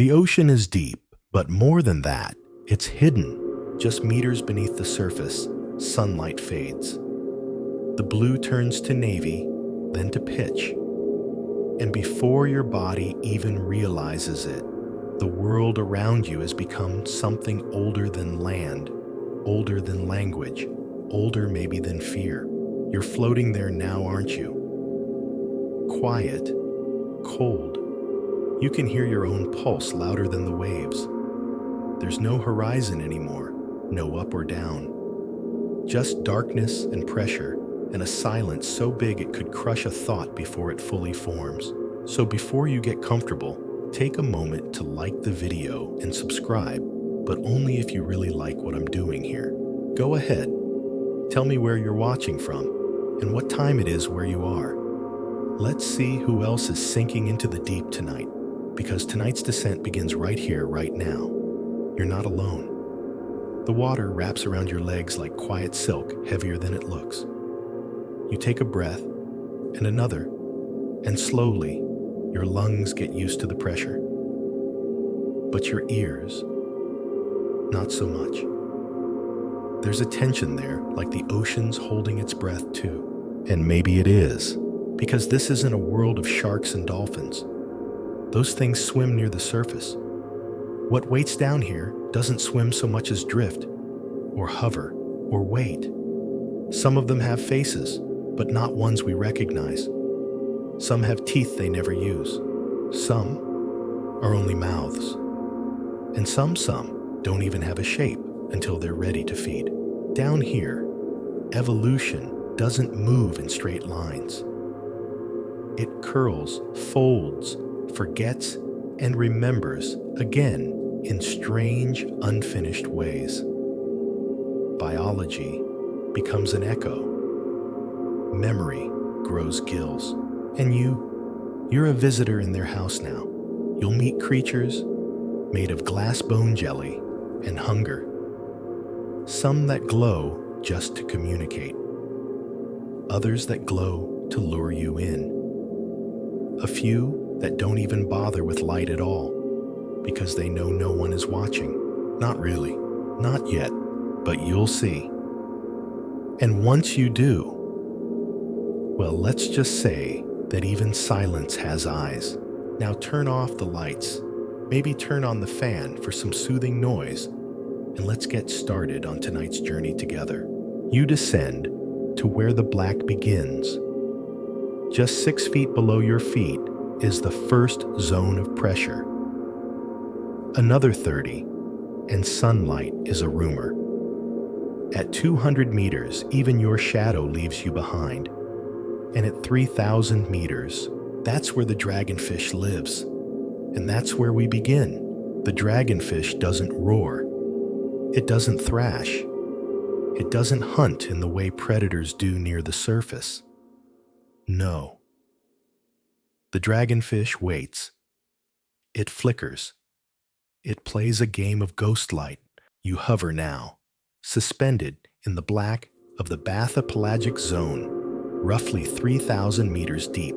The ocean is deep, but more than that, it's hidden. Just meters beneath the surface, sunlight fades. The blue turns to navy, then to pitch. And before your body even realizes it, the world around you has become something older than land, older than language, older maybe than fear. You're floating there now, aren't you? Quiet, cold. You can hear your own pulse louder than the waves. There's no horizon anymore, no up or down. Just darkness and pressure, and a silence so big it could crush a thought before it fully forms. So before you get comfortable, take a moment to like the video and subscribe, but only if you really like what I'm doing here. Go ahead. Tell me where you're watching from and what time it is where you are. Let's see who else is sinking into the deep tonight, because tonight's descent begins right here, right now. You're not alone. The water wraps around your legs like quiet silk, heavier than it looks. You take a breath and another, and slowly, your lungs get used to the pressure. But your ears, not so much. There's a tension there, like the ocean's holding its breath too. And maybe it is, because this isn't a world of sharks and dolphins. Those things swim near the surface. What waits down here doesn't swim so much as drift, or hover, or wait. Some of them have faces, but not ones we recognize. Some have teeth they never use. Some are only mouths. And some don't even have a shape until they're ready to feed. Down here, evolution doesn't move in straight lines. It curls, folds, forgets, and remembers again in strange, unfinished ways. Biology becomes an echo. Memory grows gills. And you're a visitor in their house now. You'll meet creatures made of glass bone jelly and hunger. Some that glow just to communicate. Others that glow to lure you in. A few that don't even bother with light at all because they know no one is watching. Not really. Not yet. But you'll see. And once you do, well, let's just say that even silence has eyes. Now turn off the lights, maybe turn on the fan for some soothing noise, and let's get started on tonight's journey together. You descend to where the black begins. Just 6 feet below your feet is the first zone of pressure. Another 30, and sunlight is a rumor. At 200 meters, even your shadow leaves you behind. And at 3,000 meters, that's where the dragonfish lives. And that's where we begin. The dragonfish doesn't roar. It doesn't thrash. It doesn't hunt in the way predators do near the surface. No. The dragonfish waits. It flickers. It plays a game of ghost light. You hover now, suspended in the black of the bathypelagic zone, roughly 3,000 meters deep.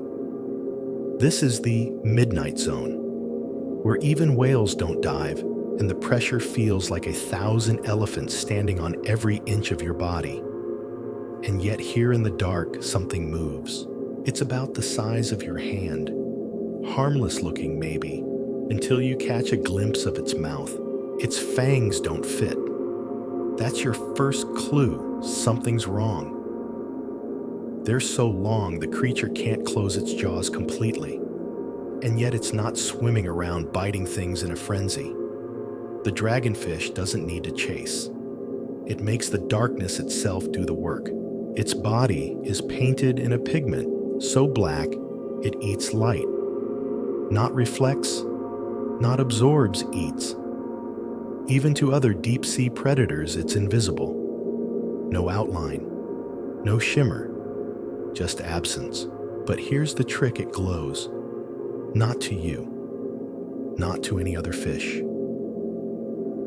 This is the midnight zone, where even whales don't dive, and the pressure feels like 1,000 elephants standing on every inch of your body. And yet here in the dark, something moves. It's about the size of your hand, harmless looking maybe, until you catch a glimpse of its mouth. Its fangs don't fit. That's your first clue, something's wrong. They're so long the creature can't close its jaws completely, and yet it's not swimming around biting things in a frenzy. The dragonfish doesn't need to chase. It makes the darkness itself do the work. Its body is painted in a pigment so black it eats light. Not reflects, not absorbs, eats. Even to other deep-sea predators, it's invisible. No outline, no shimmer, just absence. But here's the trick: it glows. Not to you, not to any other fish.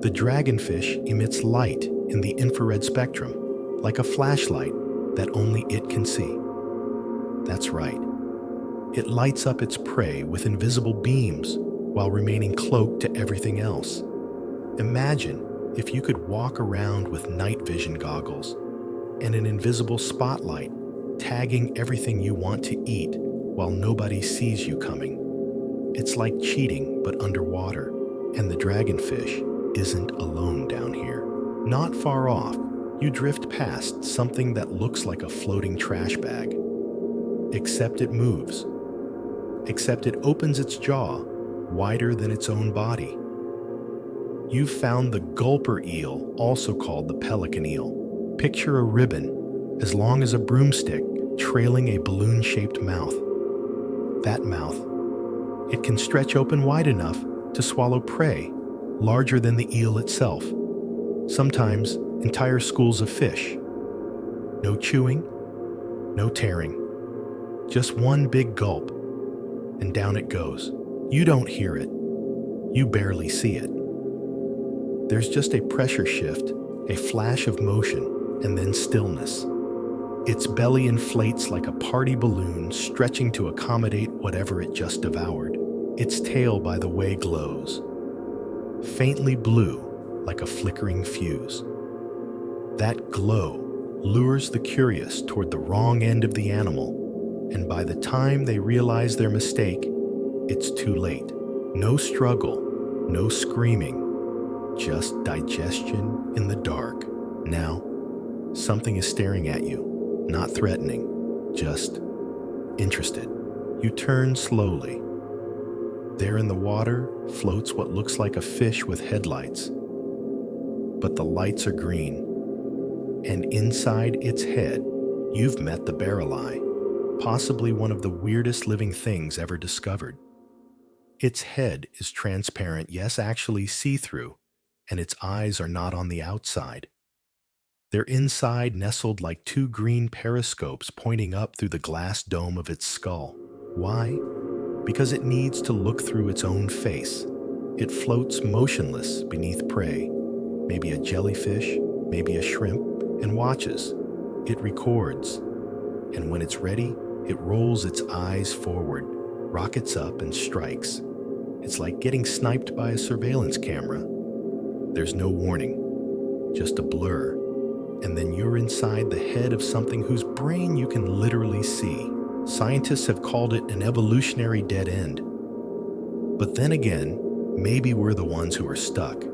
The dragonfish emits light in the infrared spectrum, like a flashlight that only it can see. That's right. It lights up its prey with invisible beams, while remaining cloaked to everything else. Imagine if you could walk around with night vision goggles and an invisible spotlight tagging everything you want to eat while nobody sees you coming. It's like cheating, but underwater, and the dragonfish isn't alone down here. Not far off, you drift past something that looks like a floating trash bag. Except it moves. Except it opens its jaw wider than its own body. You've found the gulper eel, also called the pelican eel. Picture a ribbon, as long as a broomstick, trailing a balloon-shaped mouth. That mouth, it can stretch open wide enough to swallow prey larger than the eel itself. Sometimes entire schools of fish. No chewing, no tearing. Just one big gulp, and down it goes. You don't hear it. You barely see it. There's just a pressure shift, a flash of motion, and then stillness. Its belly inflates like a party balloon, stretching to accommodate whatever it just devoured. Its tail, by the way, glows, faintly blue, like a flickering fuse. That glow lures the curious toward the wrong end of the animal, and by the time they realize their mistake, it's too late. No struggle, no screaming, just digestion in the dark. Now, something is staring at you, not threatening, just interested. You turn slowly. There in the water floats what looks like a fish with headlights, but the lights are green. And inside its head, you've met the barrel eye, possibly one of the weirdest living things ever discovered. Its head is transparent, yes, actually see-through, and its eyes are not on the outside. They're inside, nestled like two green periscopes pointing up through the glass dome of its skull. Why? Because it needs to look through its own face. It floats motionless beneath prey, maybe a jellyfish, maybe a shrimp, and watches. It records, and when it's ready, it rolls its eyes forward, rockets up, and strikes. It's like getting sniped by a surveillance camera. There's no warning, just a blur, and then you're inside the head of something whose brain you can literally see. Scientists have called it an evolutionary dead end. But then again, maybe we're the ones who are stuck.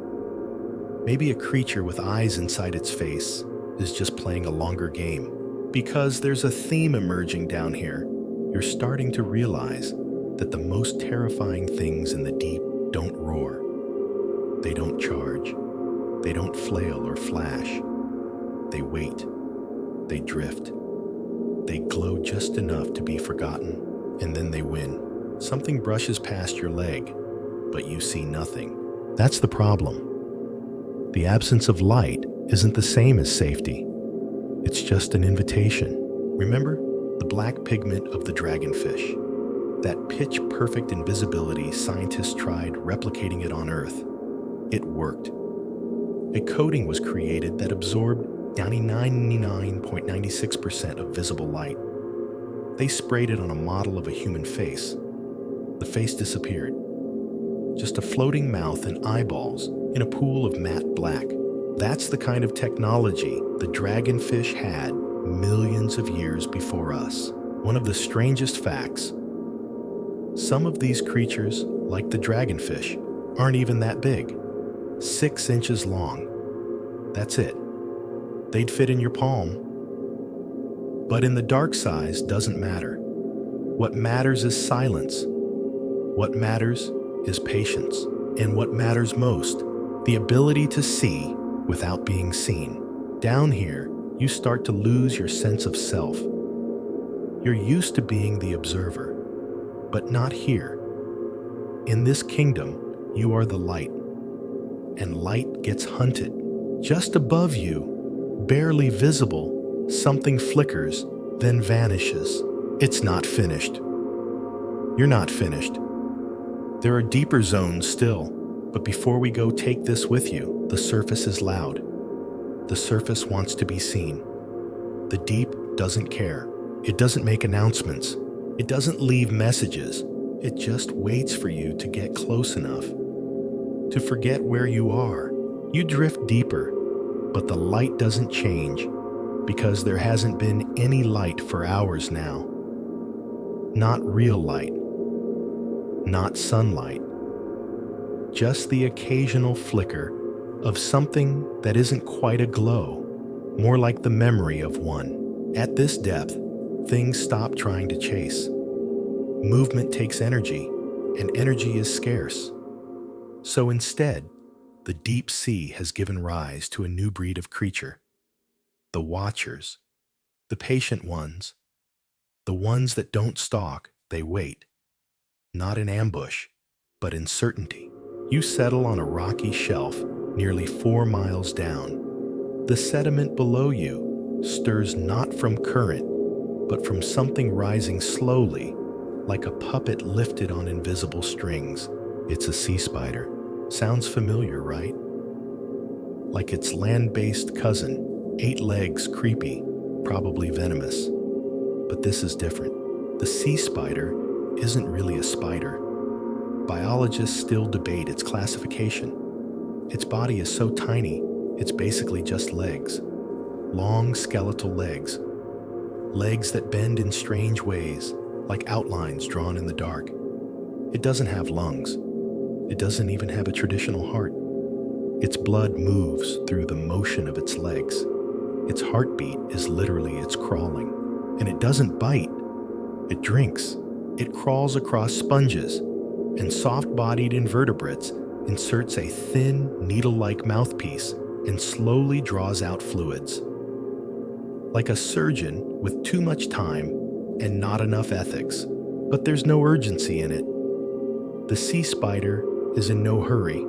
Maybe a creature with eyes inside its face is just playing a longer game. Because there's a theme emerging down here. You're starting to realize that the most terrifying things in the deep don't roar. They don't charge. They don't flail or flash. They wait. They drift. They glow just enough to be forgotten, and then they win. Something brushes past your leg, but you see nothing. That's the problem. The absence of light isn't the same as safety. It's just an invitation. Remember the black pigment of the dragonfish? That pitch-perfect invisibility scientists tried replicating it on Earth. It worked. A coating was created that absorbed 99.96% of visible light. They sprayed it on a model of a human face. The face disappeared. Just a floating mouth and eyeballs in a pool of matte black. That's the kind of technology the dragonfish had millions of years before us. One of the strangest facts: some of these creatures, like the dragonfish, aren't even that big. 6 inches long. That's it. They'd fit in your palm. But in the dark size doesn't matter. What matters is silence. What matters is patience. And what matters most, the ability to see without being seen. Down here, you start to lose your sense of self. You're used to being the observer, but not here. In this kingdom, you are the light, and light gets hunted. Just above you, barely visible, something flickers, then vanishes. It's not finished. You're not finished. There are deeper zones still, but before we go take this with you, the surface is loud. The surface wants to be seen. The deep doesn't care. It doesn't make announcements. It doesn't leave messages. It just waits for you to get close enough to forget where you are. You drift deeper, but the light doesn't change because there hasn't been any light for hours now. Not real light, not sunlight, just the occasional flicker of something that isn't quite a glow, more like the memory of one. At this depth, things stop trying to chase. Movement takes energy, and energy is scarce. So instead, the deep sea has given rise to a new breed of creature. The watchers, the patient ones, the ones that don't stalk, they wait. Not in ambush, but in certainty. You settle on a rocky shelf nearly 4 miles down. The sediment below you stirs not from current, but from something rising slowly, like a puppet lifted on invisible strings. It's a sea spider. Sounds familiar, right? Like its land-based cousin, 8 legs, creepy, probably venomous. But this is different. The sea spider isn't really a spider. Biologists still debate its classification. Its body is so tiny, it's basically just legs. Long skeletal legs. Legs that bend in strange ways, like outlines drawn in the dark. It doesn't have lungs. It doesn't even have a traditional heart. Its blood moves through the motion of its legs. Its heartbeat is literally its crawling. And it doesn't bite. It drinks. It crawls across sponges, and soft-bodied invertebrates inserts a thin, needle-like mouthpiece and slowly draws out fluids. Like a surgeon with too much time and not enough ethics, but there's no urgency in it. The sea spider is in no hurry.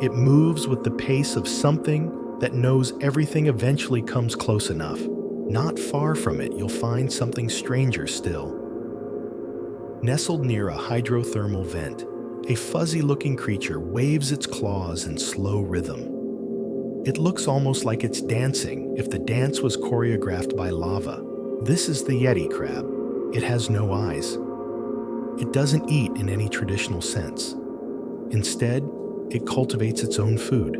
It moves with the pace of something that knows everything eventually comes close enough. Not far from it, you'll find something stranger still. Nestled near a hydrothermal vent, a fuzzy-looking creature waves its claws in slow rhythm. It looks almost like it's dancing if the dance was choreographed by lava. This is the Yeti crab. It has no eyes. It doesn't eat in any traditional sense. Instead, it cultivates its own food.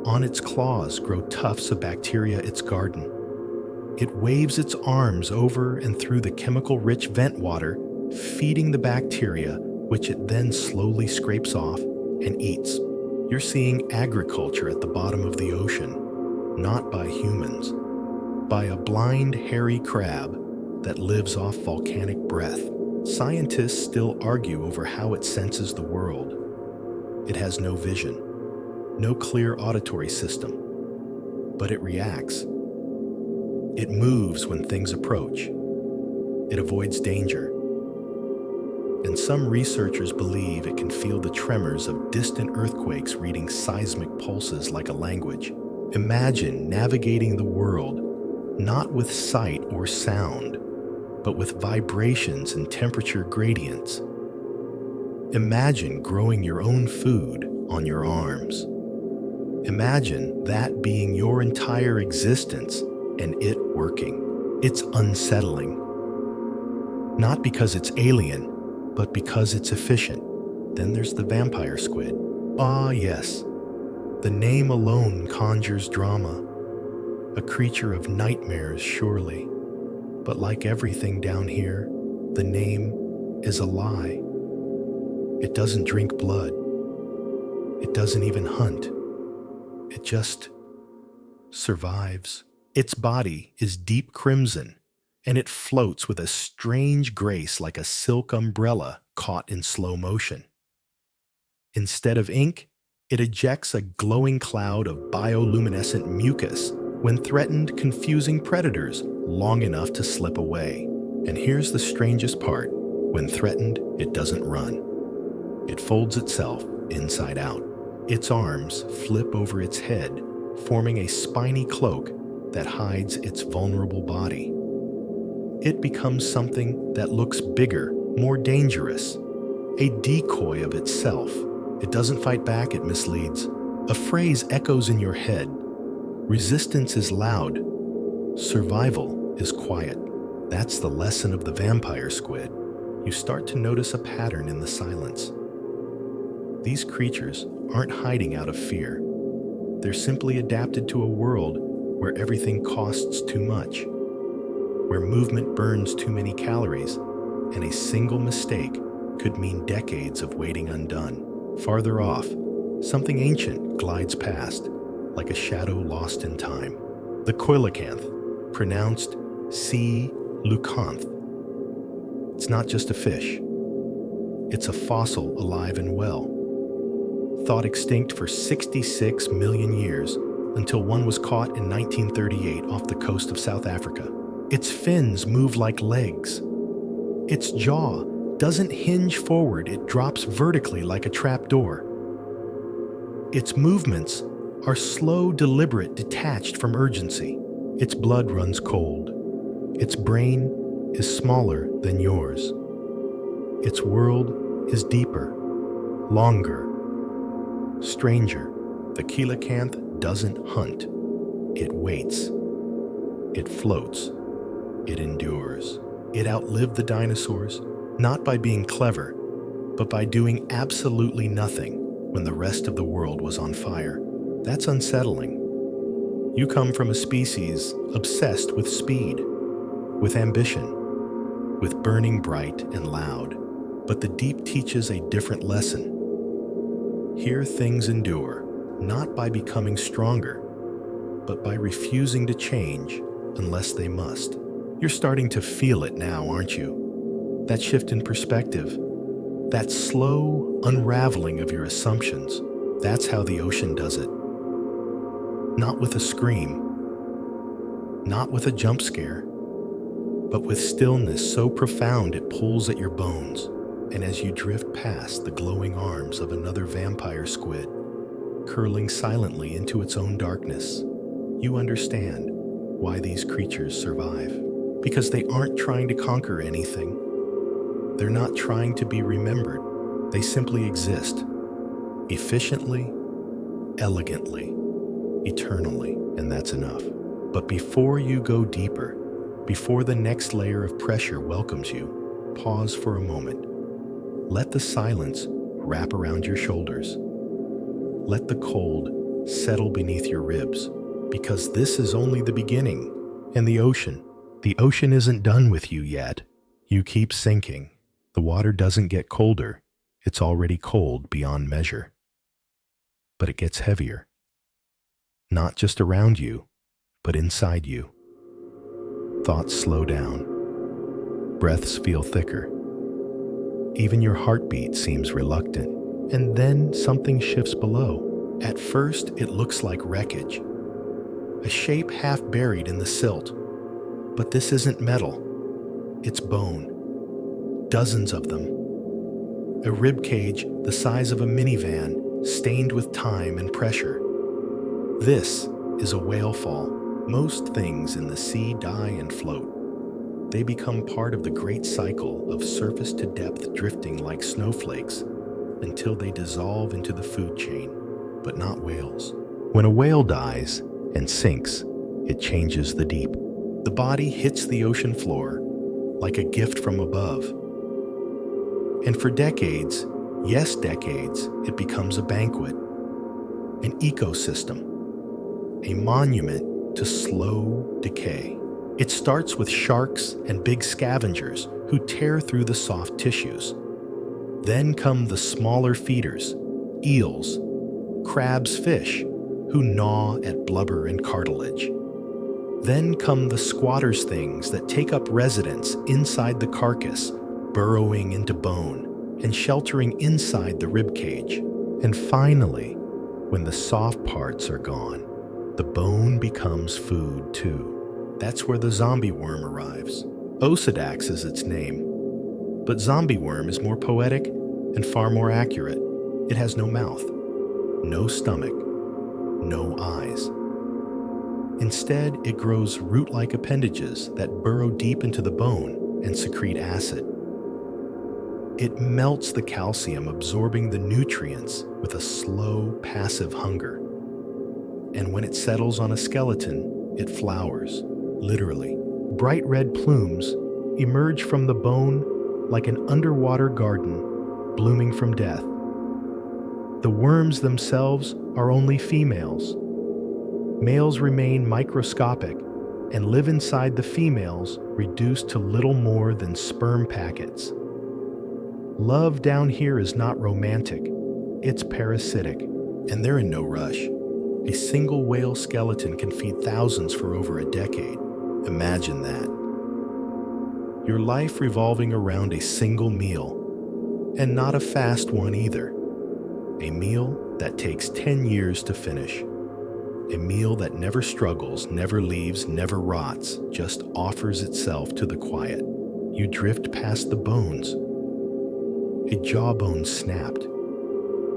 On its claws grow tufts of bacteria its garden. It waves its arms over and through the chemical-rich vent water, feeding the bacteria, which it then slowly scrapes off and eats. You're seeing agriculture at the bottom of the ocean, not by humans, by a blind, hairy crab that lives off volcanic breath. Scientists still argue over how it senses the world. It has no vision, no clear auditory system, but it reacts. It moves when things approach. It avoids danger. And some researchers believe it can feel the tremors of distant earthquakes reading seismic pulses like a language. Imagine navigating the world not with sight or sound, but with vibrations and temperature gradients. Imagine growing your own food on your arms. Imagine that being your entire existence and it working. It's unsettling. Not because it's alien, but because it's efficient. Then there's the vampire squid. Ah, yes. The name alone conjures drama. A creature of nightmares, surely. But like everything down here, the name is a lie. It doesn't drink blood. It doesn't even hunt. It just survives. Its body is deep crimson, and it floats with a strange grace like a silk umbrella caught in slow motion. Instead of ink, it ejects a glowing cloud of bioluminescent mucus when threatened, confusing predators long enough to slip away. And here's the strangest part. When threatened, it doesn't run. It folds itself inside out. Its arms flip over its head, forming a spiny cloak that hides its vulnerable body. It becomes something that looks bigger, more dangerous, a decoy of itself. It doesn't fight back, it misleads. A phrase echoes in your head. Resistance is loud. Survival is quiet. That's the lesson of the vampire squid. you start to notice a pattern in the silence. These creatures aren't hiding out of fear. They're simply adapted to a world where everything costs too much, where movement burns too many calories, and a single mistake could mean decades of waiting undone. Farther off, something ancient glides past, like a shadow lost in time. The coelacanth, pronounced sea lucanth. It's not just a fish. It's a fossil alive and well. Thought extinct for 66 million years until one was caught in 1938 off the coast of South Africa. Its fins move like legs. Its jaw doesn't hinge forward, it drops vertically like a trapdoor. Its movements are slow, deliberate, detached from urgency. Its blood runs cold. Its brain is smaller than yours. Its world is deeper, longer, stranger. The coelacanth doesn't hunt. It waits. It floats. It endures. It outlived the dinosaurs, not by being clever, but by doing absolutely nothing when the rest of the world was on fire. That's unsettling. You come from a species obsessed with speed, with ambition, with burning bright and loud. But the deep teaches a different lesson. Here things endure, not by becoming stronger, but by refusing to change unless they must. You're starting to feel it now, aren't you? That shift in perspective, that slow unraveling of your assumptions. That's how the ocean does it. Not with a scream, not with a jump scare, but with stillness so profound it pulls at your bones. And as you drift past the glowing arms of another vampire squid, curling silently into its own darkness, you understand why these creatures survive. Because they aren't trying to conquer anything. They're not trying to be remembered. They simply exist, efficiently, elegantly, eternally, and that's enough. But before you go deeper, before the next layer of pressure welcomes you, pause for a moment. Let the silence wrap around your shoulders. Let the cold settle beneath your ribs, because this is only the beginning. And the ocean isn't done with you yet. You keep sinking. The water doesn't get colder. It's already cold beyond measure. But it gets heavier. Not just around you, but inside you. Thoughts slow down. Breaths feel thicker. Even your heartbeat seems reluctant. And then something shifts below. At first, it looks like wreckage. A shape half buried in the silt. But this isn't metal. It's bone. Dozens of them. A rib cage the size of a minivan, stained with time and pressure. This is a whale fall. Most things in the sea die and float. They become part of the great cycle of surface to depth drifting like snowflakes until they dissolve into the food chain, but not whales. When a whale dies and sinks, it changes the deep. The body hits the ocean floor like a gift from above. And for decades, yes, decades, it becomes a banquet, an ecosystem, a monument to slow decay. It starts with sharks and big scavengers who tear through the soft tissues. Then come the smaller feeders, eels, crabs, fish, who gnaw at blubber and cartilage. Then come the squatters' things that take up residence inside the carcass, burrowing into bone and sheltering inside the rib cage. And finally, when the soft parts are gone, the bone becomes food too. That's where the zombie worm arrives. Osidax is its name. But zombie worm is more poetic and far more accurate. It has no mouth, no stomach, no eyes. Instead, it grows root-like appendages that burrow deep into the bone and secrete acid. It melts the calcium, absorbing the nutrients with a slow, passive hunger. And when it settles on a skeleton, it flowers, literally. Bright red plumes emerge from the bone like an underwater garden blooming from death. The worms themselves are only females. Males remain microscopic and live inside the females, reduced to little more than sperm packets. Love down here is not romantic, it's parasitic, and they're in no rush. A single whale skeleton can feed thousands for over a decade. Imagine that. Your life revolving around a single meal, and not a fast one either. A meal that takes 10 years to finish. A meal that never struggles, never leaves, never rots, just offers itself to the quiet. You drift past the bones. A jawbone snapped.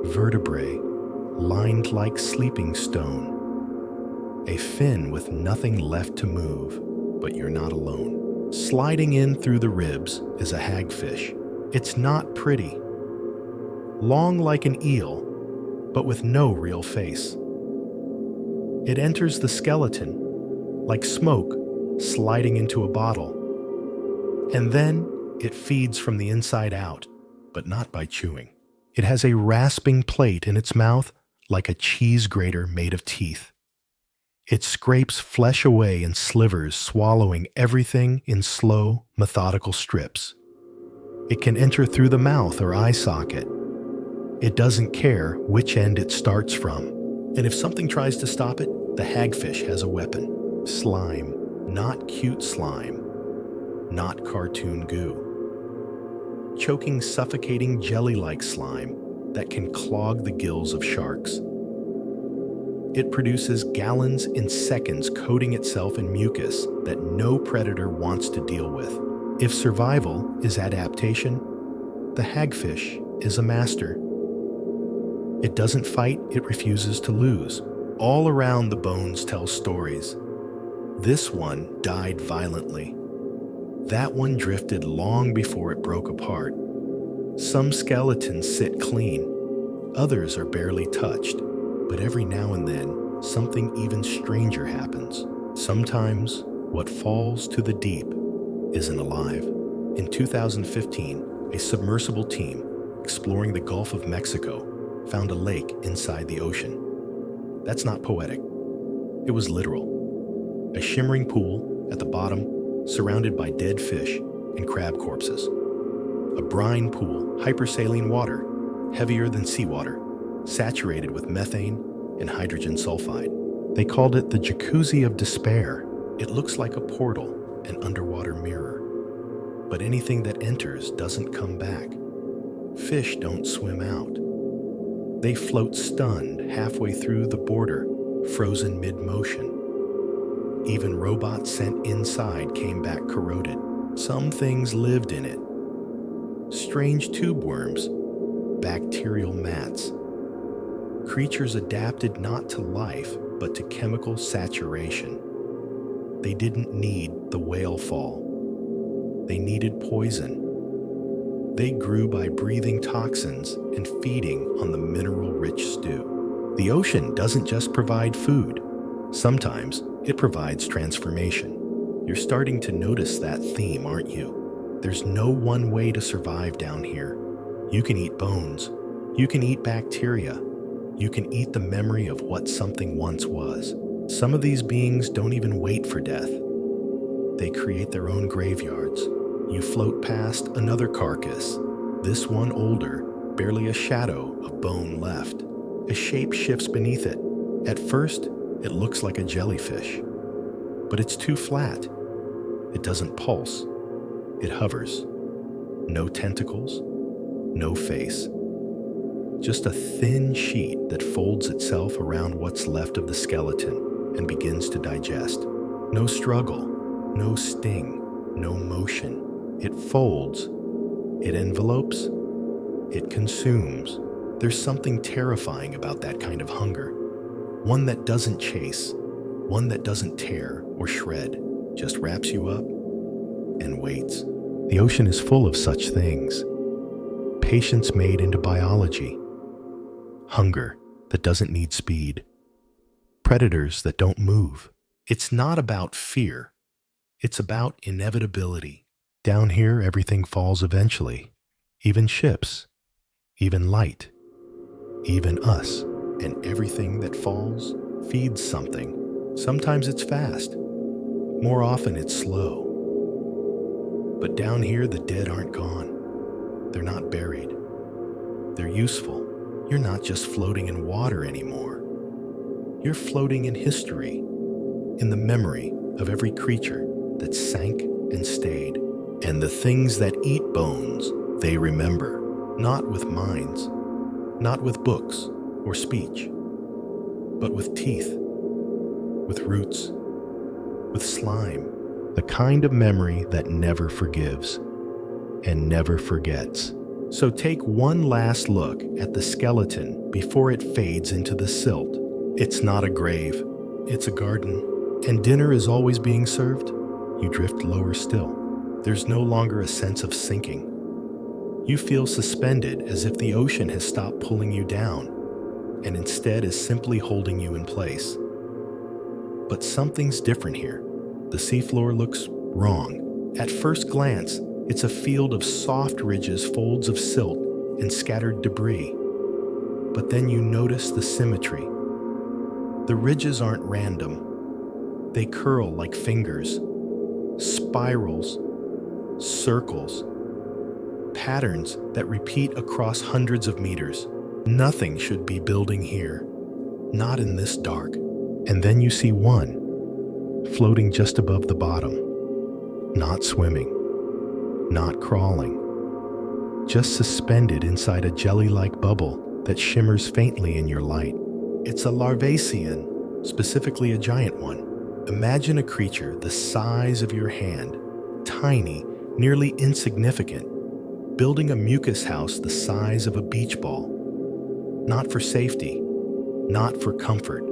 Vertebrae lined like sleeping stone. A fin with nothing left to move, but you're not alone. Sliding in through the ribs is a hagfish. It's not pretty. Long like an eel, but with no real face. It enters the skeleton, like smoke sliding into a bottle. And then it feeds from the inside out, but not by chewing. It has a rasping plate in its mouth like a cheese grater made of teeth. It scrapes flesh away in slivers, swallowing everything in slow, methodical strips. It can enter through the mouth or eye socket. It doesn't care which end it starts from. And if something tries to stop it, the hagfish has a weapon. Slime, not cute slime, not cartoon goo. Choking, suffocating jelly-like slime that can clog the gills of sharks. It produces gallons in seconds, coating itself in mucus that no predator wants to deal with. If survival is adaptation, the hagfish is a master. It doesn't fight, it refuses to lose. All around the bones tell stories. This one died violently. That one drifted long before it broke apart. Some skeletons sit clean, others are barely touched, but every now and then, something even stranger happens. Sometimes, what falls to the deep isn't alive. In 2015, a submersible team exploring the Gulf of Mexico found a lake inside the ocean. That's not poetic. It was literal. A shimmering pool at the bottom, surrounded by dead fish and crab corpses. A brine pool, hypersaline water, heavier than seawater, saturated with methane and hydrogen sulfide. They called it the jacuzzi of despair. It looks like a portal, an underwater mirror. But anything that enters doesn't come back. Fish don't swim out. They float stunned halfway through the border, frozen mid-motion. Even robots sent inside came back corroded. Some things lived in it. Strange tube worms, bacterial mats. Creatures adapted not to life, but to chemical saturation. They didn't need the whale fall. They needed poison. They grew by breathing toxins and feeding on the mineral-rich stew. The ocean doesn't just provide food. Sometimes it provides transformation. You're starting to notice that theme, aren't you? There's no one way to survive down here. You can eat bones. You can eat bacteria. You can eat the memory of what something once was. Some of these beings don't even wait for death. They create their own graveyards. You float past another carcass, this one older, barely a shadow of bone left. A shape shifts beneath it. At first, it looks like a jellyfish, but it's too flat. It doesn't pulse. It hovers. No tentacles, no face. Just a thin sheet that folds itself around what's left of the skeleton and begins to digest. No struggle, no sting, no motion. It folds, it envelopes, it consumes. There's something terrifying about that kind of hunger. One that doesn't chase, one that doesn't tear or shred, just wraps you up and waits. The ocean is full of such things. Patience made into biology. Hunger that doesn't need speed. Predators that don't move. It's not about fear. It's about inevitability. Down here, everything falls eventually. Even ships, even light, even us. And everything that falls feeds something. Sometimes it's fast. More often it's slow. But down here, the dead aren't gone. They're not buried. They're useful. You're not just floating in water anymore. You're floating in history, in the memory of every creature that sank and stayed. And the things that eat bones, they remember, not with minds, not with books or speech, but with teeth, with roots, with slime, the kind of memory that never forgives and never forgets. So take one last look at the skeleton before it fades into the silt. It's not a grave, it's a garden, and dinner is always being served. You drift lower still. There's no longer a sense of sinking. You feel suspended as if the ocean has stopped pulling you down and instead is simply holding you in place. But something's different here. The seafloor looks wrong. At first glance, it's a field of soft ridges, folds of silt, and scattered debris. But then you notice the symmetry. The ridges aren't random. They curl like fingers, spirals, circles, patterns that repeat across hundreds of meters. Nothing should be building here, not in this dark. And then you see one, floating just above the bottom, not swimming, not crawling, just suspended inside a jelly-like bubble that shimmers faintly in your light. It's a larvacean, specifically a giant one. Imagine a creature the size of your hand, tiny, nearly insignificant, building a mucus house the size of a beach ball. Not for safety, not for comfort,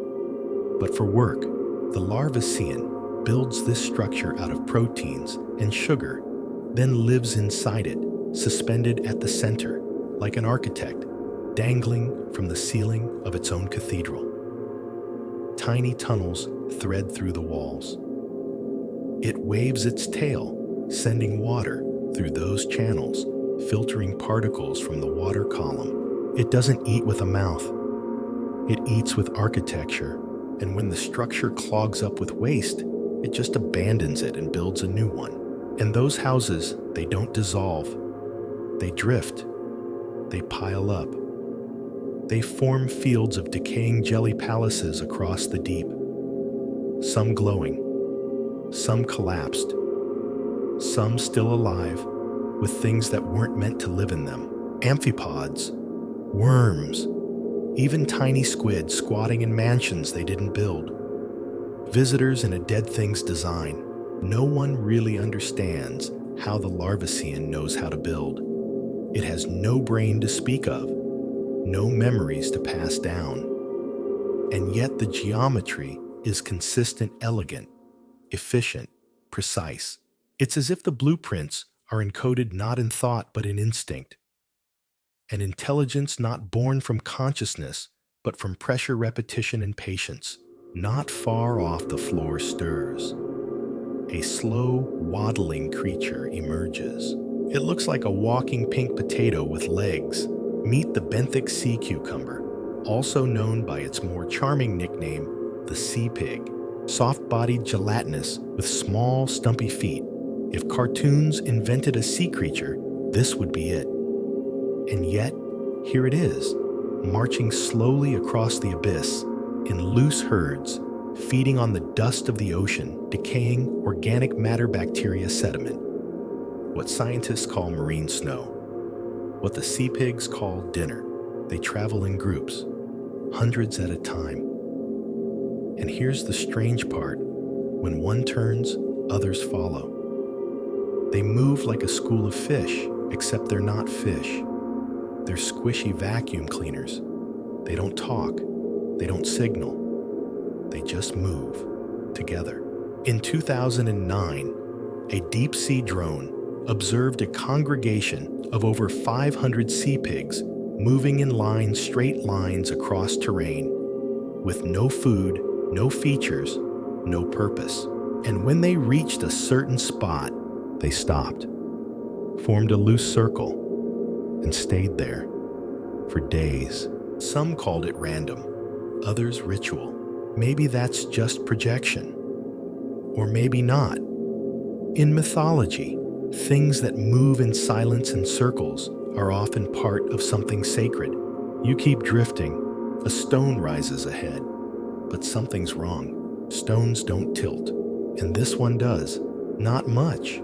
but for work. The larvacean builds this structure out of proteins and sugar, then lives inside it, suspended at the center, like an architect, dangling from the ceiling of its own cathedral. Tiny tunnels thread through the walls. It waves its tail, sending water through those channels, filtering particles from the water column. It doesn't eat with a mouth. It eats with architecture, and when the structure clogs up with waste, it just abandons it and builds a new one. And those houses, they don't dissolve. They drift. They pile up. They form fields of decaying jelly palaces across the deep. Some glowing, some collapsed, some still alive, with things that weren't meant to live in them. Amphipods, worms, even tiny squid squatting in mansions they didn't build. Visitors in a dead thing's design. No one really understands how the larvacean knows how to build. It has no brain to speak of, no memories to pass down. And yet the geometry is consistent, elegant, efficient, precise. It's as if the blueprints are encoded not in thought but in instinct. An intelligence not born from consciousness, but from pressure, repetition, and patience. Not far off, the floor stirs. A slow, waddling creature emerges. It looks like a walking pink potato with legs. Meet the benthic sea cucumber, also known by its more charming nickname, the sea pig. Soft-bodied, gelatinous, with small, stumpy feet. If cartoons invented a sea creature, this would be it. And yet, here it is, marching slowly across the abyss, in loose herds, feeding on the dust of the ocean, decaying organic matter, bacteria, sediment. What scientists call marine snow. What the sea pigs call dinner. They travel in groups, hundreds at a time. And here's the strange part. When one turns, others follow. They move like a school of fish, except they're not fish. They're squishy vacuum cleaners. They don't talk. They don't signal. They just move together. In 2009, a deep-sea drone observed a congregation of over 500 sea pigs moving in lines, straight lines across terrain, with no food, no features, no purpose. And when they reached a certain spot, they stopped. formed a loose circle, and stayed there for days. Some called it random, others ritual. Maybe that's just projection, or maybe not. In mythology, things that move in silence and circles are often part of something sacred. You keep drifting, a stone rises ahead, but something's wrong. Stones don't tilt, and this one does. Not much,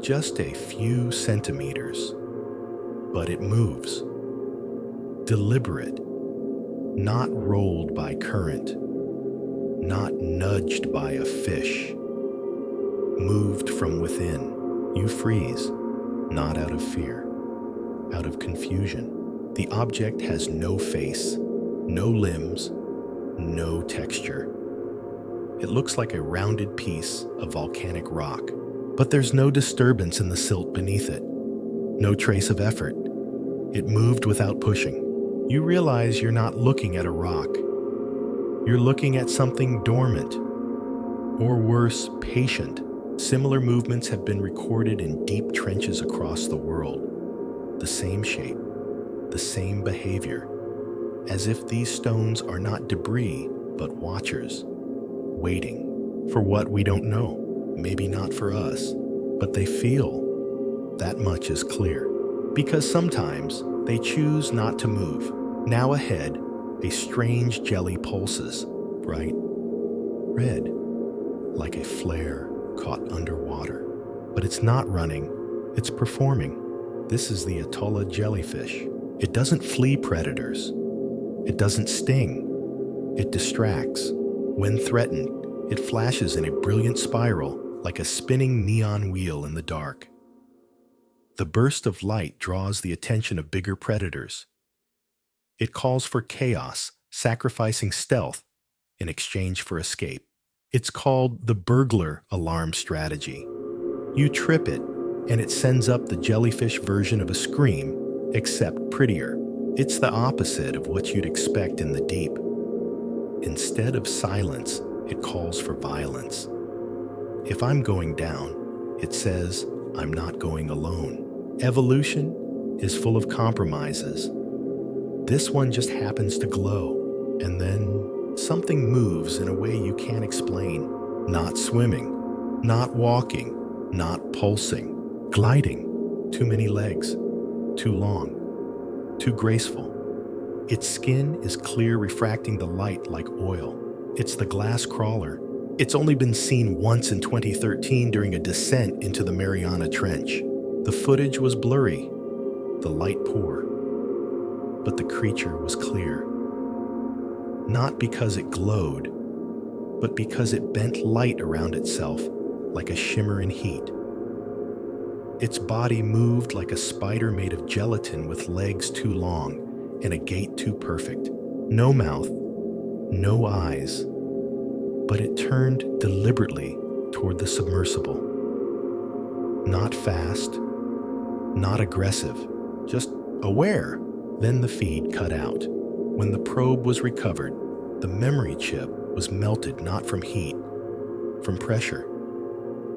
just a few centimeters, but it moves. Deliberate, not rolled by current, not nudged by a fish. Moved from within. You freeze, not out of fear, out of confusion. The object has no face, no limbs, no texture. It looks like a rounded piece of volcanic rock, but there's no disturbance in the silt beneath it, no trace of effort. It moved without pushing. You realize you're not looking at a rock. You're looking at something dormant, or worse, patient. Similar movements have been recorded in deep trenches across the world. The same shape, the same behavior, as if these stones are not debris, but watchers, waiting for what we don't know. Maybe not for us, but they feel. That much is clear. Because sometimes they choose not to move. Now ahead, a strange jelly pulses, bright red, like a flare caught underwater. But it's not running, it's performing. This is the Atolla jellyfish. It doesn't flee predators. It doesn't sting. It distracts. When threatened, it flashes in a brilliant spiral like a spinning neon wheel in the dark. The burst of light draws the attention of bigger predators. It calls for chaos, sacrificing stealth in exchange for escape. It's called the burglar alarm strategy. You trip it, and it sends up the jellyfish version of a scream, except prettier. It's the opposite of what you'd expect in the deep. Instead of silence, it calls for violence. If I'm going down, it says I'm not going alone. Evolution is full of compromises. This one just happens to glow, and then something moves in a way you can't explain. Not swimming, not walking, not pulsing, gliding. Too many legs, too long, too graceful. Its skin is clear, refracting the light like oil. It's the glass crawler. It's only been seen once in 2013 during a descent into the Mariana Trench. The footage was blurry, the light poor, but the creature was clear. Not because it glowed, but because it bent light around itself like a shimmer in heat. Its body moved like a spider made of gelatin with legs too long and a gait too perfect. No mouth, no eyes, but it turned deliberately toward the submersible. Not fast, not aggressive, just aware. Then the feed cut out. When the probe was recovered, the memory chip was melted not from heat, from pressure,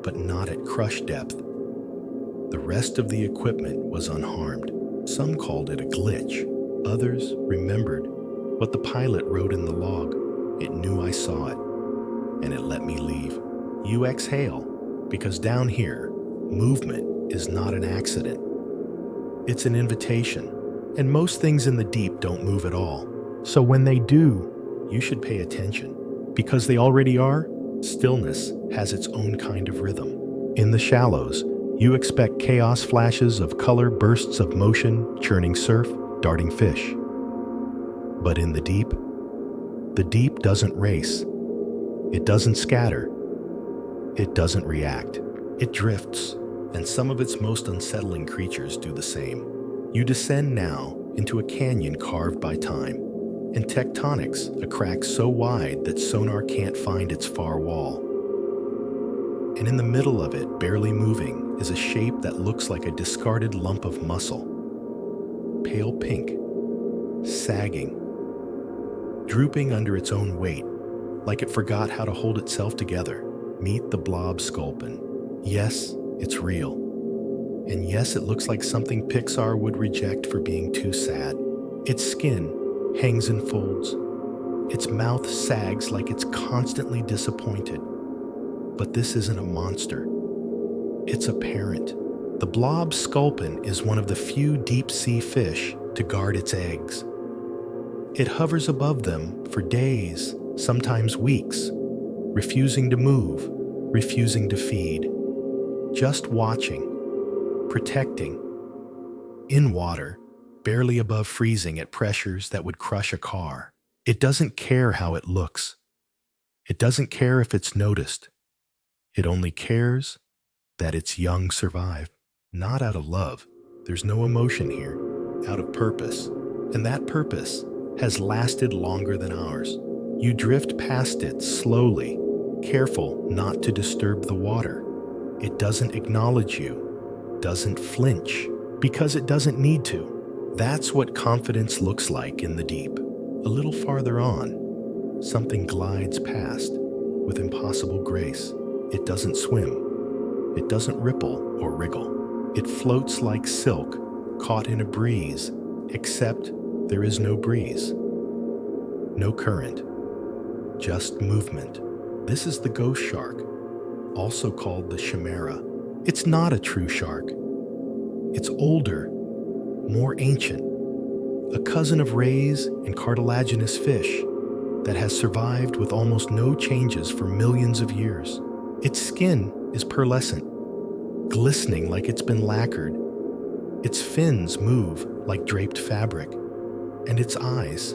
but not at crush depth. The rest of the equipment was unharmed. Some called it a glitch. Others remembered what the pilot wrote in the log. It knew I saw it, and it let me leave. You exhale, because down here, movement is not an accident. It's an invitation, and most things in the deep don't move at all. So when they do, you should pay attention. Because they already are, stillness has its own kind of rhythm. In the shallows, you expect chaos flashes of color, bursts of motion, churning surf, darting fish. But in the deep doesn't race. It doesn't scatter. It doesn't react. It drifts, and some of its most unsettling creatures do the same. You descend now into a canyon carved by time, and tectonics, a crack so wide that sonar can't find its far wall. And in the middle of it, barely moving, is a shape that looks like a discarded lump of muscle. Pale pink, sagging, drooping under its own weight, like it forgot how to hold itself together. Meet the blob sculpin. Yes, it's real. And yes, it looks like something Pixar would reject for being too sad. Its skin hangs in folds. Its mouth sags like it's constantly disappointed. But this isn't a monster. It's a parent. The blob sculpin is one of the few deep-sea fish to guard its eggs. It hovers above them for days, sometimes weeks, refusing to move, refusing to feed, just watching, protecting, in water, barely above freezing at pressures that would crush a car. It doesn't care how it looks. It doesn't care if it's noticed. It only cares that its young survive. Not out of love. There's no emotion here. Out of purpose. And that purpose has lasted longer than ours. You drift past it slowly, careful not to disturb the water. It doesn't acknowledge you, doesn't flinch, because it doesn't need to. That's what confidence looks like in the deep. A little farther on, something glides past with impossible grace. It doesn't swim. It doesn't ripple or wriggle. It floats like silk caught in a breeze, except there is no breeze. No current. Just movement. This is the ghost shark, also called the chimera. It's not a true shark. It's older, more ancient, a cousin of rays and cartilaginous fish that has survived with almost no changes for millions of years. Its skin is pearlescent, glistening like it's been lacquered. Its fins move like draped fabric. And its eyes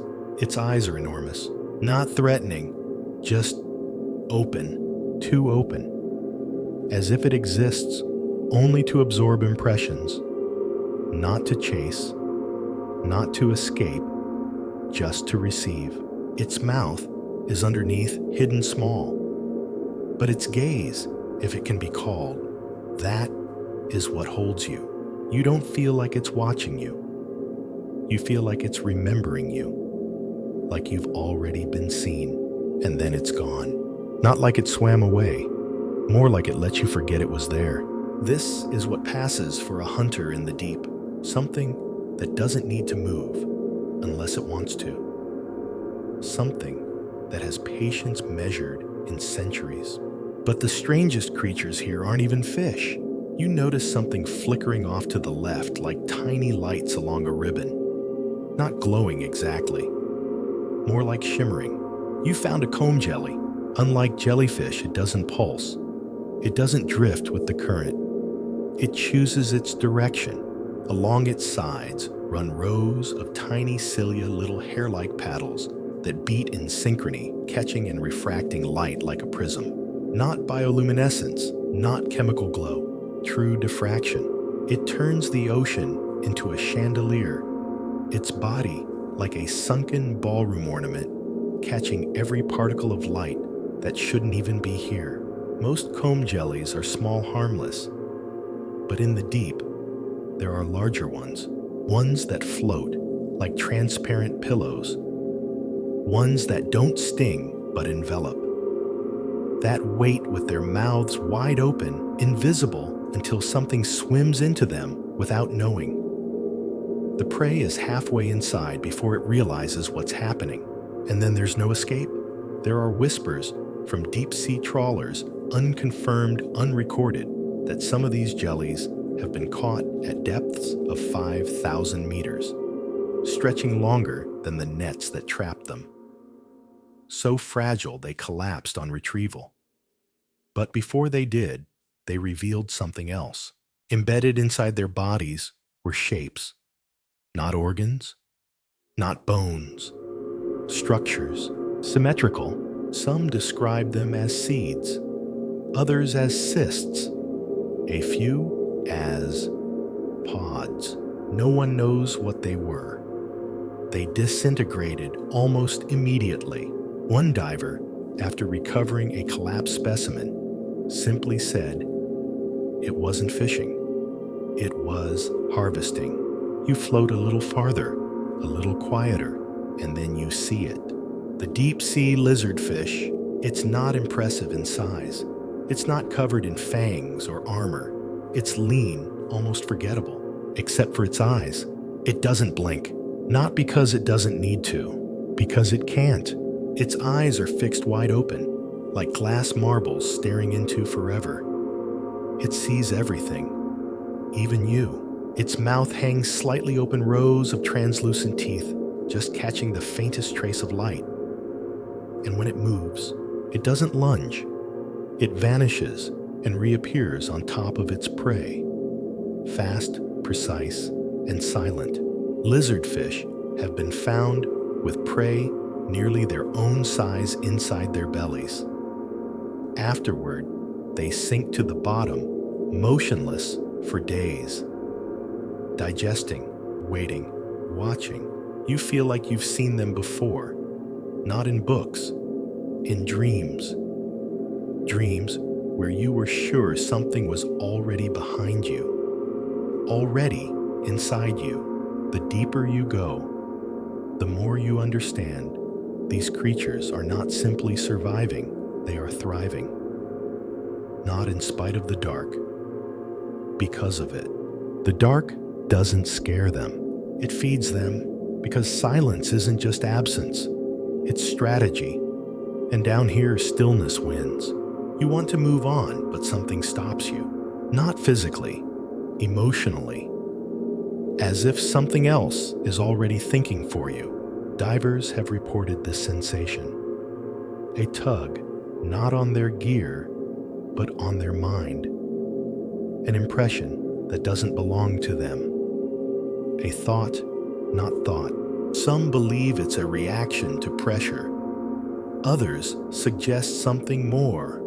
are enormous. Not threatening, just open, too open. As if it exists only to absorb impressions, not to chase, not to escape, just to receive. Its mouth is underneath, hidden small. But its gaze, if it can be called, that is what holds you. You don't feel like it's watching you. You feel like it's remembering you, like you've already been seen, and then it's gone. Not like it swam away, more like it let you forget it was there. This is what passes for a hunter in the deep, something that doesn't need to move unless it wants to. Something that has patience measured in centuries. But the strangest creatures here aren't even fish. You notice something flickering off to the left like tiny lights along a ribbon. Not glowing exactly, more like shimmering. You found a comb jelly. Unlike jellyfish, it doesn't pulse. It doesn't drift with the current. It chooses its direction. Along its sides run rows of tiny cilia, little hair-like paddles that beat in synchrony, catching and refracting light like a prism. Not bioluminescence, not chemical glow, true diffraction. It turns the ocean into a chandelier, its body like a sunken ballroom ornament, catching every particle of light that shouldn't even be here. Most comb jellies are small, harmless, but in the deep, there are larger ones that float like transparent pillows, ones that don't sting but envelop, that wait with their mouths wide open, invisible until something swims into them without knowing. The prey is halfway inside before it realizes what's happening, and then there's no escape. There are whispers from deep-sea trawlers, unconfirmed, unrecorded, that some of these jellies have been caught at depths of 5,000 meters, stretching longer than the nets that trapped them. So fragile they collapsed on retrieval. But before they did, they revealed something else. Embedded inside their bodies were shapes, not organs, not bones, structures, symmetrical. Some described them as seeds, others as cysts, a few as pods. No one knows what they were. They disintegrated almost immediately. One diver, after recovering a collapsed specimen, simply said, "It wasn't fishing. It was harvesting." You float a little farther, a little quieter, and then you see it. The deep-sea lizardfish. It's not impressive in size. It's not covered in fangs or armor. It's lean, almost forgettable, except for its eyes. It doesn't blink, not because it doesn't need to, because it can't. Its eyes are fixed wide open, like glass marbles staring into forever. It sees everything, even you. Its mouth hangs slightly open rows of translucent teeth, just catching the faintest trace of light. And when it moves, it doesn't lunge. It vanishes and reappears on top of its prey. Fast, precise, and silent. Lizardfish have been found with prey nearly their own size inside their bellies. Afterward, they sink to the bottom, motionless for days. Digesting, waiting, watching. You feel like you've seen them before. Not in books, in dreams. Dreams where you were sure something was already behind you, already inside you. The deeper you go, the more you understand these creatures are not simply surviving, they are thriving. Not in spite of the dark, because of it. The dark doesn't scare them. It feeds them because silence isn't just absence, it's strategy. And down here, stillness wins. You want to move on, but something stops you. Not physically, emotionally. As if something else is already thinking for you. Divers have reported this sensation. A tug, not on their gear, but on their mind. An impression that doesn't belong to them. A thought, not thought. Some believe it's a reaction to pressure. Others suggest something more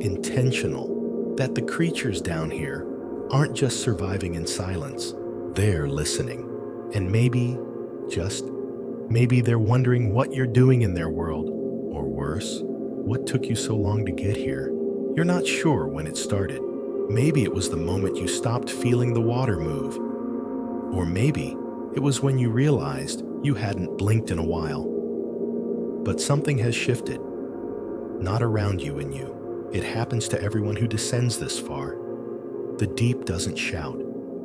intentional, that the creatures down here aren't just surviving in silence, they're listening. And maybe, just maybe they're wondering what you're doing in their world, or worse, what took you so long to get here. You're not sure when it started. Maybe it was the moment you stopped feeling the water move. Or maybe it was when you realized you hadn't blinked in a while. But something has shifted, not around you and you. It happens to everyone who descends this far. The deep doesn't shout,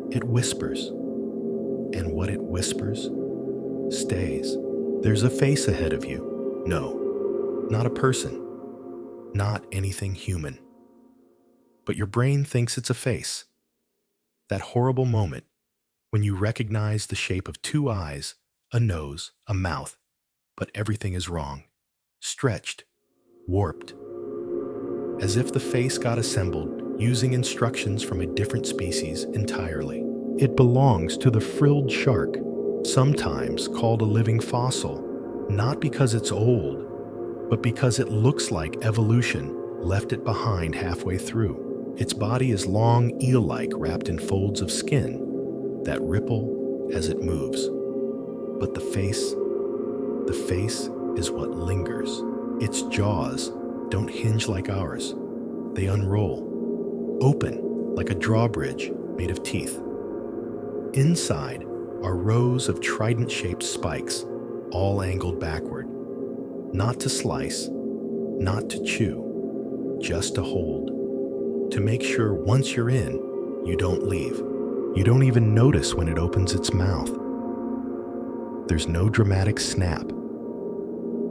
it whispers. And what it whispers stays. There's a face ahead of you. No, not a person, not anything human. But your brain thinks it's a face. That horrible moment when you recognize the shape of two eyes, a nose, a mouth, but everything is wrong, stretched, warped. As if the face got assembled using instructions from a different species entirely. It belongs to the frilled shark, sometimes called a living fossil, not because it's old, but because it looks like evolution left it behind halfway through. Its body is long, eel-like, wrapped in folds of skin that ripple as it moves. But the face is what lingers. Its jaws don't hinge like ours. They unroll, open like a drawbridge made of teeth. Inside are rows of trident-shaped spikes, all angled backward. Not to slice, not to chew, just to hold. To make sure once you're in, you don't leave. You don't even notice when it opens its mouth. There's no dramatic snap.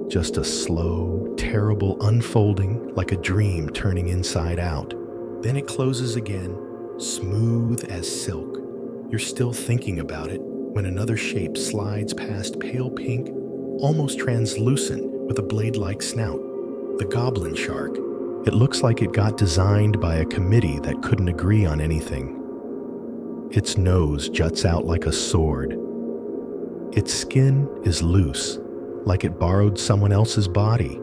Just a slow, terrible unfolding like a dream turning inside out. Then it closes again, smooth as silk. You're still thinking about it when another shape slides past, pale pink, almost translucent with a blade-like snout. The goblin shark. It looks like it got designed by a committee that couldn't agree on anything. Its nose juts out like a sword. Its skin is loose, like it borrowed someone else's body.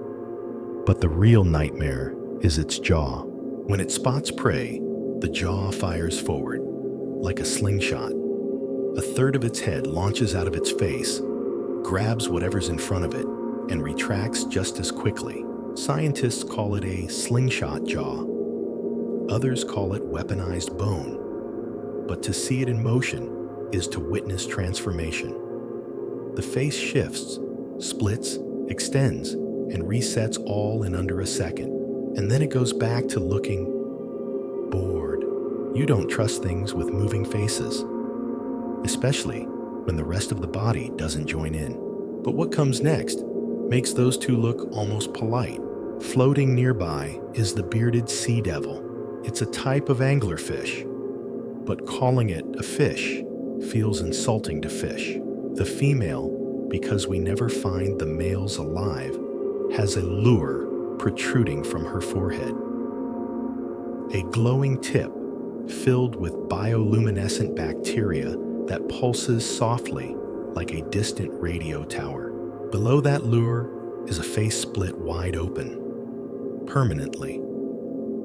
But the real nightmare is its jaw. When it spots prey, the jaw fires forward, like a slingshot. A third of its head launches out of its face, grabs whatever's in front of it, and retracts just as quickly. Scientists call it a slingshot jaw. Others call it weaponized bone. But to see it in motion is to witness transformation. The face shifts, splits, extends, and resets all in under a second. And then it goes back to looking bored. You don't trust things with moving faces, especially when the rest of the body doesn't join in. But what comes next makes those two look almost polite. Floating nearby is the bearded sea devil. It's a type of anglerfish, but calling it a fish feels insulting to fish. The female, because we never find the males alive, has a lure protruding from her forehead. A glowing tip filled with bioluminescent bacteria that pulses softly like a distant radio tower. Below that lure is a face split wide open, permanently,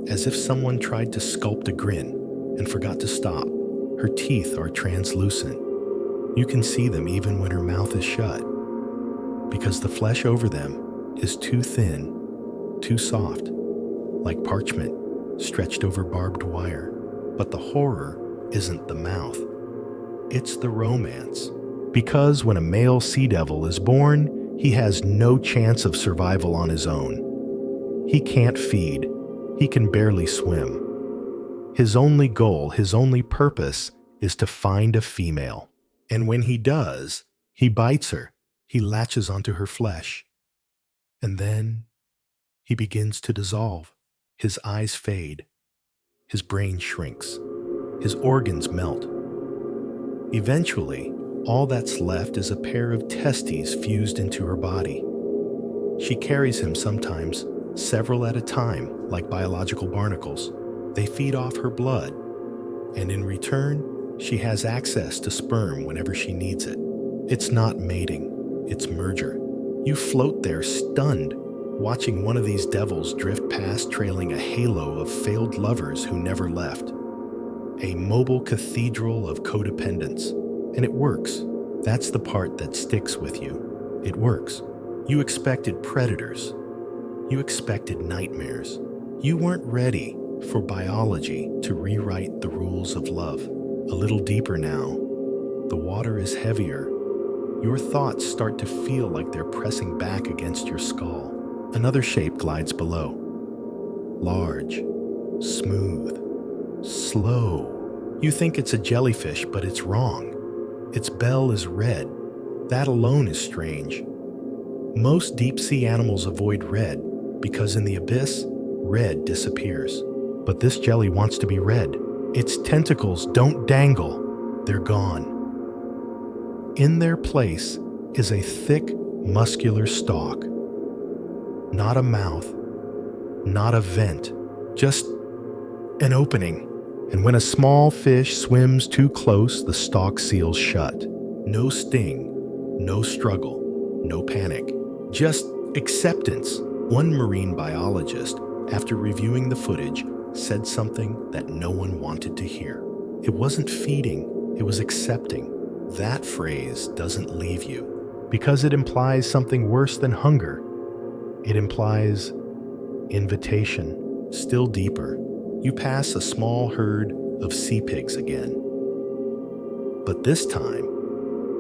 as if someone tried to sculpt a grin and forgot to stop. Her teeth are translucent. You can see them even when her mouth is shut, because the flesh over them is too thin, too soft, like parchment stretched over barbed wire. But the horror isn't the mouth, it's the romance. Because when a male sea devil is born, he has no chance of survival on his own. He can't feed, he can barely swim. His only goal, his only purpose, is to find a female. And when he does, he bites her, he latches onto her flesh. And then he begins to dissolve. His eyes fade, his brain shrinks, his organs melt. Eventually, all that's left is a pair of testes fused into her body. She carries him sometimes, several at a time, like biological barnacles. They feed off her blood, and in return, she has access to sperm whenever she needs it. It's not mating, it's merger. You float there stunned, watching one of these devils drift past trailing a halo of failed lovers who never left. A mobile cathedral of codependence. And it works. That's the part that sticks with you. It works. You expected predators. You expected nightmares. You weren't ready for biology to rewrite the rules of love. A little deeper now. The water is heavier. Your thoughts start to feel like they're pressing back against your skull. Another shape glides below. Large, smooth, slow. You think it's a jellyfish, but it's wrong. Its bell is red. That alone is strange. Most deep-sea animals avoid red because in the abyss, red disappears. But this jelly wants to be red. Its tentacles don't dangle. They're gone. In their place is a thick, muscular stalk. Not a mouth, not a vent, just an opening. And when a small fish swims too close, the stalk seals shut. No sting, no struggle, no panic, just acceptance. One marine biologist, after reviewing the footage, said something that no one wanted to hear. It wasn't feeding, it was accepting. That phrase doesn't leave you, because it implies something worse than hunger. It implies invitation, still deeper. You pass a small herd of sea pigs again. But this time,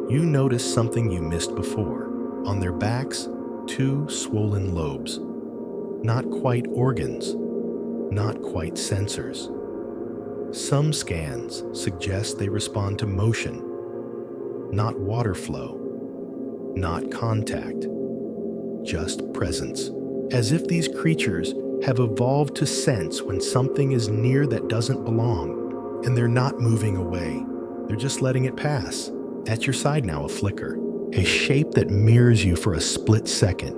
you notice something you missed before. On their backs, two swollen lobes. Not quite organs, not quite sensors. Some scans suggest they respond to motion, not water flow, not contact, just presence. As if these creatures have evolved to sense when something is near that doesn't belong, and they're not moving away. They're just letting it pass. At your side now, a flicker, a shape that mirrors you for a split second.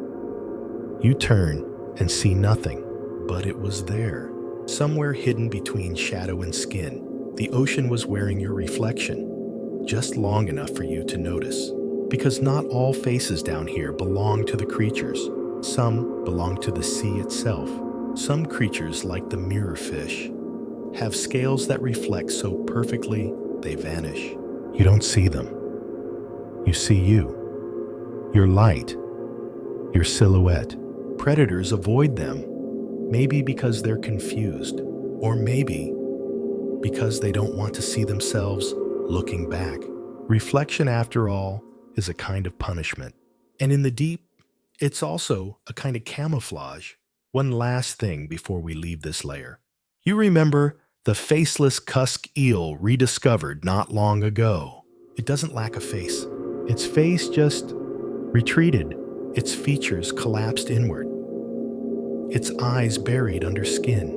You turn and see nothing, but it was there, somewhere hidden between shadow and skin. The ocean was wearing your reflection, just long enough for you to notice. Because not all faces down here belong to the creatures. Some belong to the sea itself. Some creatures, like the mirrorfish, have scales that reflect so perfectly they vanish. You don't see them. You see you. Your light. Your silhouette. Predators avoid them, maybe because they're confused, or maybe because they don't want to see themselves looking back. Reflection, after all, is a kind of punishment. And in the deep, it's also a kind of camouflage. One last thing before we leave this layer. You remember The faceless cusk eel rediscovered not long ago. It doesn't lack a face. Its face just retreated, its features collapsed inward, its eyes buried under skin,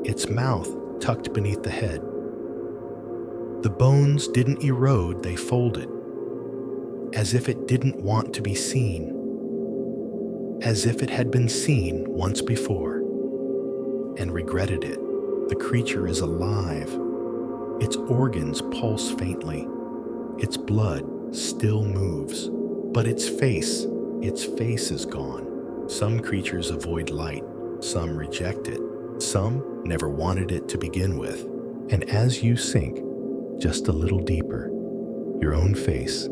its mouth tucked beneath the head. The bones didn't erode, they folded, as if it didn't want to be seen, as if it had been seen once before and regretted it. The creature is alive. Its organs pulse faintly. Its blood still moves. But its face is gone. Some creatures avoid light. Some reject it. Some never wanted it to begin with. And as you sink just a little deeper, your own face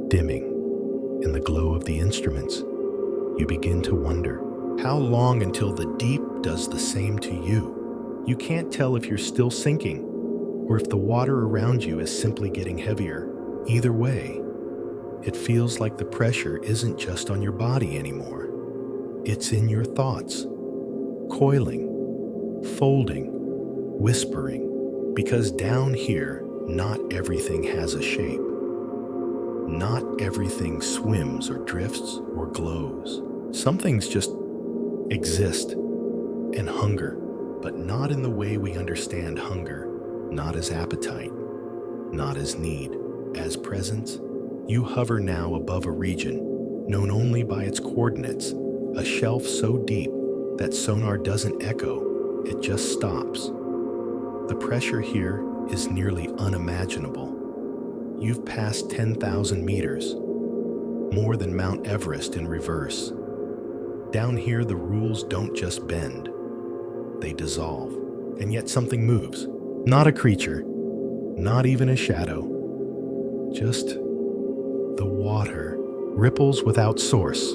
dimming in the glow of the instruments, you begin to wonder, how long until the deep does the same to you? You can't tell if you're still sinking or if the water around you is simply getting heavier. Either way, it feels like the pressure isn't just on your body anymore. It's in your thoughts, coiling, folding, whispering, because down here, not everything has a shape. Not everything swims or drifts or glows. Some things just exist and hunger, but not in the way we understand hunger, not as appetite, not as need, as presence. You hover now above a region known only by its coordinates, a shelf so deep that sonar doesn't echo, it just stops. The pressure here is nearly unimaginable. You've passed 10,000 meters, more than Mount Everest in reverse. Down here, the rules don't just bend, they dissolve. And yet something moves. Not a creature, not even a shadow, just the water. Ripples without source,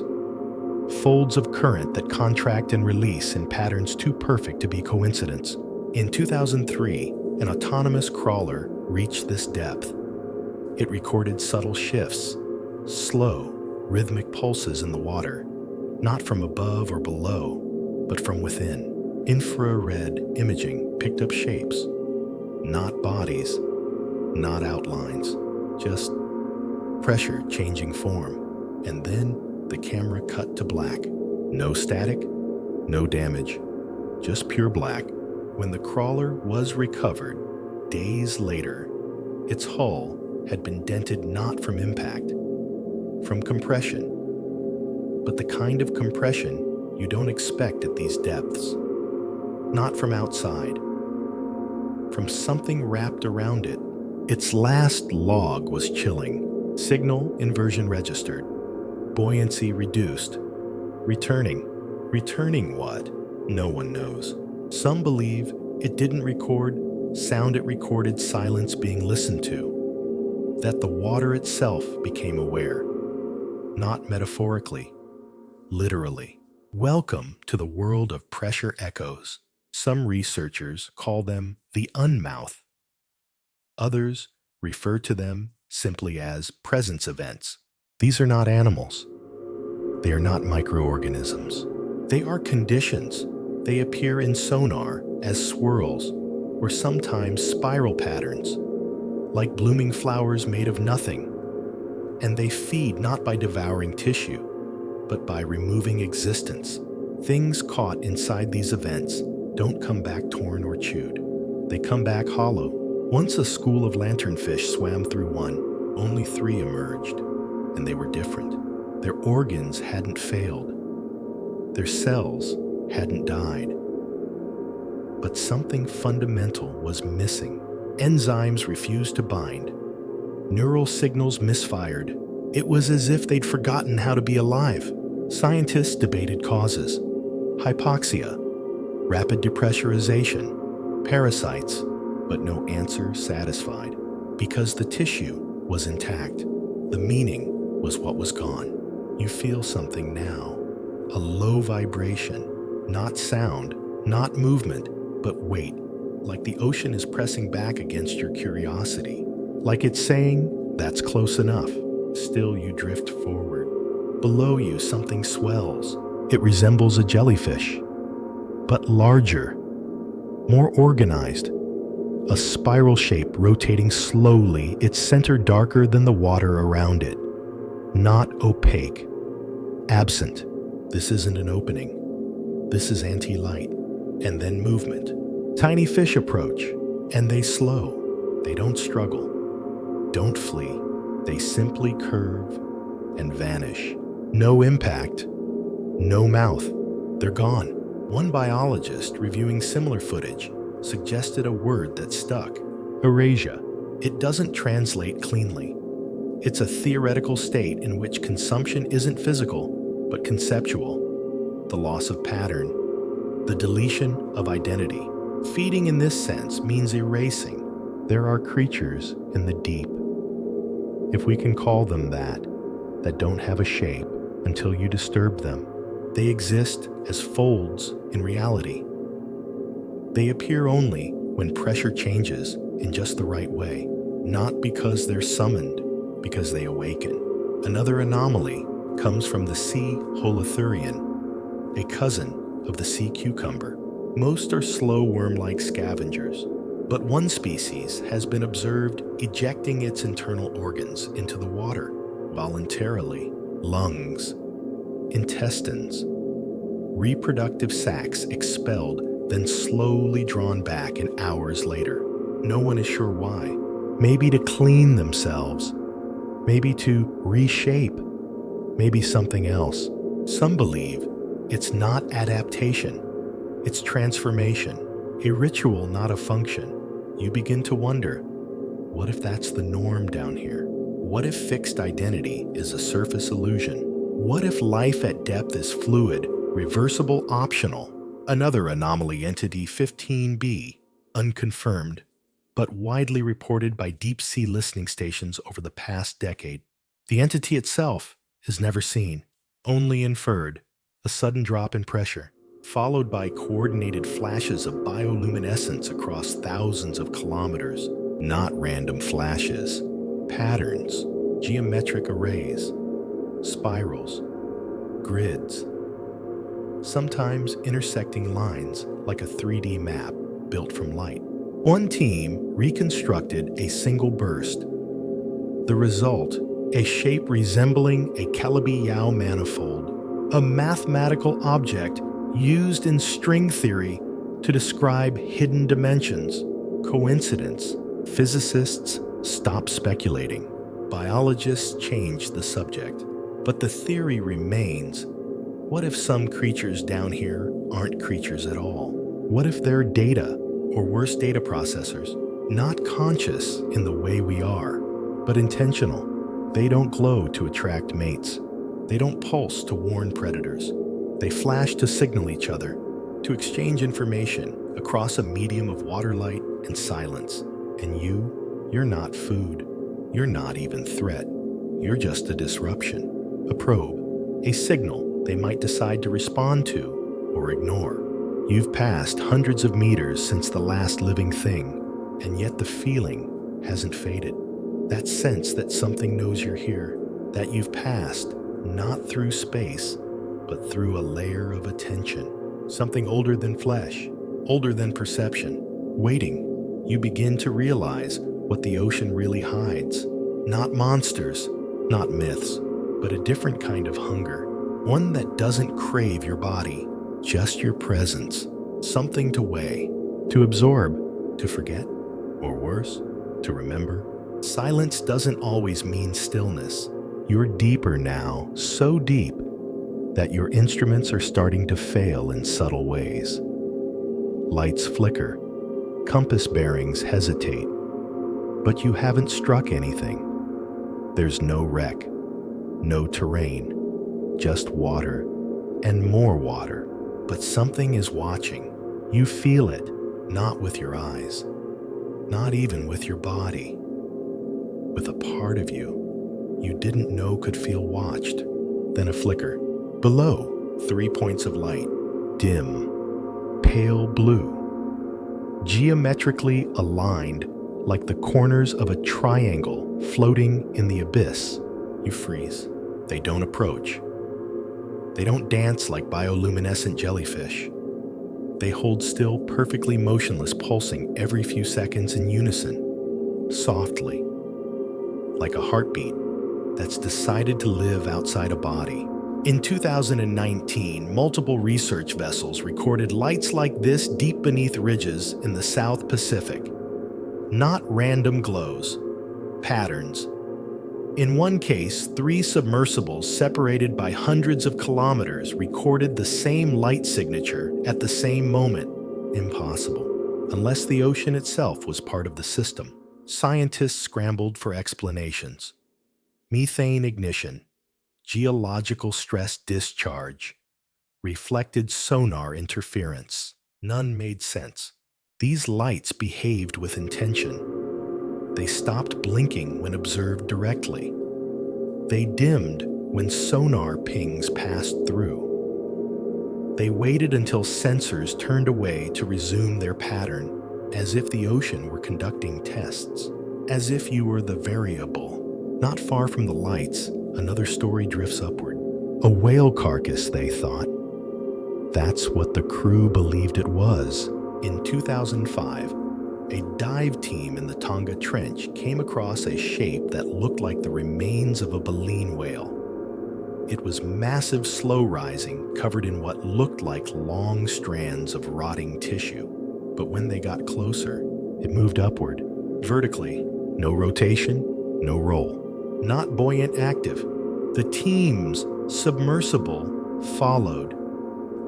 folds of current that contract and release in patterns too perfect to be coincidence. In 2003, an autonomous crawler reached this depth. It recorded subtle shifts, slow, rhythmic pulses in the water, not from above or below, but from within. Infrared imaging picked up shapes, not bodies, not outlines, just pressure changing form. And then the camera cut to black. No static, no damage, just pure black. When the crawler was recovered, days later, its hull had been dented not from impact, from compression, but the kind of compression you don't expect at these depths. Not from outside, from something wrapped around it. Its last log was chilling. Signal inversion registered. Buoyancy reduced. Returning. Returning what? No one knows. Some believe it didn't record sound, it recorded silence being listened to. That the water itself became aware. Not metaphorically, literally. Welcome to the world of pressure echoes. Some researchers call them the unmouth. Others refer to them simply as presence events. These are not animals. They are not microorganisms. They are conditions. They appear in sonar as swirls or sometimes spiral patterns, like blooming flowers made of nothing. And they feed not by devouring tissue, but by removing existence. Things caught inside these events don't come back torn or chewed. They come back hollow. Once a school of lanternfish swam through one, only 3 emerged, and they were different. Their organs hadn't failed. Their cells hadn't died. But something fundamental was missing. Enzymes refused to bind. Neural signals misfired. It was as if they'd forgotten how to be alive. Scientists debated causes. Hypoxia, rapid depressurization, parasites, but no answer satisfied. Because the tissue was intact, the meaning was what was gone. You feel something now, a low vibration, not sound, not movement, but weight, like the ocean is pressing back against your curiosity, like it's saying, that's close enough. Still you drift forward. Below you, something swells. It resembles a jellyfish, but larger, more organized. A spiral shape rotating slowly, its center darker than the water around it. Not opaque. Absent. This isn't an opening. This is anti-light. And then movement. Tiny fish approach, and they slow. They don't struggle. Don't flee. They simply curve and vanish. No impact. No mouth. They're gone. One biologist reviewing similar footage suggested a word that stuck: erasia. It doesn't translate cleanly. It's a theoretical state in which consumption isn't physical, but conceptual. The loss of pattern. The deletion of identity. Feeding in this sense means erasing. There are creatures in the deep, if we can call them that don't have a shape until you disturb them. They exist as folds in reality. They appear only when pressure changes in just the right way, not because they're summoned, because they awaken. Another anomaly comes from the sea holothurian, a cousin of the sea cucumber. Most are slow worm-like scavengers, but one species has been observed ejecting its internal organs into the water voluntarily: lungs, intestines, reproductive sacs expelled, then slowly drawn back in hours later. No one is sure why. Maybe to clean themselves, maybe to reshape, maybe something else. Some believe it's not adaptation, it's transformation, a ritual, not a function. You begin to wonder, what if that's the norm down here? What if fixed identity is a surface illusion? What if life at depth is fluid, reversible, optional? Another anomaly entity, 15b, unconfirmed, but widely reported by deep-sea listening stations over the past decade. The entity itself is never seen, only inferred: a sudden drop in pressure, followed by coordinated flashes of bioluminescence across thousands of kilometers. Not random flashes, patterns, geometric arrays, spirals, grids, sometimes intersecting lines like a 3D map built from light. One team reconstructed a single burst. The result, a shape resembling a Calabi-Yau manifold, a mathematical object used in string theory to describe hidden dimensions. Coincidence? Physicists stopped speculating. Biologists changed the subject. But the theory remains: what if some creatures down here aren't creatures at all? What if they're data, or worse, data processors, not conscious in the way we are, but intentional? They don't glow to attract mates. They don't pulse to warn predators. They flash to signal each other, to exchange information across a medium of water light and silence. And you're not food. You're not even threat. You're just a disruption, a probe, a signal they might decide to respond to or ignore. You've passed hundreds of meters since the last living thing, and yet the feeling hasn't faded. That sense that something knows you're here, that you've passed, not through space, but through a layer of attention. Something older than flesh, older than perception, waiting. You begin to realize what the ocean really hides. Not monsters, not myths, but a different kind of hunger. One that doesn't crave your body, just your presence. Something to weigh, to absorb, to forget, or worse, to remember. Silence doesn't always mean stillness. You're deeper now, so deep that your instruments are starting to fail in subtle ways. Lights flicker, compass bearings hesitate, but you haven't struck anything. There's no wreck, no terrain, just water and more water. But something is watching. You feel it, not with your eyes, not even with your body, with a part of you didn't know could feel watched. Then a flicker. Below, 3 points of light, dim, pale blue, geometrically aligned like the corners of a triangle floating in the abyss. You freeze. They don't approach. They don't dance like bioluminescent jellyfish. They hold still, perfectly motionless, pulsing every few seconds in unison, softly, like a heartbeat that's decided to live outside a body. In 2019, multiple research vessels recorded lights like this deep beneath ridges in the South Pacific. Not random glows, patterns. In one case, 3 submersibles separated by hundreds of kilometers recorded the same light signature at the same moment. Impossible. Unless the ocean itself was part of the system. Scientists scrambled for explanations. Methane ignition, geological stress discharge, reflected sonar interference. None made sense. These lights behaved with intention. They stopped blinking when observed directly. They dimmed when sonar pings passed through. They waited until sensors turned away to resume their pattern, as if the ocean were conducting tests, as if you were the variable. Not far from the lights, another story drifts upward. A whale carcass, they thought. That's what the crew believed it was. In 2005, a dive team in the Tonga Trench came across a shape that looked like the remains of a baleen whale. It was massive, slow-rising, covered in what looked like long strands of rotting tissue. But when they got closer, it moved upward, vertically. No rotation, no roll. Not buoyant active. The team's submersible followed.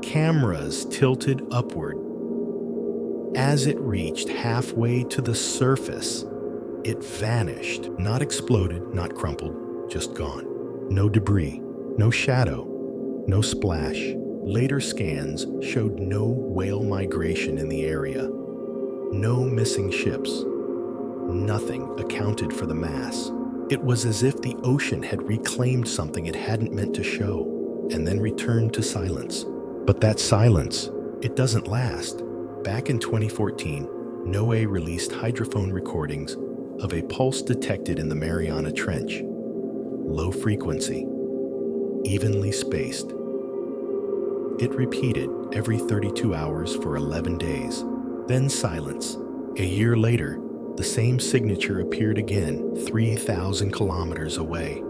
Cameras tilted upward. As it reached halfway to the surface, it vanished. Not exploded, not crumpled, just gone. No debris, no shadow, no splash. Later scans showed no whale migration in the area. No missing ships. Nothing accounted for the mass. It was as if the ocean had reclaimed something it hadn't meant to show, and then returned to silence. But that silence, it doesn't last. Back in 2014, NOAA released hydrophone recordings of a pulse detected in the Mariana Trench. Low frequency, evenly spaced. It repeated every 32 hours for 11 days, then silence. A year later, the same signature appeared again 3,000 kilometers away.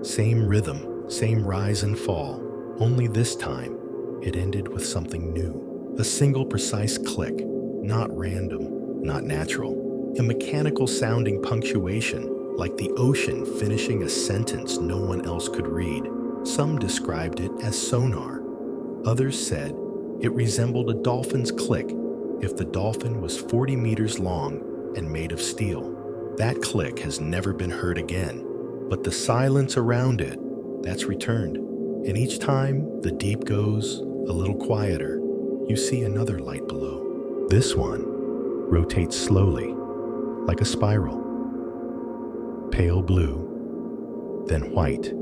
Same rhythm, same rise and fall, only this time it ended with something new. A single precise click, not random, not natural. A mechanical sounding punctuation, like the ocean finishing a sentence no one else could read. Some described it as sonar. Others said it resembled a dolphin's click if the dolphin was 40 meters long and made of steel. That click has never been heard again, but the silence around it, that's returned. And each time the deep goes a little quieter, you see another light below. This one rotates slowly, like a spiral. Pale blue, then white,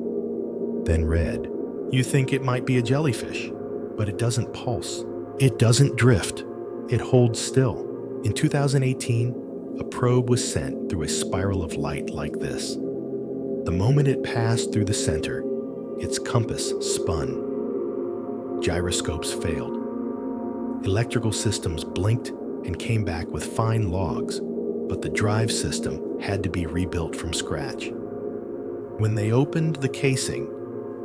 then red. You think it might be a jellyfish, but it doesn't pulse. It doesn't drift. It holds still. In 2018, a probe was sent through a spiral of light like this. The moment it passed through the center, its compass spun. Gyroscopes failed. Electrical systems blinked and came back with fine logs, but the drive system had to be rebuilt from scratch. When they opened the casing,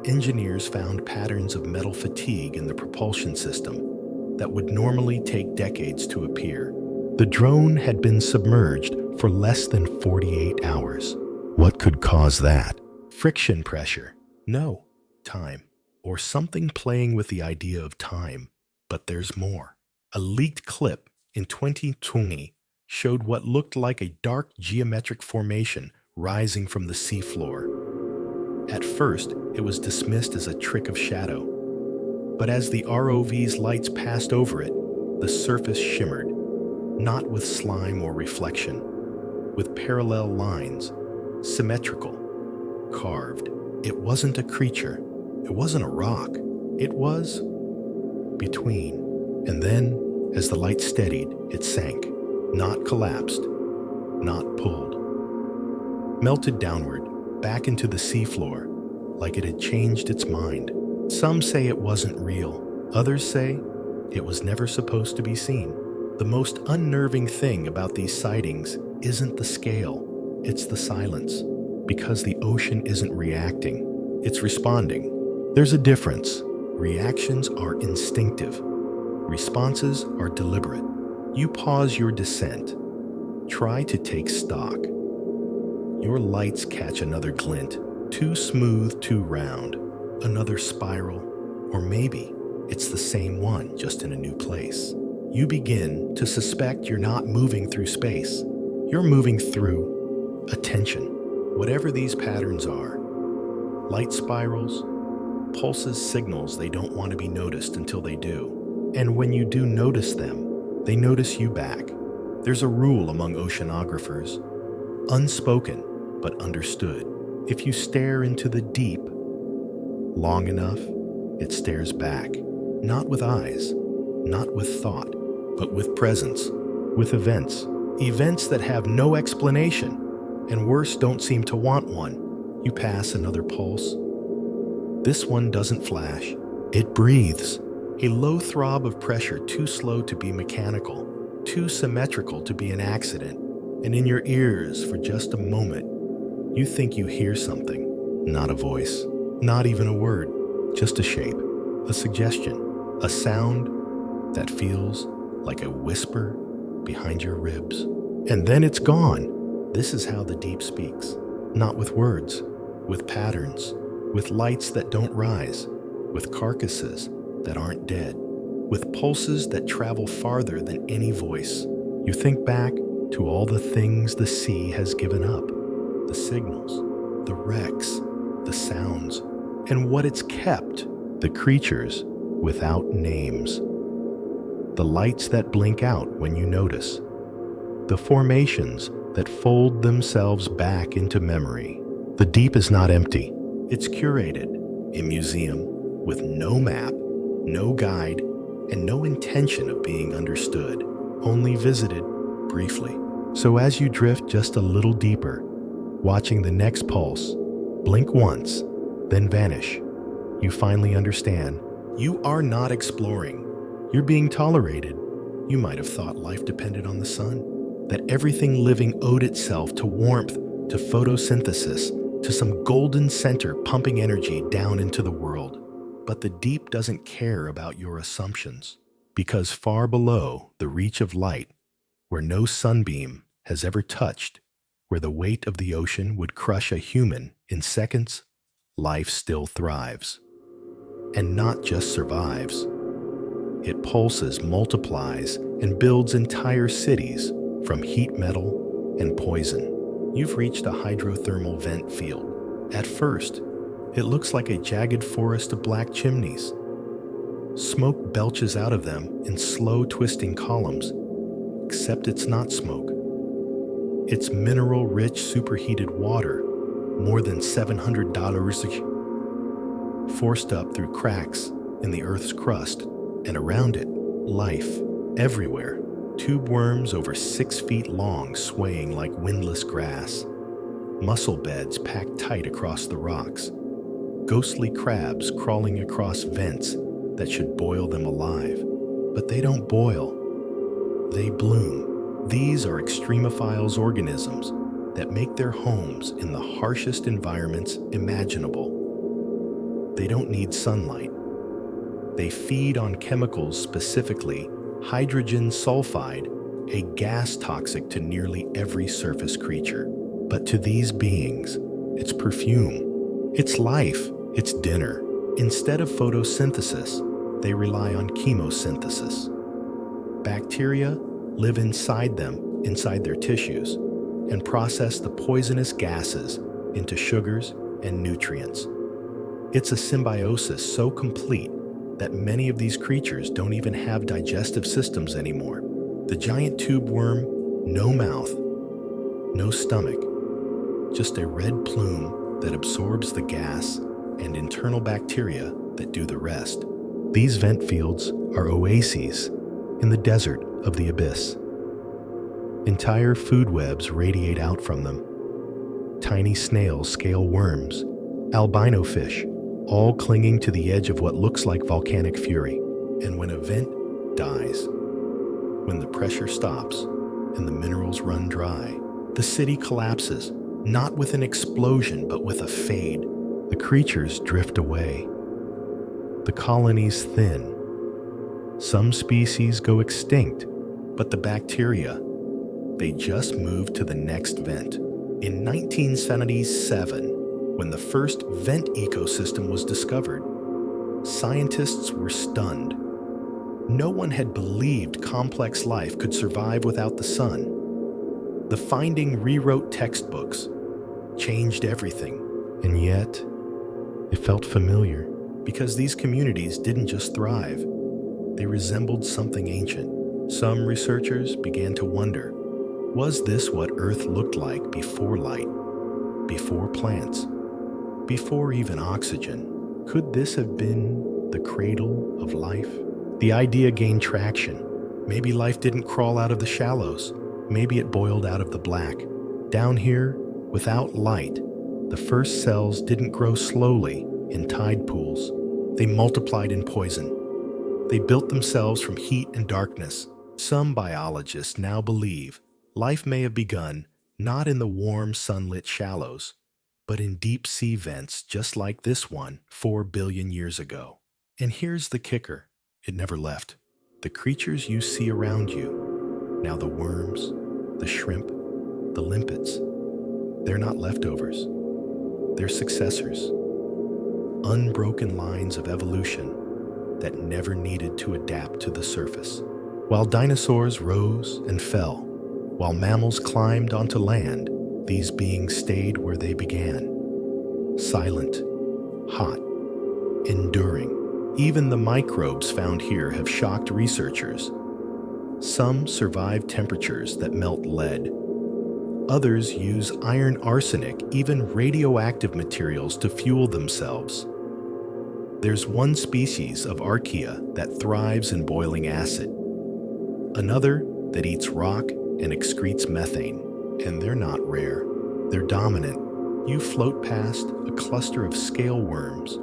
engineers found patterns of metal fatigue in the propulsion system that would normally take decades to appear. The drone had been submerged for less than 48 hours. What could cause that? Friction pressure? No. Time. Or something playing with the idea of time. But there's more. A leaked clip in 2020 showed what looked like a dark geometric formation rising from the seafloor. At first, it was dismissed as a trick of shadow. But as the ROV's lights passed over it, the surface shimmered, not with slime or reflection, with parallel lines, symmetrical, carved. It wasn't a creature. It wasn't a rock. It was between. And then, as the light steadied, it sank, not collapsed, not pulled. Melted downward, back into the seafloor, like it had changed its mind. Some say it wasn't real. Others say It was never supposed to be seen. The most unnerving thing about these sightings isn't the scale, it's the silence. Because the ocean isn't reacting, it's responding. There's a difference. Reactions are instinctive. Responses are deliberate. You pause your descent. Try to take stock. Your lights catch another glint, too smooth, too round, another spiral, or maybe it's the same one, just in a new place. You begin to suspect you're not moving through space. You're moving through attention. Whatever these patterns are, light spirals, pulses, signals they don't want to be noticed until they do. And when you do notice them, they notice you back. There's a rule among oceanographers, unspoken but understood. If you stare into the deep long enough, it stares back. Not with eyes, not with thought, but with presence, with events. Events that have no explanation, and worse, don't seem to want one. You pass another pulse. This one doesn't flash. It breathes. A low throb of pressure too slow to be mechanical, too symmetrical to be an accident. And in your ears, for just a moment, you think you hear something. Not a voice, not even a word, just a shape, a suggestion, a sound that feels like a whisper behind your ribs. And then it's gone. This is how the deep speaks. Not with words, with patterns, with lights that don't rise, with carcasses that aren't dead, with pulses that travel farther than any voice. You think back to all the things the sea has given up, the signals, the wrecks, the sounds, and what it's kept, the creatures without names, the lights that blink out when you notice, the formations that fold themselves back into memory. The deep is not empty. It's curated, a museum with no map, no guide, and no intention of being understood, only visited briefly. So as you drift just a little deeper, watching the next pulse, blink once, then vanish, you finally understand you are not exploring. You're being tolerated. You might have thought life depended on the sun, that everything living owed itself to warmth, to photosynthesis, to some golden center pumping energy down into the world. But the deep doesn't care about your assumptions, because far below the reach of light, where no sunbeam has ever touched, where the weight of the ocean would crush a human in seconds, life still thrives. And not just survives. It pulses, multiplies, and builds entire cities from heat metal and poison. You've reached a hydrothermal vent field. At first, it looks like a jagged forest of black chimneys. Smoke belches out of them in slow twisting columns, except it's not smoke. It's mineral-rich superheated water, more than $700 forced up through cracks in the Earth's crust, and around it, life everywhere. Tube worms over 6 feet long swaying like windless grass. Mussel beds packed tight across the rocks. Ghostly crabs crawling across vents that should boil them alive. But they don't boil. They bloom. These are extremophiles organisms that make their homes in the harshest environments imaginable. They don't need sunlight. They feed on chemicals, specifically hydrogen sulfide, a gas toxic to nearly every surface creature. But to these beings, it's perfume, it's life, it's dinner. Instead of photosynthesis, they rely on chemosynthesis. Bacteria live inside them, inside their tissues, and process the poisonous gases into sugars and nutrients. It's a symbiosis so complete that many of these creatures don't even have digestive systems anymore. The giant tube worm, no mouth, no stomach, just a red plume that absorbs the gas and internal bacteria that do the rest. These vent fields are oases in the desert of the abyss. Entire food webs radiate out from them. Tiny snails scale worms, albino fish, all clinging to the edge of what looks like volcanic fury. And when a vent dies. When the pressure stops and the minerals run dry, the city collapses, not with an explosion, but with a fade. The creatures drift away. The colonies thin. Some species go extinct, but the bacteria, they just move to the next vent. In 1977, when the first vent ecosystem was discovered, scientists were stunned. No one had believed complex life could survive without the sun. The finding rewrote textbooks, changed everything, and yet it felt familiar because these communities didn't just thrive, they resembled something ancient. Some researchers began to wonder, was this what Earth looked like before light, before plants, before even oxygen? Could this have been the cradle of life? The idea gained traction. Maybe life didn't crawl out of the shallows. Maybe it boiled out of the black. Down here, without light, the first cells didn't grow slowly in tide pools. They multiplied in poison. They built themselves from heat and darkness. Some biologists now believe life may have begun not in the warm, sunlit shallows, but in deep-sea vents just like this one 4 billion years ago. And here's the kicker. It never left. The creatures you see around you, now the worms, the shrimp, the limpets, they're not leftovers. They're successors. Unbroken lines of evolution that never needed to adapt to the surface. While dinosaurs rose and fell, while mammals climbed onto land, these beings stayed where they began. Silent, hot, enduring. Even the microbes found here have shocked researchers. Some survive temperatures that melt lead. Others use iron arsenic, even radioactive materials to fuel themselves. There's one species of archaea that thrives in boiling acid. Another that eats rock and excretes methane. And they're not rare. They're dominant. You float past a cluster of scale worms,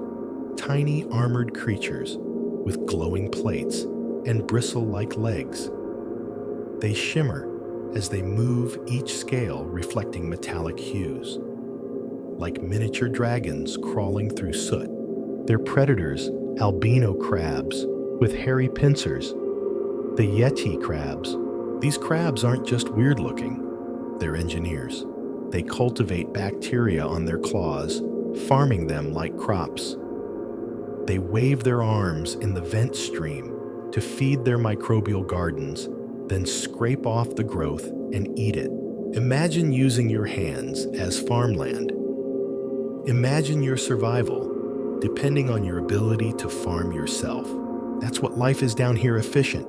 tiny armored creatures with glowing plates and bristle-like legs. They shimmer as they move, each scale reflecting metallic hues, like miniature dragons crawling through soot. They're predators, albino crabs with hairy pincers, the yeti crabs. These crabs aren't just weird-looking, they're engineers. They cultivate bacteria on their claws, farming them like crops. They wave their arms in the vent stream to feed their microbial gardens, then scrape off the growth and eat it. Imagine using your hands as farmland. Imagine your survival depending on your ability to farm yourself. That's what life is down here: efficient,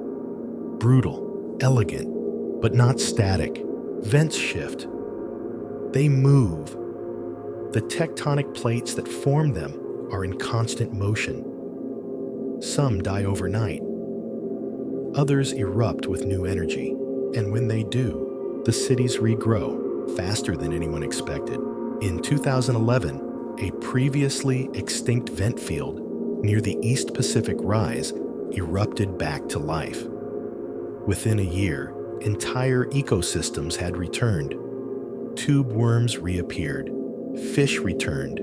brutal, elegant, but not static. Vents shift. They move. The tectonic plates that form them are in constant motion. Some die overnight. Others erupt with new energy. And when they do, the cities regrow faster than anyone expected. In 2011, a previously extinct vent field near the East Pacific Rise erupted back to life. Within a year, entire ecosystems had returned. Tube worms reappeared. Fish returned.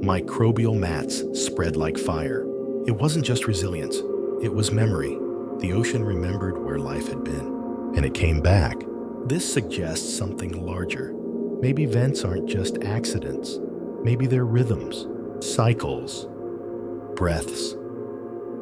Microbial mats spread like fire. It wasn't just resilience, it was memory. The ocean remembered where life had been, and it came back. This suggests something larger. Maybe vents aren't just accidents. Maybe they're rhythms, cycles, breaths,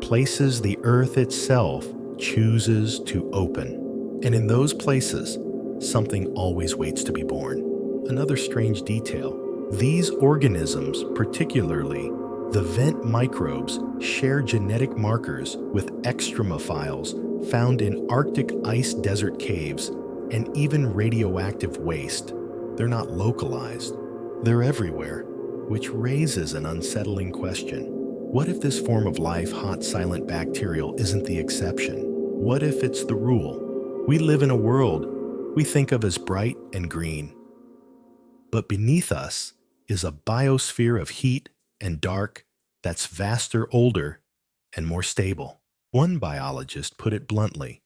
places the earth itself chooses to open. And in those places, something always waits to be born. Another strange detail: these organisms, particularly the vent microbes, share genetic markers with extremophiles found in Arctic ice desert caves and even radioactive waste. They're not localized. They're everywhere, which raises an unsettling question. What if this form of life, hot, silent, bacterial, isn't the exception? What if it's the rule? We live in a world we think of as bright and green. But beneath us is a biosphere of heat and dark that's vaster, older, and more stable. One biologist put it bluntly: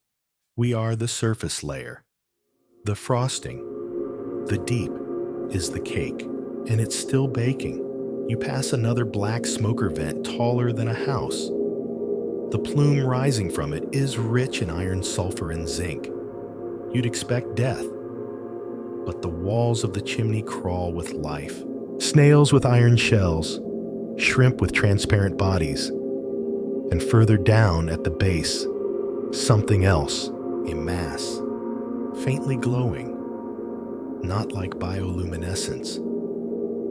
we are the surface layer. The frosting, the deep, is the cake, and it's still baking. You pass another black smoker vent taller than a house. The plume rising from it is rich in iron, sulfur, and zinc. You'd expect death, but the walls of the chimney crawl with life. Snails with iron shells, shrimp with transparent bodies, and further down at the base, something else, a mass, faintly glowing, not like bioluminescence,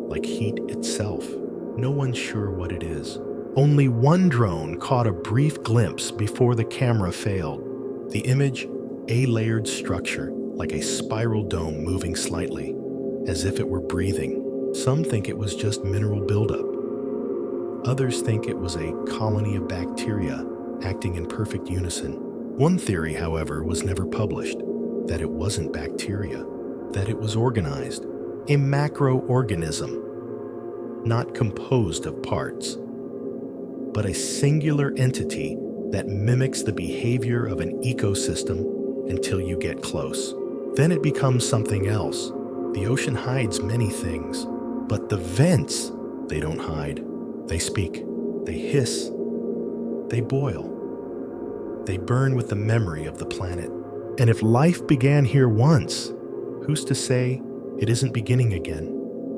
like heat itself. No one's sure what it is. Only one drone caught a brief glimpse before the camera failed. The image, a layered structure, like a spiral dome moving slightly, as if it were breathing. Some think it was just mineral buildup. Others think it was a colony of bacteria acting in perfect unison. One theory, however, was never published: that it wasn't bacteria, that it was organized, a macroorganism, not composed of parts, but a singular entity that mimics the behavior of an ecosystem until you get close. Then it becomes something else. The ocean hides many things, but the vents, they don't hide. They speak, they hiss, they boil. They burn with the memory of the planet. And if life began here once, who's to say it isn't beginning again?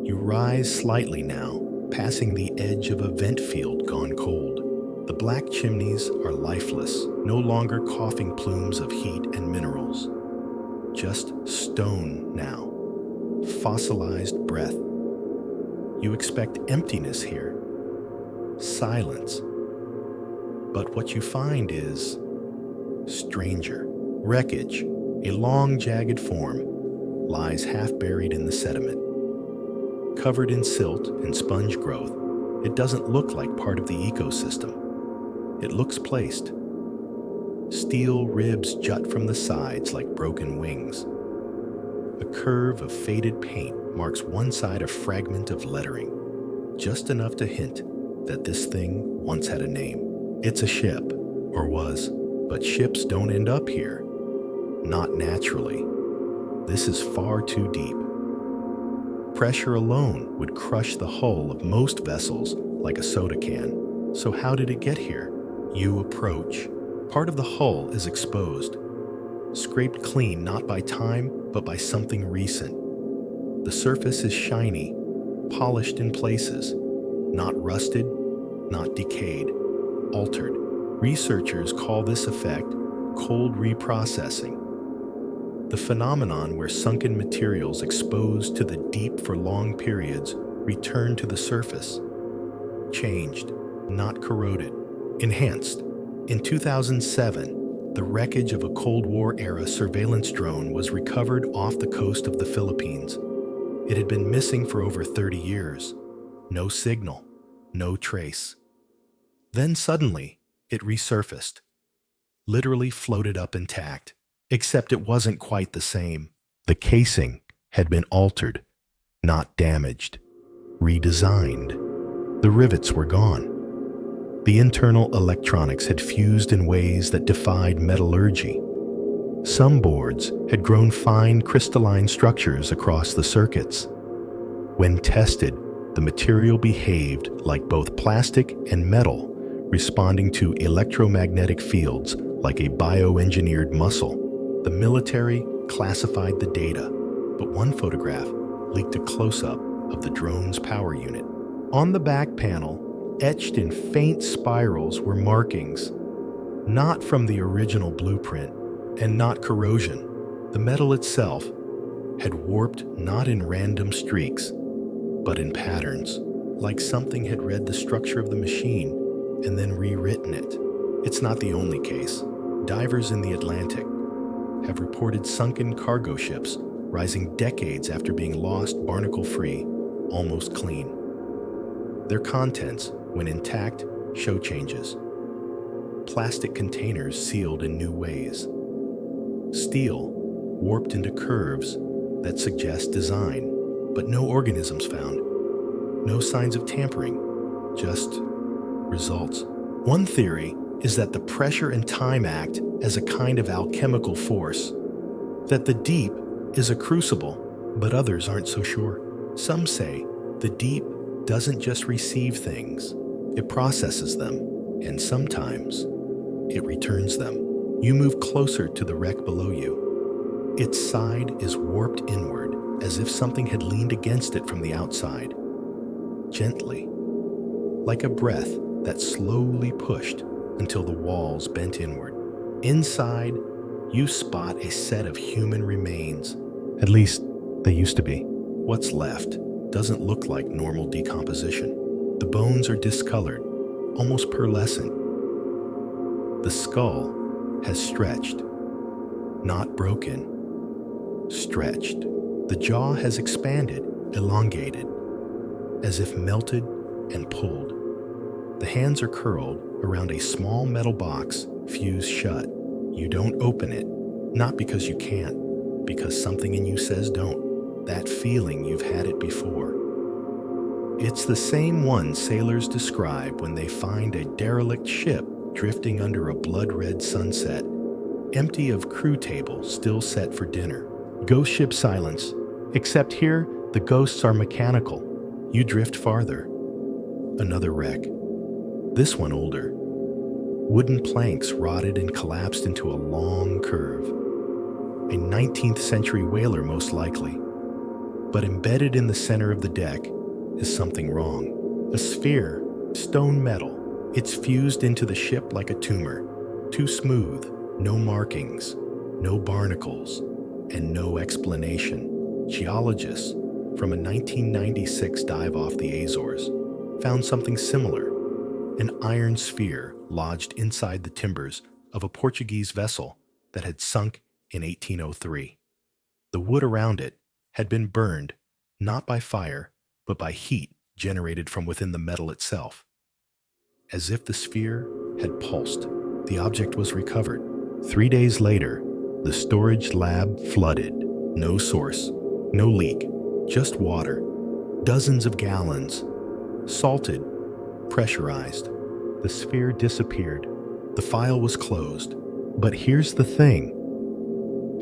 You rise slightly now, passing the edge of a vent field gone cold. The black chimneys are lifeless, no longer coughing plumes of heat and minerals. Just stone now, fossilized breath. You expect emptiness here, silence. But what you find is stranger. Wreckage, a long, jagged form, lies half buried in the sediment. Covered in silt and sponge growth, it doesn't look like part of the ecosystem. It looks placed. Steel ribs jut from the sides like broken wings. A curve of faded paint marks one side a fragment of lettering, just enough to hint that this thing once had a name. It's a ship, or was, but ships don't end up here. Not naturally. This is far too deep. Pressure alone would crush the hull of most vessels like a soda can. So how did it get here? You approach. Part of the hull is exposed, scraped clean not by time, but by something recent. The surface is shiny, polished in places, not rusted, not decayed, altered. Researchers call this effect cold reprocessing. The phenomenon where sunken materials exposed to the deep for long periods return to the surface. Changed, not corroded, enhanced. In 2007, the wreckage of a Cold War-era surveillance drone was recovered off the coast of the Philippines. It had been missing for over 30 years. No signal, no trace. Then suddenly, it resurfaced, literally floated up intact. Except it wasn't quite the same. The casing had been altered, not damaged, redesigned. The rivets were gone. The internal electronics had fused in ways that defied metallurgy. Some boards had grown fine crystalline structures across the circuits. When tested, the material behaved like both plastic and metal, responding to electromagnetic fields like a bioengineered muscle. The military classified the data, but one photograph leaked a close-up of the drone's power unit. On the back panel, etched in faint spirals, were markings, not from the original blueprint and not corrosion. The metal itself had warped not in random streaks, but in patterns, like something had read the structure of the machine and then rewritten it. It's not the only case. Divers in the Atlantic have reported sunken cargo ships rising decades after being lost barnacle-free, almost clean. Their contents, when intact, show changes. Plastic containers sealed in new ways. Steel warped into curves that suggest design, but no organisms found. No signs of tampering, just results. One theory is that the pressure and time act as a kind of alchemical force, that the deep is a crucible, but others aren't so sure. Some say the deep doesn't just receive things, it processes them, and sometimes it returns them. You move closer to the wreck below you. Its side is warped inward, as if something had leaned against it from the outside. Gently, like a breath that slowly pushed until the walls bent inward. Inside, you spot a set of human remains. At least, they used to be. What's left doesn't look like normal decomposition. The bones are discolored, almost pearlescent. The skull has stretched, not broken, stretched. The jaw has expanded, elongated, as if melted and pulled. The hands are curled around a small metal box fused shut. You don't open it, not because you can't, because something in you says don't. That feeling you've had it before. It's the same one sailors describe when they find a derelict ship drifting under a blood-red sunset, empty of crew tables still set for dinner. Ghost ship silence, except here the ghosts are mechanical. You drift farther. Another wreck. This one older. Wooden planks rotted and collapsed into a long curve. A 19th century whaler most likely. But embedded in the center of the deck is something wrong. A sphere, stone metal. It's fused into the ship like a tumor. Too smooth, no markings, no barnacles, and no explanation. Geologists from a 1996 dive off the Azores found something similar. An iron sphere lodged inside the timbers of a Portuguese vessel that had sunk in 1803. The wood around it had been burned, not by fire, but by heat generated from within the metal itself. As if the sphere had pulsed, the object was recovered. 3 days later, the storage lab flooded. No source, no leak, just water. Dozens of gallons. Salted, pressurized. The sphere disappeared. The file was closed. But here's the thing.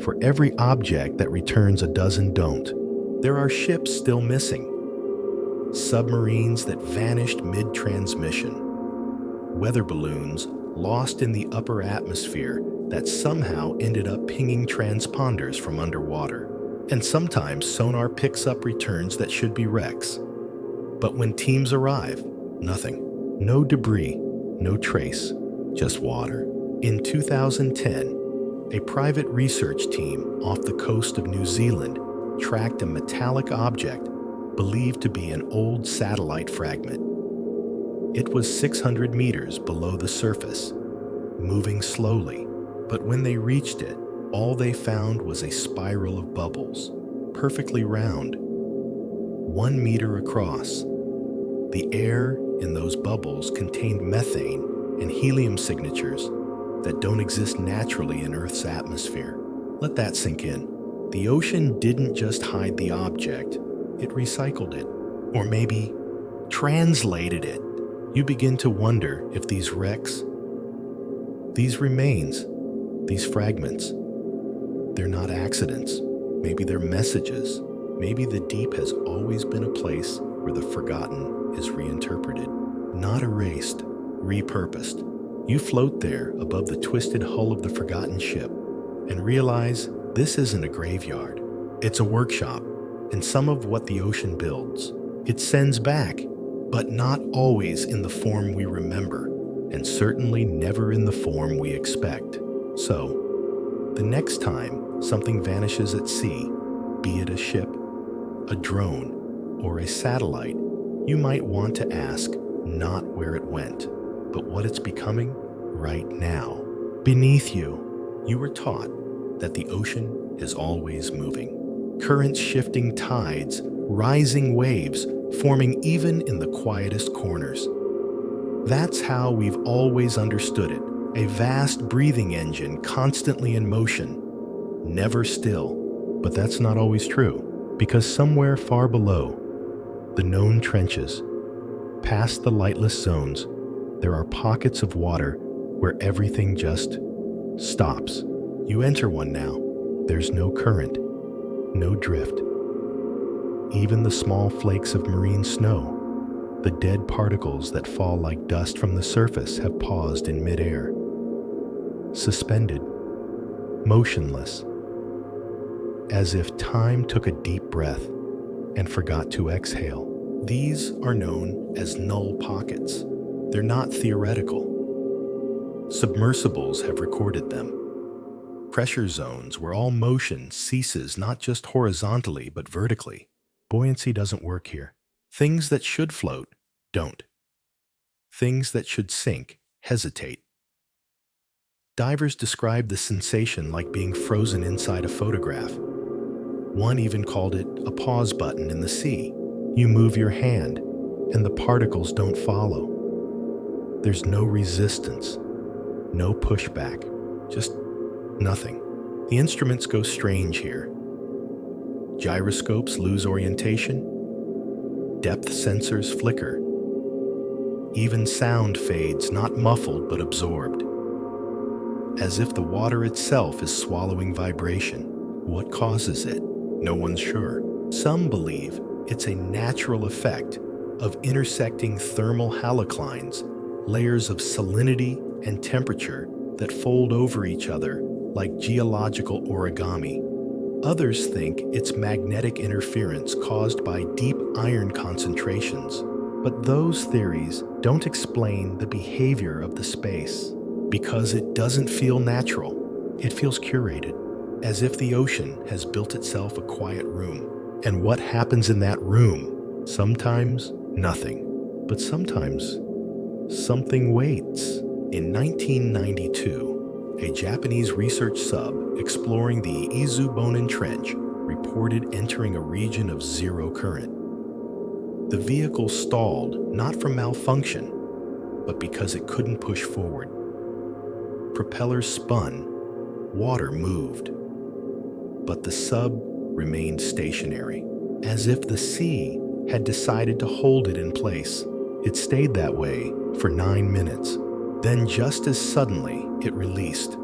For every object that returns, a dozen don't. There are ships still missing. Submarines that vanished mid-transmission. Weather balloons lost in the upper atmosphere that somehow ended up pinging transponders from underwater. And sometimes sonar picks up returns that should be wrecks. But when teams arrive, nothing. No debris, no trace, just water. In 2010, a private research team off the coast of New Zealand tracked a metallic object believed to be an old satellite fragment. It was 600 meters below the surface, moving slowly, but when they reached it, all they found was a spiral of bubbles, perfectly round, 1 meter across. The air in those bubbles contained methane and helium signatures that don't exist naturally in Earth's atmosphere. Let that sink in. The ocean didn't just hide the object, it recycled it, or maybe translated it. You begin to wonder if these wrecks, these remains, these fragments, they're not accidents. Maybe they're messages. Maybe the deep has always been a place where the forgotten is reinterpreted, not erased, repurposed. You float there above the twisted hull of the forgotten ship and realize this isn't a graveyard. It's a workshop, and some of what the ocean builds, it sends back, but not always in the form we remember, and certainly never in the form we expect. So, the next time something vanishes at sea, be it a ship, a drone, or a satellite, you might want to ask not where it went, but what it's becoming right now. Beneath you, you were taught that the ocean is always moving. Currents shifting tides, rising waves, forming even in the quietest corners. That's how we've always understood it. A vast breathing engine constantly in motion, never still. But that's not always true, because somewhere far below, the known trenches, past the lightless zones, there are pockets of water where everything just stops. You enter one now. There's no current, no drift. Even the small flakes of marine snow, the dead particles that fall like dust from the surface, have paused in midair, suspended, motionless, as if time took a deep breath and forgot to exhale. These are known as null pockets. They're not theoretical. Submersibles have recorded them. Pressure zones where all motion ceases not just horizontally but vertically. Buoyancy doesn't work here. Things that should float don't. Things that should sink hesitate. Divers describe the sensation like being frozen inside a photograph. One even called it a pause button in the sea. You move your hand, and the particles don't follow. There's no resistance, no pushback, just nothing. The instruments go strange here. Gyroscopes lose orientation. Depth sensors flicker. Even sound fades, not muffled but absorbed, as if the water itself is swallowing vibration. What causes it? No one's sure. Some believe it's a natural effect of intersecting thermal haloclines, layers of salinity and temperature that fold over each other like geological origami. Others think it's magnetic interference caused by deep iron concentrations. But those theories don't explain the behavior of the space, because it doesn't feel natural. It feels curated, as if the ocean has built itself a quiet room. And what happens in that room? Sometimes nothing, but sometimes something waits. In 1992, a Japanese research sub exploring the Izubonin Trench reported entering a region of zero current. The vehicle stalled not from malfunction, but because it couldn't push forward. Propellers spun, water moved, but the sub remained stationary, as if the sea had decided to hold it in place. It stayed that way for 9 minutes. Then, just as suddenly, it released.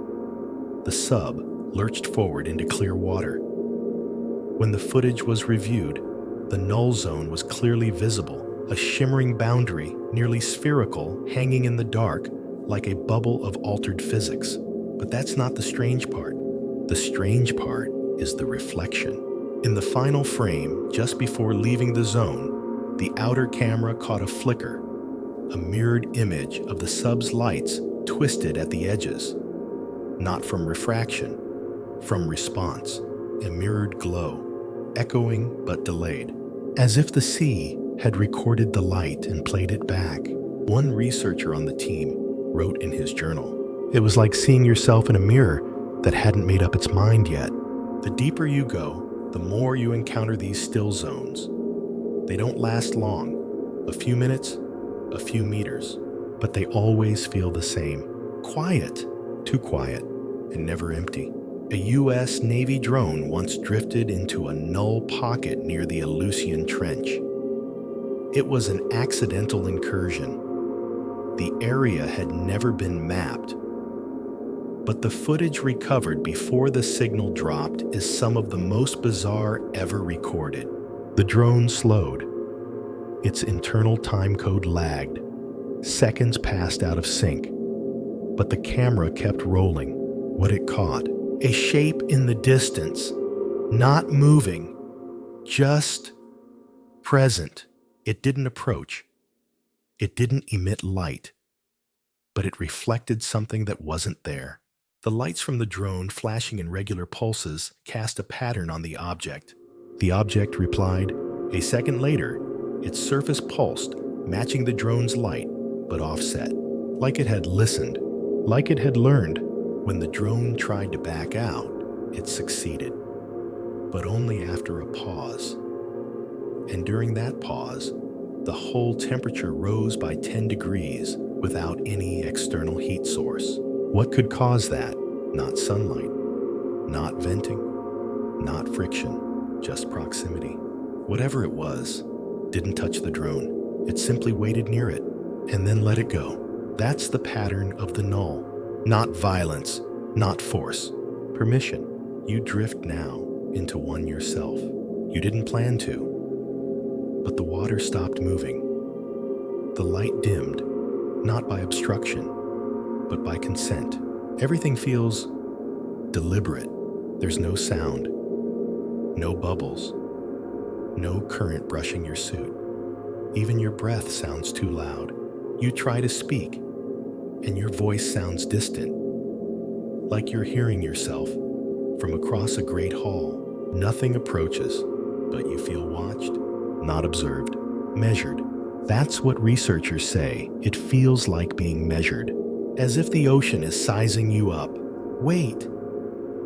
The sub lurched forward into clear water. When the footage was reviewed, the null zone was clearly visible, a shimmering boundary, nearly spherical, hanging in the dark like a bubble of altered physics. But that's not the strange part. The strange part is the reflection. In the final frame, just before leaving the zone, the outer camera caught a flicker, a mirrored image of the sub's lights twisted at the edges. Not from refraction, from response, a mirrored glow, echoing but delayed, as if the sea had recorded the light and played it back. One researcher on the team wrote in his journal, "It was like seeing yourself in a mirror that hadn't made up its mind yet." The deeper you go, the more you encounter these still zones. They don't last long, a few minutes, a few meters, but they always feel the same. Quiet, too quiet, and never empty. A US Navy drone once drifted into a null pocket near the Aleutian Trench. It was an accidental incursion. The area had never been mapped, but the footage recovered before the signal dropped is some of the most bizarre ever recorded. The drone slowed. Its internal time code lagged. Seconds passed out of sync, but the camera kept rolling. What it caught: a shape in the distance, not moving, just present. It didn't approach. It didn't emit light, but it reflected something that wasn't there. The lights from the drone, flashing in regular pulses, cast a pattern on the object. The object replied. A second later, its surface pulsed, matching the drone's light, but offset. Like it had listened, like it had learned. When the drone tried to back out, it succeeded, but only after a pause. And during that pause, the whole temperature rose by 10 degrees without any external heat source. What could cause that? Not sunlight, not venting, not friction, just proximity. Whatever it was, didn't touch the drone. It simply waited near it and then let it go. That's the pattern of the null. Not violence, not force. Permission. You drift now into one yourself. You didn't plan to. But the water stopped moving. The light dimmed, not by obstruction, but by consent. Everything feels deliberate. There's no sound, no bubbles, no current brushing your suit. Even your breath sounds too loud. You try to speak, and your voice sounds distant, like you're hearing yourself from across a great hall. Nothing approaches, but you feel watched, not observed, measured. That's what researchers say. It feels like being measured, as if the ocean is sizing you up. Weight,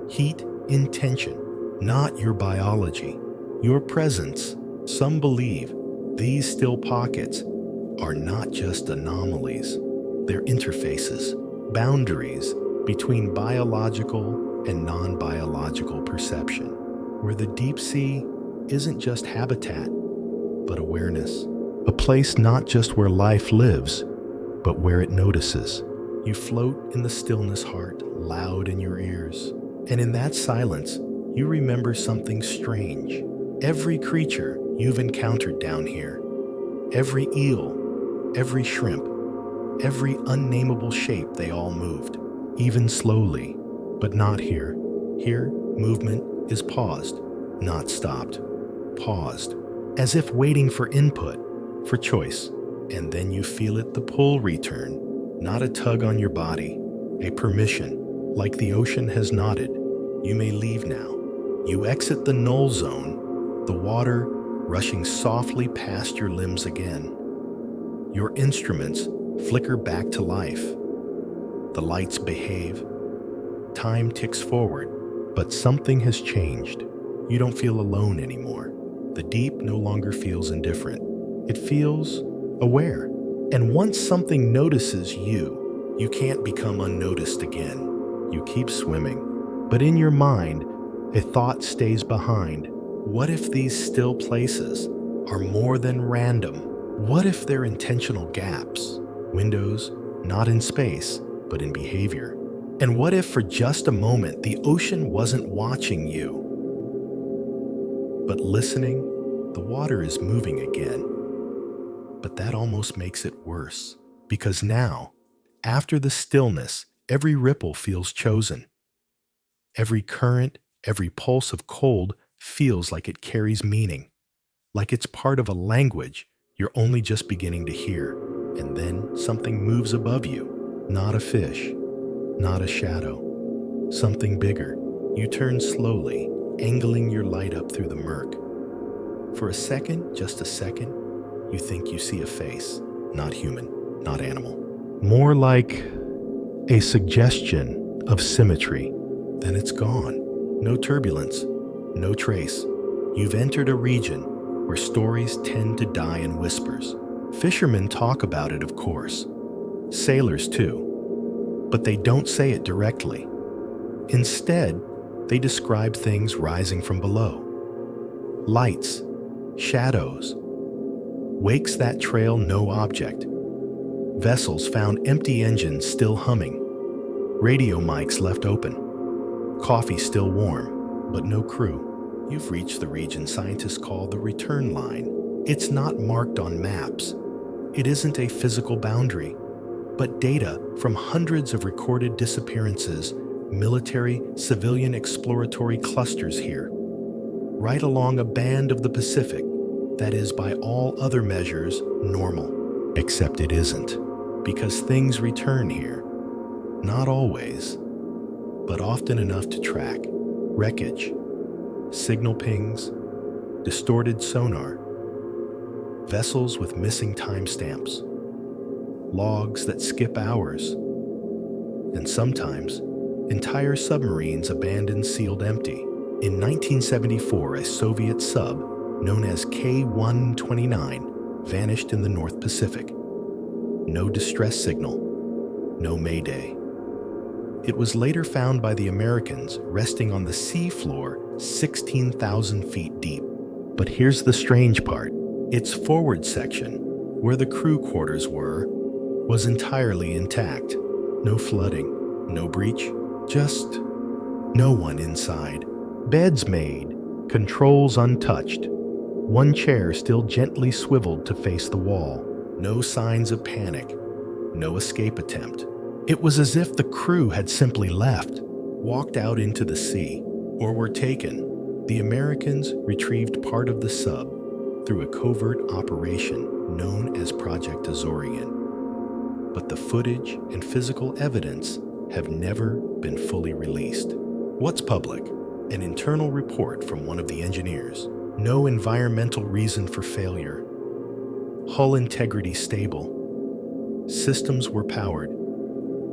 heat, intention, not your biology, your presence. Some believe these still pockets are not just anomalies, they're interfaces, boundaries between biological and non-biological perception, where the deep sea isn't just habitat, but awareness. A place not just where life lives, but where it notices. You float in the stillness, heart loud in your ears. And in that silence, you remember something strange. Every creature you've encountered down here, every eel, every shrimp, every unnameable shape, they all moved, even slowly, but not here. Here, movement is paused, not stopped. Paused, as if waiting for input, for choice. And then you feel it, the pull return, not a tug on your body, a permission, like the ocean has nodded. You may leave now. You exit the null zone, the water rushing softly past your limbs again. Your instruments flicker back to life. The lights behave. Time ticks forward, but something has changed. You don't feel alone anymore. The deep no longer feels indifferent. It feels aware. And once something notices you, you can't become unnoticed again. You keep swimming. But in your mind, a thought stays behind. What if these still places are more than random? What if they're intentional gaps? Windows, not in space, but in behavior. And what if for just a moment the ocean wasn't watching you, but listening? The water is moving again. But that almost makes it worse, because now, after the stillness, every ripple feels chosen. Every current, every pulse of cold feels like it carries meaning, like it's part of a language you're only just beginning to hear. And then something moves above you, not a fish, not a shadow, something bigger. You turn slowly, angling your light up through the murk. For a second, just a second, you think you see a face, not human, not animal. More like a suggestion of symmetry. Then it's gone. No turbulence, no trace. You've entered a region where stories tend to die in whispers. Fishermen talk about it, of course. Sailors too. But they don't say it directly. Instead, they describe things rising from below. Lights, shadows. Wakes that trail no object. Vessels found empty engines still humming. Radio mics left open. Coffee still warm, but no crew. You've reached the region scientists call the return line. It's not marked on maps. It isn't a physical boundary, but data from hundreds of recorded disappearances, military, civilian exploratory clusters here, right along a band of the Pacific that is by all other measures normal. Except it isn't, because things return here. Not always, but often enough to track. Wreckage, signal pings, distorted sonar, vessels with missing timestamps, logs that skip hours, and sometimes entire submarines abandoned, sealed empty. In 1974, a Soviet sub known as K-129 vanished in the North Pacific. No distress signal, no mayday. It was later found by the Americans resting on the seafloor 16,000 feet deep. But here's the strange part. Its forward section, where the crew quarters were, was entirely intact. No flooding, no breach, just no one inside. Beds made, controls untouched. One chair still gently swiveled to face the wall. No signs of panic, no escape attempt. It was as if the crew had simply left, walked out into the sea, or were taken. The Americans retrieved part of the sub through a covert operation known as Project Azorian. But the footage and physical evidence have never been fully released. What's public? An internal report from one of the engineers. No environmental reason for failure. Hull integrity stable. Systems were powered.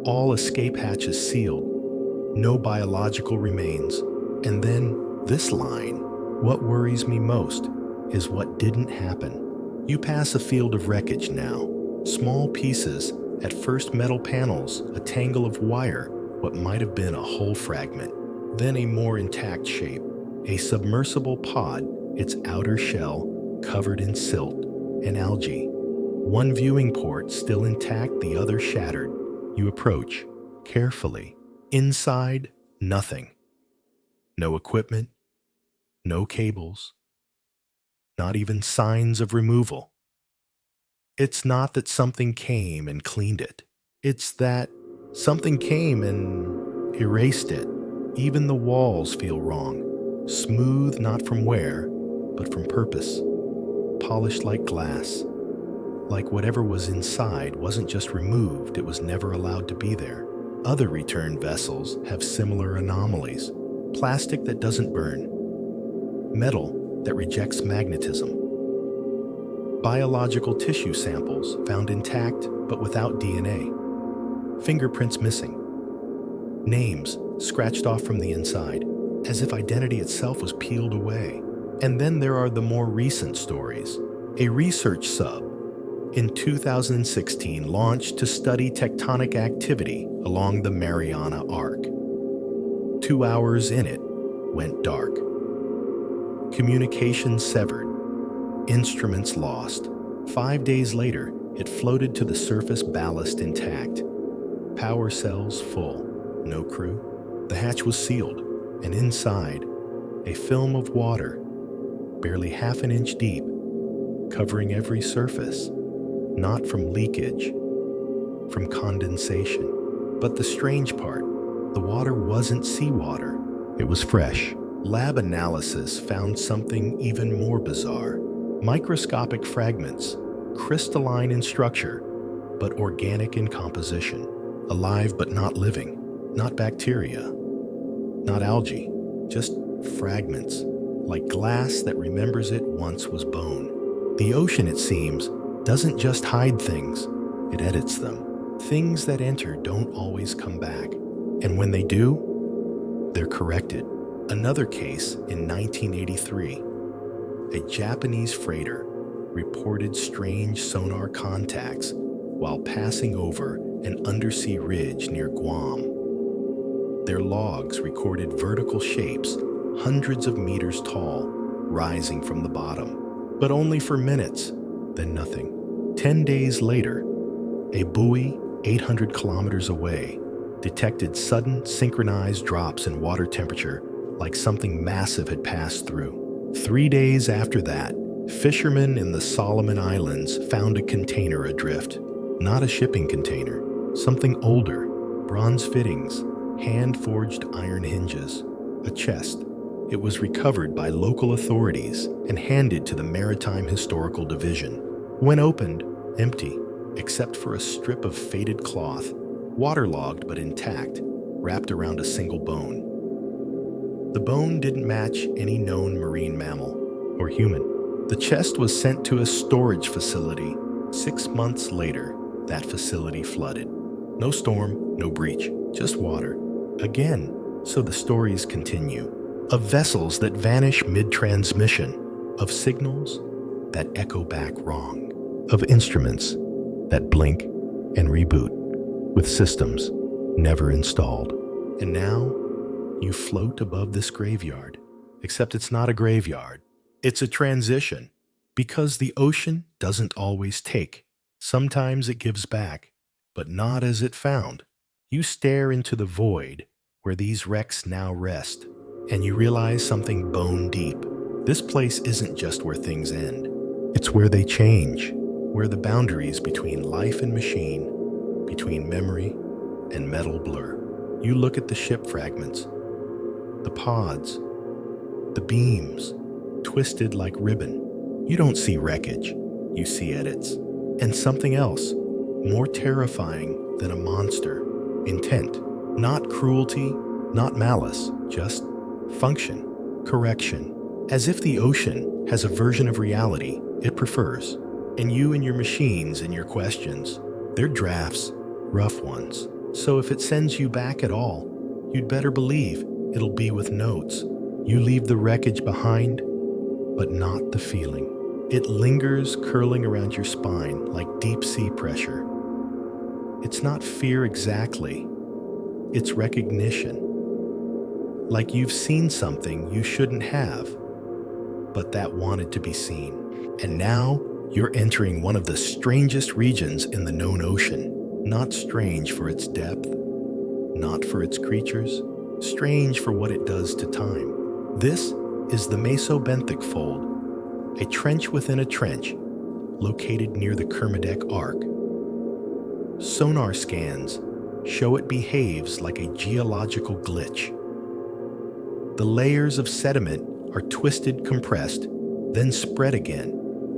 All escape hatches sealed. No biological remains. And then this line. What worries me most is what didn't happen. You pass a field of wreckage now. Small pieces, at first metal panels, a tangle of wire, what might have been a hull fragment. Then a more intact shape. A submersible pod, its outer shell covered in silt and algae. One viewing port still intact, the other shattered. You approach, carefully. Inside, nothing. No equipment, no cables, not even signs of removal. It's not that something came and cleaned it. It's that something came and erased it. Even the walls feel wrong. Smooth not from wear, but from purpose. Polished like glass. Like whatever was inside wasn't just removed, it was never allowed to be there. Other return vessels have similar anomalies. Plastic that doesn't burn. Metal that rejects magnetism. Biological tissue samples found intact but without DNA. Fingerprints missing. Names scratched off from the inside, as if identity itself was peeled away. And then there are the more recent stories. A research sub in 2016 launched to study tectonic activity along the Mariana Arc. 2 hours in it went dark. Communications severed. Instruments lost. 5 days later, it floated to the surface, ballast intact. Power cells full. No crew. The hatch was sealed, and inside, a film of water, barely half an inch deep, covering every surface, not from leakage, from condensation. But the strange part, the water wasn't seawater. It was fresh. Lab analysis found something even more bizarre. Microscopic fragments, crystalline in structure, but organic in composition. Alive but not living. Not bacteria. Not algae. Just fragments. Like glass that remembers it once was bone. The ocean, it seems, doesn't just hide things. It edits them. Things that enter don't always come back. And when they do, they're corrected. Another case in 1983. A Japanese freighter reported strange sonar contacts while passing over an undersea ridge near Guam. Their logs recorded vertical shapes hundreds of meters tall, rising from the bottom. But only for minutes, then nothing. 10 days later, a buoy 800 kilometers away detected sudden synchronized drops in water temperature like something massive had passed through. 3 days after that, fishermen in the Solomon Islands found a container adrift. Not a shipping container, something older, bronze fittings, hand-forged iron hinges, a chest. It was recovered by local authorities and handed to the Maritime Historical Division. When opened, empty, except for a strip of faded cloth, waterlogged but intact, wrapped around a single bone. The bone didn't match any known marine mammal or human. The chest was sent to a storage facility. 6 months later, that facility flooded. No storm, no breach, just water. Again, so the stories continue. Of vessels that vanish mid-transmission, of signals that echo back wrong, of instruments that blink and reboot, with systems never installed. And now, you float above this graveyard, except it's not a graveyard. It's a transition, because the ocean doesn't always take. Sometimes it gives back. but not as it found. You stare into the void where these wrecks now rest, and you realize something bone deep. This place isn't just where things end. It's where they change, where the boundaries between life and machine, between memory and metal blur. You look at the ship fragments, the pods, the beams, twisted like ribbon. You don't see wreckage, you see edits. And something else, more terrifying than a monster. Intent. Not cruelty, not malice, just function, correction. As if the ocean has a version of reality it prefers. And you and your machines and your questions, they're drafts, rough ones. So if it sends you back at all, you'd better believe it'll be with notes. You leave the wreckage behind, but not the feeling. It lingers curling around your spine like deep sea pressure. It's not fear exactly, it's recognition. Like you've seen something you shouldn't have, but that wanted to be seen. And now you're entering one of the strangest regions in the known ocean. Not strange for its depth, not for its creatures, strange for what it does to time. This is the Mesobenthic Fold, a trench within a trench, located near the Kermadec Arc. Sonar scans show it behaves like a geological glitch. The layers of sediment are twisted, compressed, then spread again,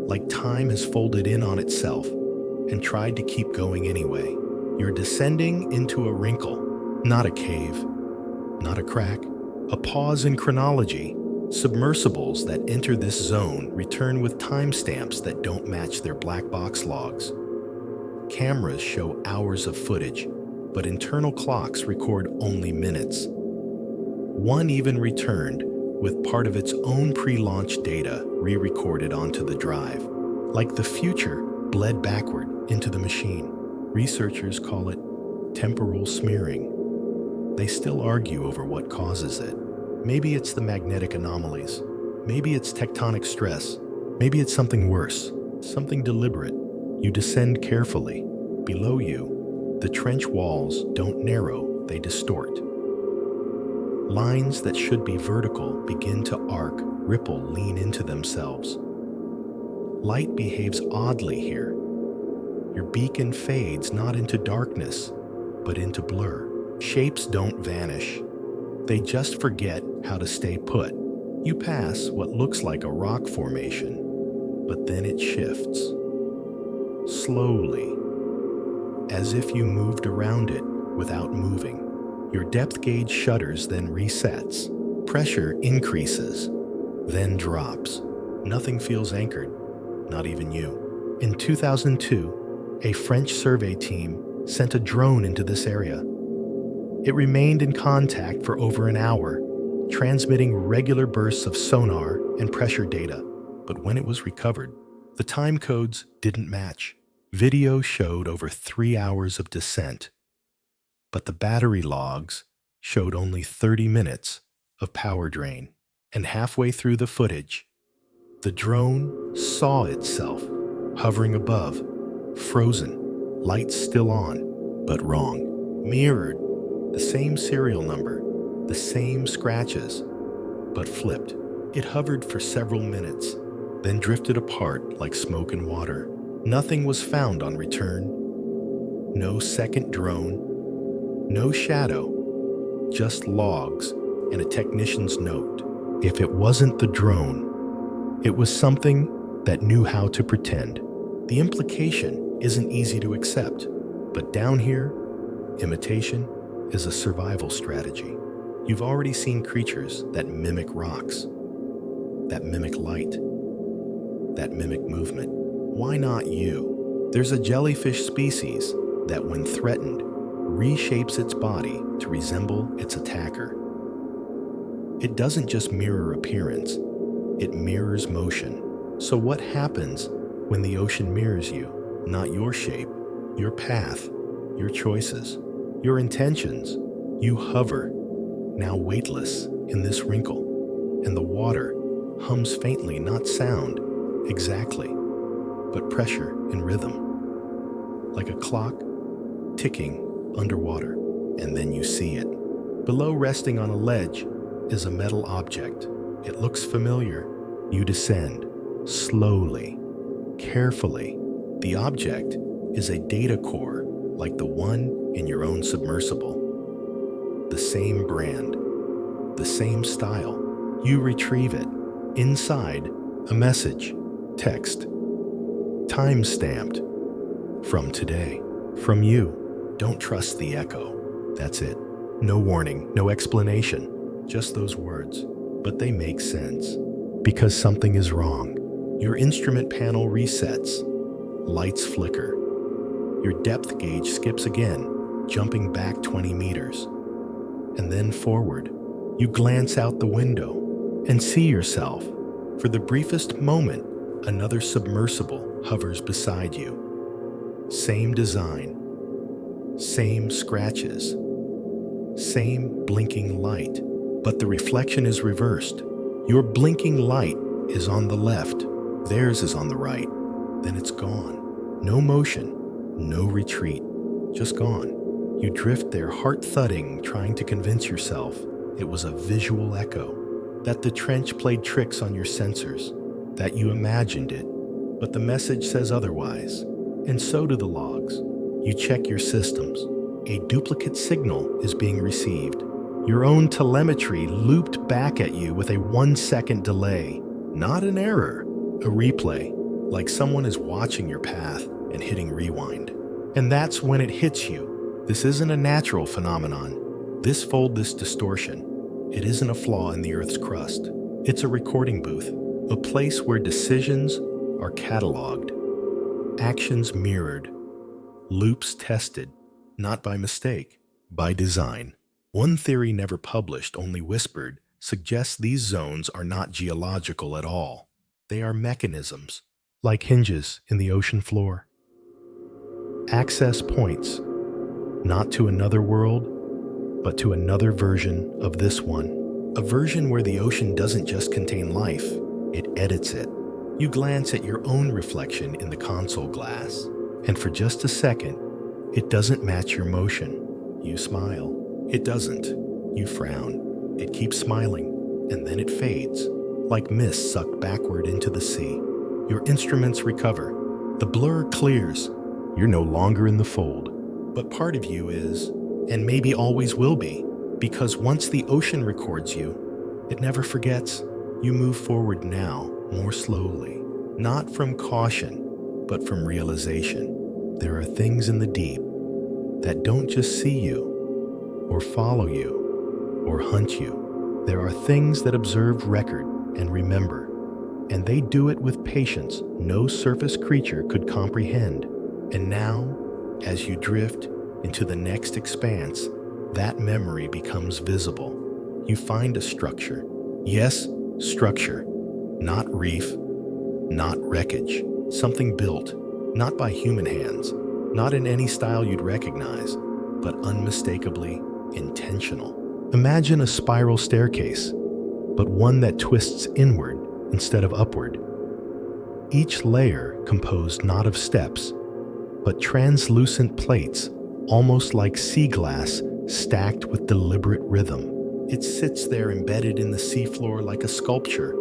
like time has folded in on itself and tried to keep going anyway. You're descending into a wrinkle, not a cave, not a crack, a pause in chronology. Submersibles that enter this zone return with timestamps that don't match their black box logs. Cameras show hours of footage, but internal clocks record only minutes. One even returned with part of its own pre-launch data re-recorded onto the drive. Like the future bled backward into the machine. Researchers call it temporal smearing. They still argue over what causes it. Maybe it's the magnetic anomalies. Maybe it's tectonic stress. Maybe it's something worse, something deliberate. You descend carefully. Below you, the trench walls don't narrow, they distort. Lines that should be vertical begin to arc, ripple, lean into themselves. Light behaves oddly here. Your beacon fades not into darkness, but into blur. Shapes don't vanish. They just forget how to stay put. You pass what looks like a rock formation, but then it shifts. Slowly, as if you moved around it without moving. Your depth gauge shudders, then resets. Pressure increases, then drops. Nothing feels anchored, not even you. In 2002, a French survey team sent a drone into this area. It remained in contact for over an hour, transmitting regular bursts of sonar and pressure data. But when it was recovered, the time codes didn't match. Video showed over 3 hours of descent, but the battery logs showed only 30 minutes of power drain. And halfway through the footage, the drone saw itself hovering above, frozen, lights still on, but wrong. Mirrored, the same serial number, the same scratches, but flipped. It hovered for several minutes, then drifted apart like smoke and water. Nothing was found on return. No second drone, no shadow, just logs and a technician's note. If it wasn't the drone, it was something that knew how to pretend. The implication isn't easy to accept, but down here, imitation is a survival strategy. You've already seen creatures that mimic rocks, that mimic light, that mimic movement. Why not you? There's a jellyfish species that, when threatened, reshapes its body to resemble its attacker. It doesn't just mirror appearance, it mirrors motion. So what happens when the ocean mirrors you? Not your shape, your path, your choices, your intentions. You hover, now weightless, in this wrinkle, and the water hums faintly, not sound exactly, but pressure and rhythm. Like a clock, ticking underwater, and then you see it. Below, resting on a ledge, is a metal object. It looks familiar. You descend, slowly, carefully. The object is a data core, like the one in your own submersible. The same brand, the same style. You retrieve it. Inside, a message, text, time-stamped, from today, from you. Don't trust the echo. That's it. No warning, no explanation, just those words. But they make sense, because something is wrong. Your instrument panel resets. Lights flicker. Your depth gauge skips again, jumping back 20 meters. And then forward. You glance out the window and see yourself. For the briefest moment, another submersible hovers beside you. Same design, same scratches, same blinking light, but the reflection is reversed. Your blinking light is on the left, theirs is on the right. Then it's gone. No motion, no retreat, just gone. You drift there, heart thudding, trying to convince yourself it was a visual echo, that the trench played tricks on your sensors, that you imagined it, but the message says otherwise, and so do the logs. You check your systems. A duplicate signal is being received. Your own telemetry looped back at you with a 1-second delay. Not an error, a replay, like someone is watching your path and hitting rewind. And that's when it hits you. This isn't a natural phenomenon. This distortion. It isn't a flaw in the Earth's crust. It's a recording booth, a place where decisions are cataloged, actions mirrored, loops tested, not by mistake, by design. One theory never published, only whispered, suggests these zones are not geological at all. They are mechanisms, like hinges in the ocean floor. Access points, not to another world, but to another version of this one. A version where the ocean doesn't just contain life, it edits it. You glance at your own reflection in the console glass, and for just a second, it doesn't match your motion. You smile. It doesn't. You frown. It keeps smiling, and then it fades, like mist sucked backward into the sea. Your instruments recover. The blur clears. You're no longer in the fold. But part of you is, and maybe always will be, because once the ocean records you, it never forgets. You move forward now, more slowly, not from caution, but from realization. There are things in the deep that don't just see you, or follow you, or hunt you. There are things that observe, record, and remember, and they do it with patience no surface creature could comprehend. And now, as you drift into the next expanse, that memory becomes visible. You find a structure. Yes, structure. Not reef, not wreckage. Something built, not by human hands, not in any style you'd recognize, but unmistakably intentional. Imagine a spiral staircase, but one that twists inward instead of upward. Each layer composed not of steps, but translucent plates, almost like sea glass stacked with deliberate rhythm. It sits there embedded in the seafloor like a sculpture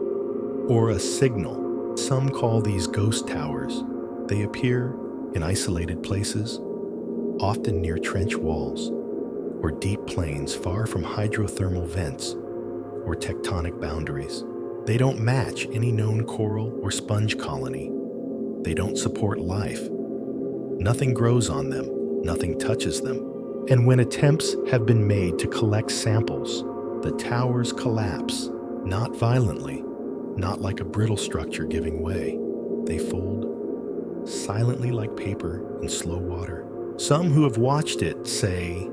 or a signal. Some call these ghost towers. They appear in isolated places, often near trench walls, or deep plains far from hydrothermal vents or tectonic boundaries. They don't match any known coral or sponge colony. They don't support life. Nothing grows on them, nothing touches them. And when attempts have been made to collect samples, the towers collapse, not violently, not like a brittle structure giving way. They fold, silently like paper in slow water. Some who have watched it say,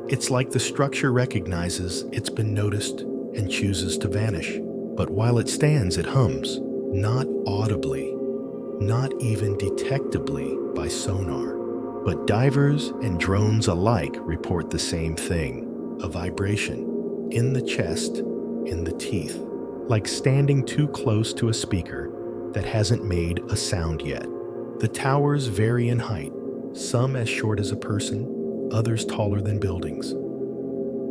it's like the structure recognizes it's been noticed and chooses to vanish. But while it stands, it hums, not audibly, not even detectably by sonar. But divers and drones alike report the same thing, a vibration in the chest, in the teeth, like standing too close to a speaker that hasn't made a sound yet. The towers vary in height, some as short as a person, others taller than buildings.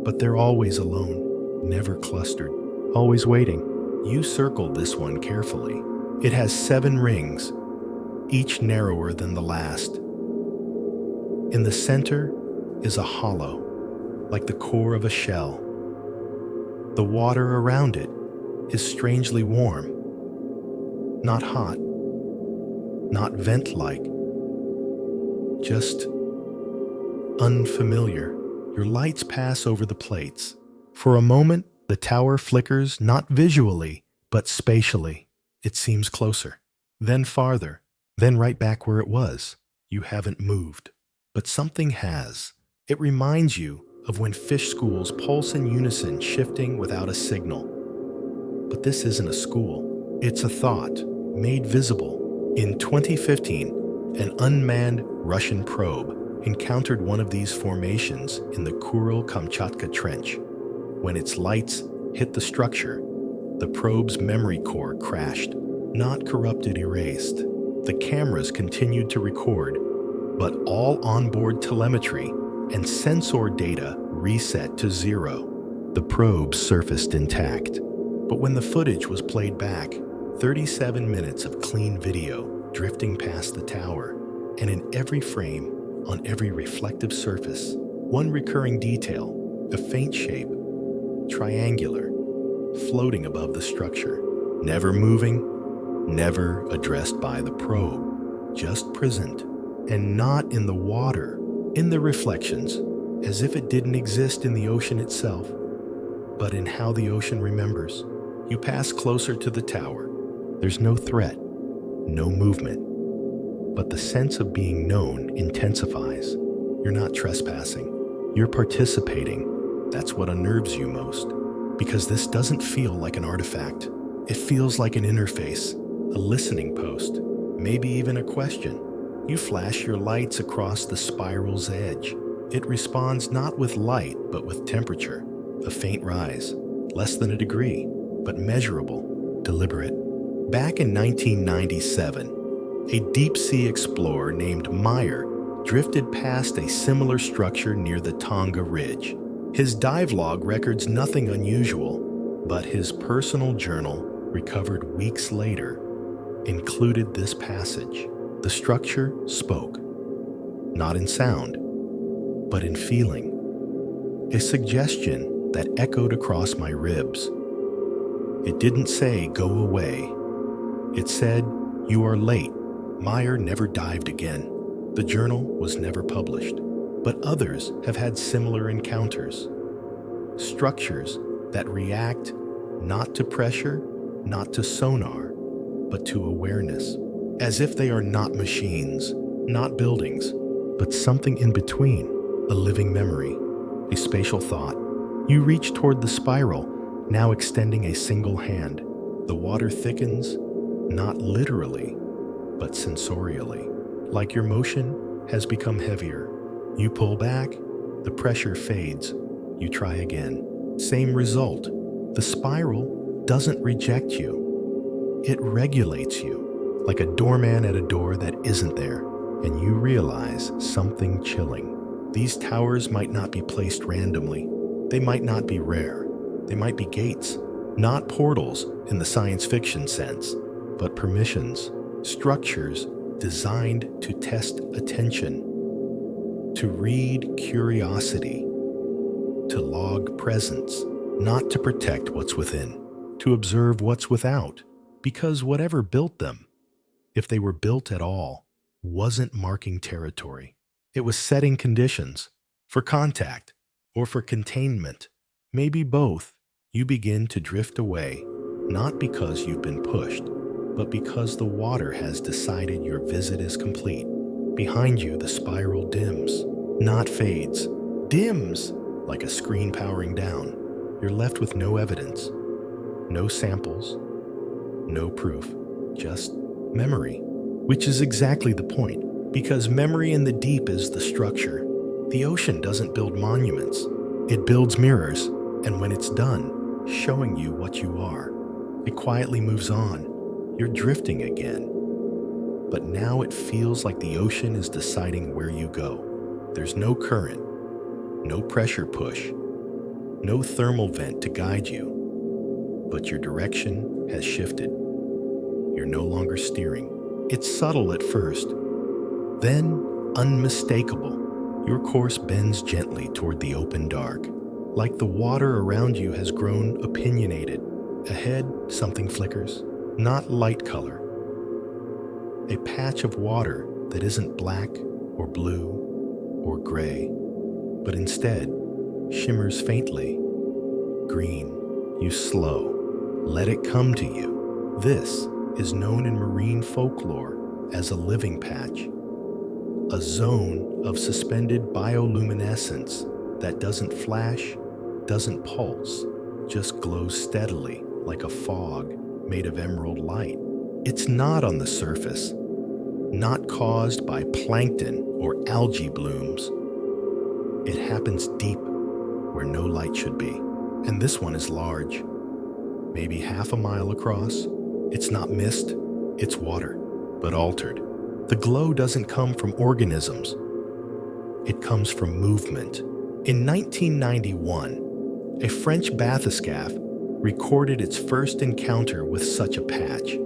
But they're always alone, never clustered, always waiting. You circle this one carefully. It has 7 rings, each narrower than the last. In the center is a hollow, like the core of a shell. The water around it is strangely warm, not hot, not vent-like, just unfamiliar. Your lights pass over the plates. For a moment, the tower flickers not visually, but spatially. It seems closer, then farther, then right back where it was. You haven't moved, but something has. It reminds you of when fish schools pulse in unison, shifting without a signal. But this isn't a school. It's a thought, made visible. In 2015, an unmanned Russian probe encountered one of these formations in the Kuril-Kamchatka Trench. When its lights hit the structure, the probe's memory core crashed, not corrupted, erased. The cameras continued to record, but all onboard telemetry and sensor data reset to 0. The probe surfaced intact, but when the footage was played back, 37 minutes of clean video drifting past the tower, and in every frame, on every reflective surface, one recurring detail, a faint shape, triangular, floating above the structure, never moving, never addressed by the probe, just present, and not in the water, in the reflections, as if it didn't exist in the ocean itself, but in how the ocean remembers. You pass closer to the tower. There's no threat, no movement, but the sense of being known intensifies. You're not trespassing, you're participating. That's what unnerves you most, because this doesn't feel like an artifact. It feels like an interface, a listening post, maybe even a question. You flash your lights across the spiral's edge. It responds not with light, but with temperature, a faint rise, less than a degree, but measurable, deliberate. Back in 1997, a deep-sea explorer named Meyer drifted past a similar structure near the Tonga Ridge. His dive log records nothing unusual, but his personal journal, recovered weeks later, included this passage. The structure spoke, not in sound, but in feeling, a suggestion that echoed across my ribs. It didn't say, "Go away." It said, "You are late." Meyer never dived again. The journal was never published, but others have had similar encounters. Structures that react not to pressure, not to sonar, but to awareness, as if they are not machines, not buildings, but something in between, a living memory, a spatial thought. You reach toward the spiral, now extending a single hand. The water thickens, not literally, but sensorially, like your motion has become heavier. You pull back, the pressure fades. You try again. Same result. The spiral doesn't reject you. It regulates you, like a doorman at a door that isn't there, and you realize something chilling. These towers might not be placed randomly. They might not be rare. They might be gates, not portals in the science fiction sense, but permissions, structures designed to test attention, to read curiosity, to log presence, not to protect what's within, to observe what's without, because whatever built them, if they were built at all, wasn't marking territory. It was setting conditions for contact or for containment, maybe both. You begin to drift away, not because you've been pushed, but because the water has decided your visit is complete. Behind you, the spiral dims, not fades, dims like a screen powering down. You're left with no evidence, no samples, no proof, just memory, which is exactly the point, because memory in the deep is the structure. The ocean doesn't build monuments, it builds mirrors, and when it's done, showing you what you are, it quietly moves on. You're drifting again. But now it feels like the ocean is deciding where you go. There's no current, No pressure push, no thermal vent to guide you, but your direction has shifted. You're no longer steering. It's subtle at first, then unmistakable. Your course bends gently toward the open dark, like the water around you has grown opinionated. Ahead, something flickers, not light color. A patch of water that isn't black or blue or gray, but instead shimmers faintly. Green. You slow. Let it come to you. This is known in marine folklore as a living patch, a zone of suspended bioluminescence that doesn't flash, doesn't pulse, just glows steadily like a fog made of emerald light. It's not on the surface, not caused by plankton or algae blooms. It happens deep where no light should be. And this one is large, maybe half a mile across. It's not mist, it's water, but altered. The glow doesn't come from organisms. It comes from movement. In 1991, a French bathyscaphe recorded its first encounter with such a patch.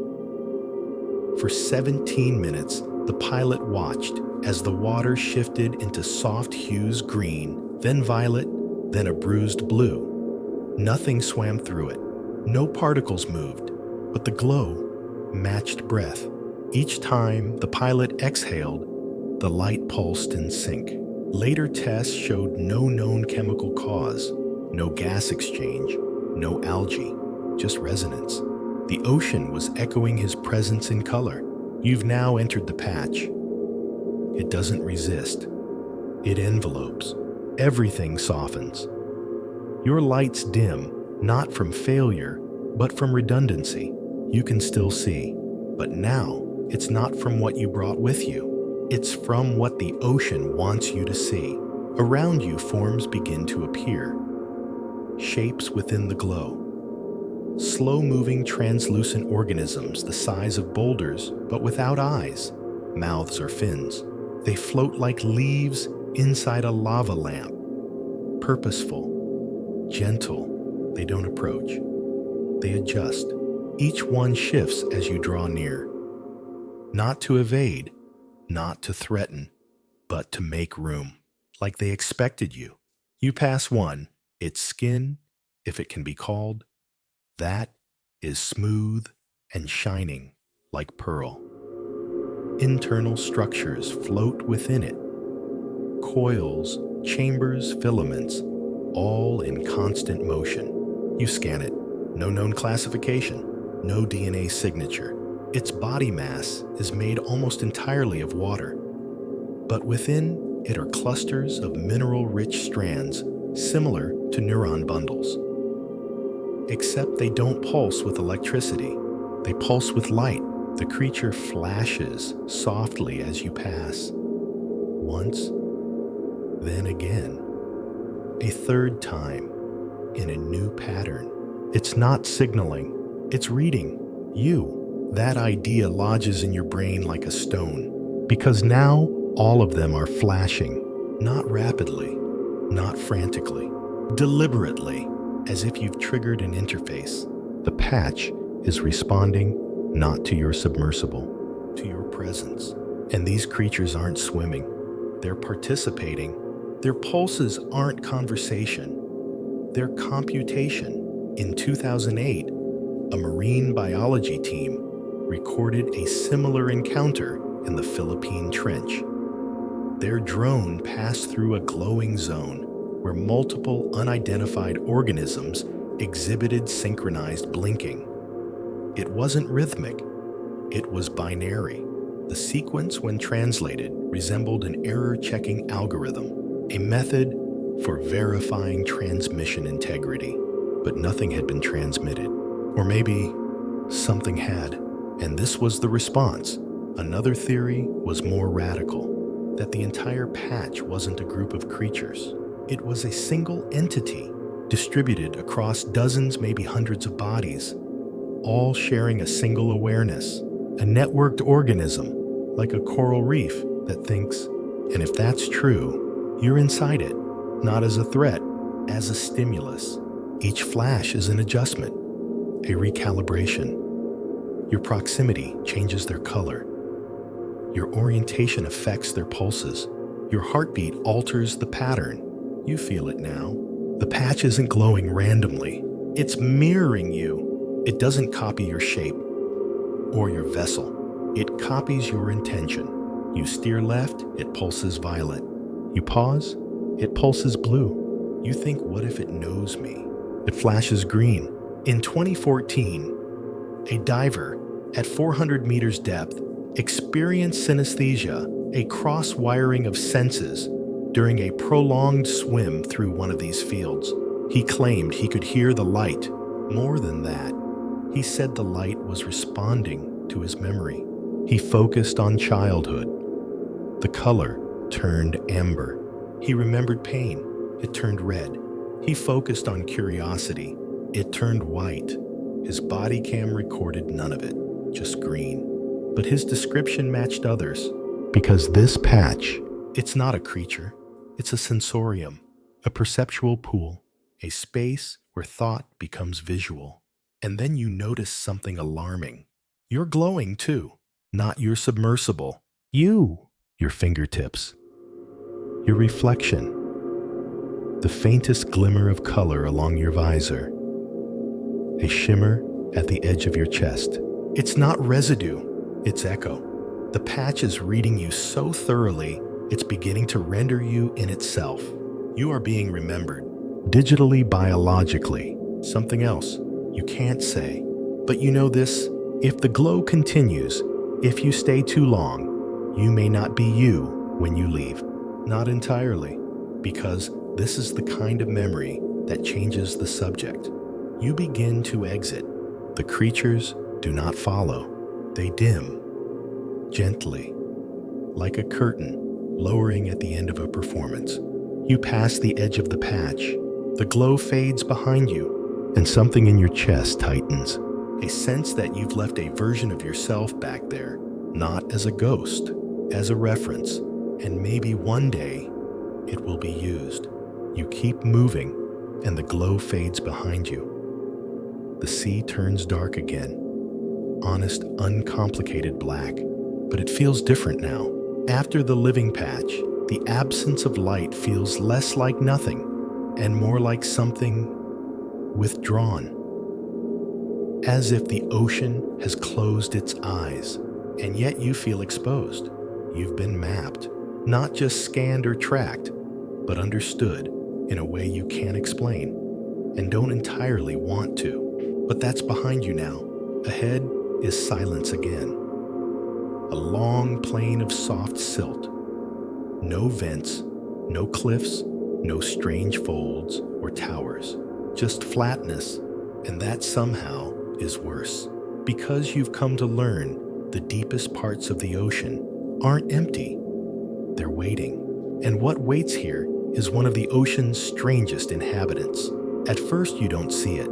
For 17 minutes, the pilot watched as the water shifted into soft hues green, then violet, then a bruised blue. Nothing swam through it. No particles moved, but the glow matched breath. Each time the pilot exhaled, the light pulsed in sync. Later tests showed no known chemical cause, no gas exchange, no algae, just resonance. The ocean was echoing his presence in color. You've now entered the patch. It doesn't resist. It envelopes. Everything softens. Your lights dim, not from failure, but from redundancy. You can still see. But now, it's not from what you brought with you. It's from what the ocean wants you to see. Around you, forms begin to appear. Shapes within the glow. Slow-moving, translucent organisms the size of boulders, but without eyes, mouths or fins. They float like leaves inside a lava lamp. Purposeful. Gentle, they don't approach. They adjust. Each one shifts as you draw near. Not to evade, not to threaten, but to make room, like they expected you. You pass one, its skin, if it can be called, that is smooth and shining like pearl. Internal structures float within it. Coils, chambers, filaments, all in constant motion. You scan it. No known classification. No DNA signature. Its body mass is made almost entirely of water. But within it are clusters of mineral-rich strands similar to neuron bundles. Except they don't pulse with electricity. They pulse with light. The creature flashes softly as you pass. Once, then again. A third time, in a new pattern. It's not signaling, it's reading. You. That idea lodges in your brain like a stone. Because now, all of them are flashing. Not rapidly, not frantically. Deliberately, as if you've triggered an interface. The patch is responding not to your submersible, to your presence. And these creatures aren't swimming. They're participating. Their pulses aren't conversation, they're computation. In 2008, a marine biology team recorded a similar encounter in the Philippine Trench. Their drone passed through a glowing zone where multiple unidentified organisms exhibited synchronized blinking. It wasn't rhythmic, it was binary. The sequence, when translated, resembled an error-checking algorithm. A method for verifying transmission integrity, but nothing had been transmitted. Or maybe something had, and this was the response. Another theory was more radical, that the entire patch wasn't a group of creatures. It was a single entity, distributed across dozens, maybe hundreds of bodies, all sharing a single awareness, a networked organism, like a coral reef that thinks, and if that's true, you're inside it, not as a threat, as a stimulus. Each flash is an adjustment, a recalibration. Your proximity changes their color. Your orientation affects their pulses. Your heartbeat alters the pattern. You feel it now. The patch isn't glowing randomly. It's mirroring you. It doesn't copy your shape or your vessel. It copies your intention. You steer left, it pulses violet. You pause, it pulses blue. You think, what if it knows me? It flashes green. In 2014, a diver at 400 meters depth experienced synesthesia, a cross-wiring of senses, during a prolonged swim through one of these fields. He claimed he could hear the light. More than that, he said the light was responding to his memory. He focused on childhood. The color turned amber. He remembered pain. It turned red. He focused on curiosity. It turned white. His body cam recorded none of it, just green. But his description matched others. Because this patch, it's not a creature. It's a sensorium, a perceptual pool, a space where thought becomes visual. And then you notice something alarming. You're glowing too, not your submersible. You, your fingertips, your reflection, the faintest glimmer of color along your visor, a shimmer at the edge of your chest. It's not residue, it's echo. The patch is reading you so thoroughly, it's beginning to render you in itself. You are being remembered, digitally, biologically. Something else you can't say. But you know this, if the glow continues, if you stay too long, you may not be you when you leave. Not entirely, because this is the kind of memory that changes the subject. You begin to exit. The creatures do not follow. They dim, gently, like a curtain lowering at the end of a performance. You pass the edge of the patch. The glow fades behind you, and something in your chest tightens. A sense that you've left a version of yourself back there, not as a ghost, as a reference, and maybe one day it will be used. You keep moving, and the glow fades behind you. The sea turns dark again, honest, uncomplicated black, but it feels different now. After the living patch, the absence of light feels less like nothing and more like something withdrawn. As if the ocean has closed its eyes, and yet you feel exposed. You've been mapped, not just scanned or tracked, but understood in a way you can't explain and don't entirely want to. But that's behind you now. Ahead is silence again. A long plain of soft silt. No vents, no cliffs, no strange folds or towers. Just flatness, and that somehow is worse. Because you've come to learn the deepest parts of the ocean aren't empty. They're waiting. And what waits here is one of the ocean's strangest inhabitants. At first you don't see it.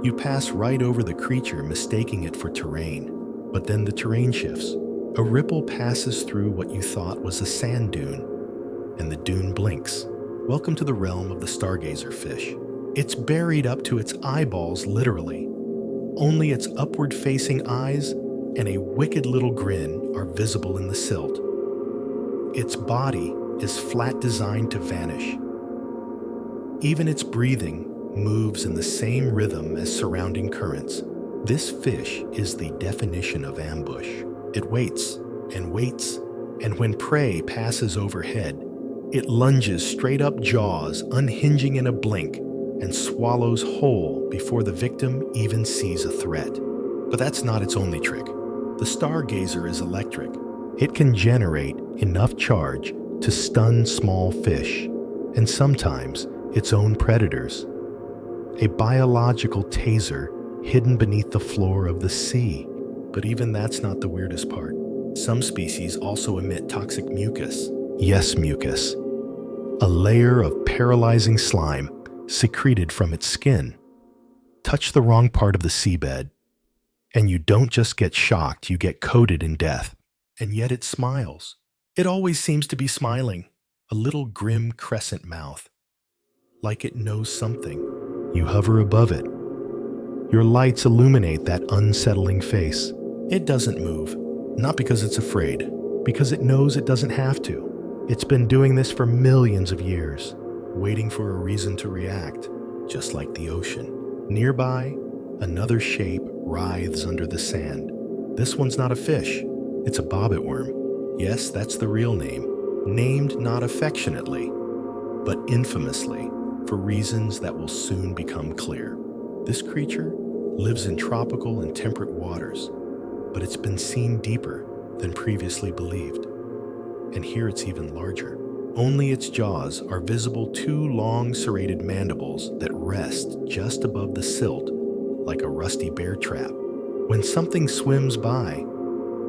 You pass right over the creature, mistaking it for terrain. But then the terrain shifts. A ripple passes through what you thought was a sand dune, and the dune blinks. Welcome to the realm of the stargazer fish. It's buried up to its eyeballs, literally. Only its upward-facing eyes and a wicked little grin are visible in the silt. Its body is flat, designed to vanish. Even its breathing moves in the same rhythm as surrounding currents. This fish is the definition of ambush. It waits, and when prey passes overhead, it lunges straight up, jaws unhinging in a blink, and swallows whole before the victim even sees a threat. But that's not its only trick. The stargazer is electric. It can generate enough charge to stun small fish, and sometimes its own predators. A biological taser hidden beneath the floor of the sea. But even that's not the weirdest part. Some species also emit toxic mucus. Yes, mucus. A layer of paralyzing slime secreted from its skin. Touch the wrong part of the seabed, and you don't just get shocked, you get coated in death. And yet it smiles. It always seems to be smiling. a little grim crescent mouth, like it knows something. You hover above it. Your lights illuminate that unsettling face. It doesn't move, not because it's afraid, because it knows it doesn't have to. It's been doing this for millions of years, waiting for a reason to react, just like the ocean. Nearby, another shape writhes under the sand. This one's not a fish, it's a bobbit worm. Yes, that's the real name. Named not affectionately, but infamously, for reasons that will soon become clear. This creature lives in tropical and temperate waters, but it's been seen deeper than previously believed. And here it's even larger. Only its jaws are visible, two long serrated mandibles that rest just above the silt like a rusty bear trap. When something swims by,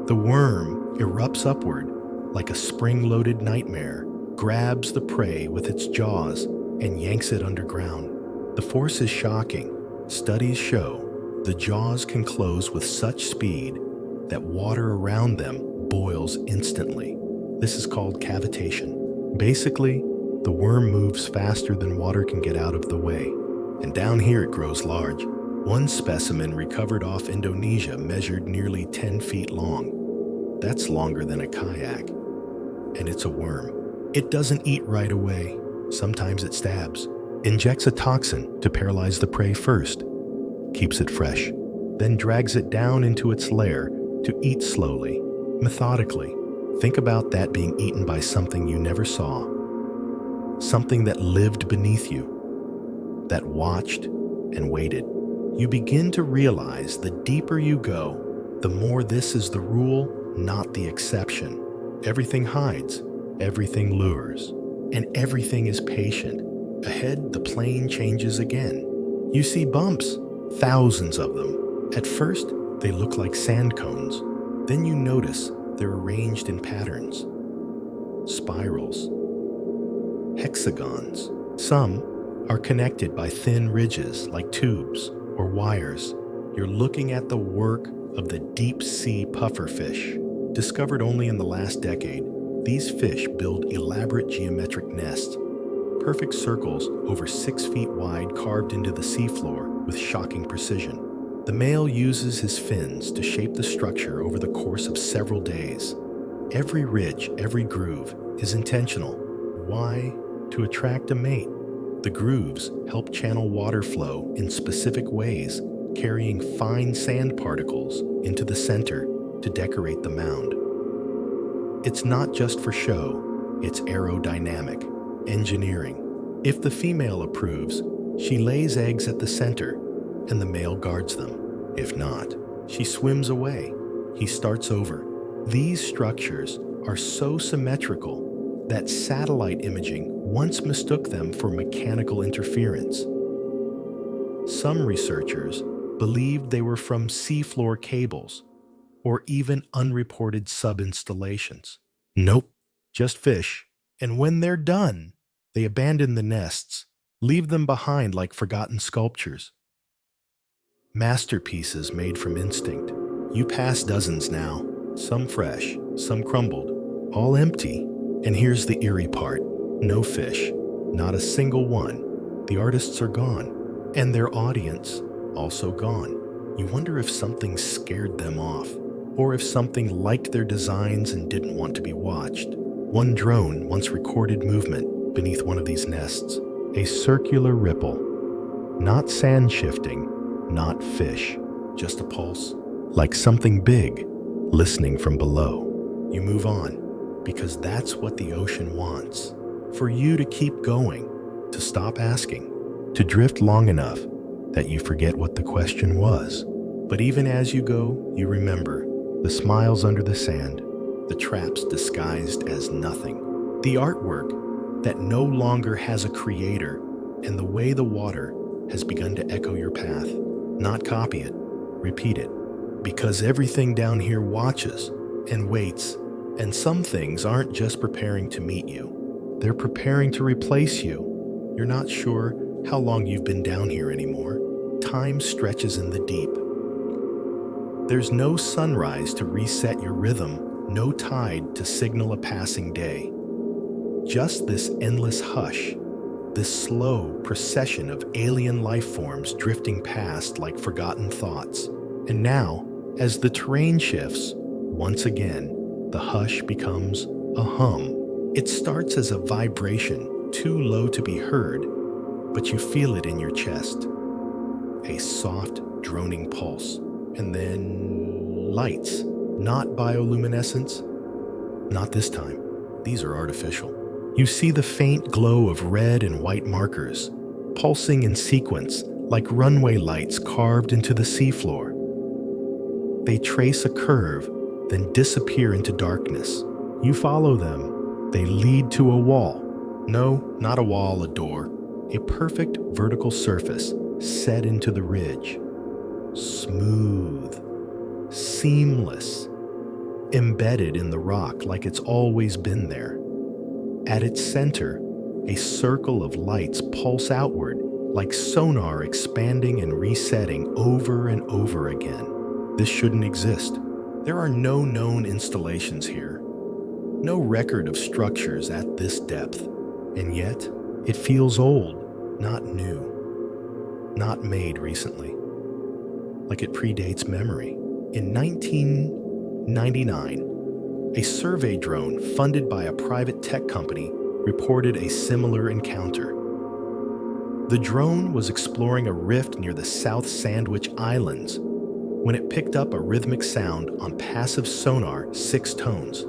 the worm erupts upward like a spring-loaded nightmare, grabs the prey with its jaws, and yanks it underground. The force is shocking. Studies show the jaws can close with such speed that water around them boils instantly. This is called cavitation. Basically, the worm moves faster than water can get out of the way. And down here it grows large. One specimen recovered off Indonesia measured nearly 10 feet long. That's longer than a kayak. And it's a worm. It doesn't eat right away. Sometimes it stabs, injects a toxin to paralyze the prey first, keeps it fresh, then drags it down into its lair to eat slowly, methodically. Think about that being eaten by something you never saw, something that lived beneath you, that watched and waited. You begin to realize the deeper you go, the more this is the rule, not the exception. Everything hides, everything lures, and everything is patient. Ahead, the plane changes again. You see bumps, thousands of them. At first, they look like sand cones. Then you notice they're arranged in patterns, spirals, hexagons. Some are connected by thin ridges like tubes or wires. You're looking at the work of the deep-sea pufferfish. Discovered only in the last decade, these fish build elaborate geometric nests, perfect circles over 6 feet wide carved into the seafloor with shocking precision. The male uses his fins to shape the structure over the course of several days. Every ridge, every groove is intentional. Why? To attract a mate. The grooves help channel water flow in specific ways, carrying fine sand particles into the center to decorate the mound. It's not just for show, it's aerodynamic, engineering. If the female approves, she lays eggs at the center and the male guards them. If not, she swims away. He starts over. These structures are so symmetrical that satellite imaging once mistook them for mechanical interference. Some researchers believed they were from seafloor cables or even unreported sub-installations. Nope, just fish. And when they're done, they abandon the nests, leave them behind like forgotten sculptures. Masterpieces made from instinct. You pass dozens now, some fresh, some crumbled, all empty. And here's the eerie part. No fish, not a single one. The artists are gone, and their audience also gone. You wonder if something scared them off, or if something liked their designs and didn't want to be watched. One drone once recorded movement beneath one of these nests, a circular ripple. Not sand shifting, not fish, just a pulse, like something big, listening from below. You move on, because that's what the ocean wants. For you to keep going, to stop asking, to drift long enough that you forget what the question was. But even as you go, you remember the smiles under the sand, the traps disguised as nothing, the artwork that no longer has a creator, and the way the water has begun to echo your path. Not copy it, repeat it, because everything down here watches and waits, and some things aren't just preparing to meet you. They're preparing to replace you. You're not sure how long you've been down here anymore. Time stretches in the deep. There's no sunrise to reset your rhythm, no tide to signal a passing day. Just this endless hush, this slow procession of alien life forms drifting past like forgotten thoughts. And now, as the terrain shifts, once again, the hush becomes a hum. It starts as a vibration, too low to be heard, but you feel it in your chest. A soft, droning pulse, and then lights. Not bioluminescence. Not this time. These are artificial. You see the faint glow of red and white markers, pulsing in sequence like runway lights carved into the seafloor. They trace a curve, then disappear into darkness. You follow them. They lead to a wall. No, not a wall, a door. A perfect vertical surface set into the ridge. Smooth, seamless, embedded in the rock like it's always been there. At its center, a circle of lights pulse outward like sonar, expanding and resetting over and over again. This shouldn't exist. There are no known installations here, no record of structures at this depth, and yet it feels old, not new, not made recently, like it predates memory. In 1999, a survey drone funded by a private tech company reported a similar encounter. The drone was exploring a rift near the South Sandwich Islands when it picked up a rhythmic sound on passive sonar, 6 tones,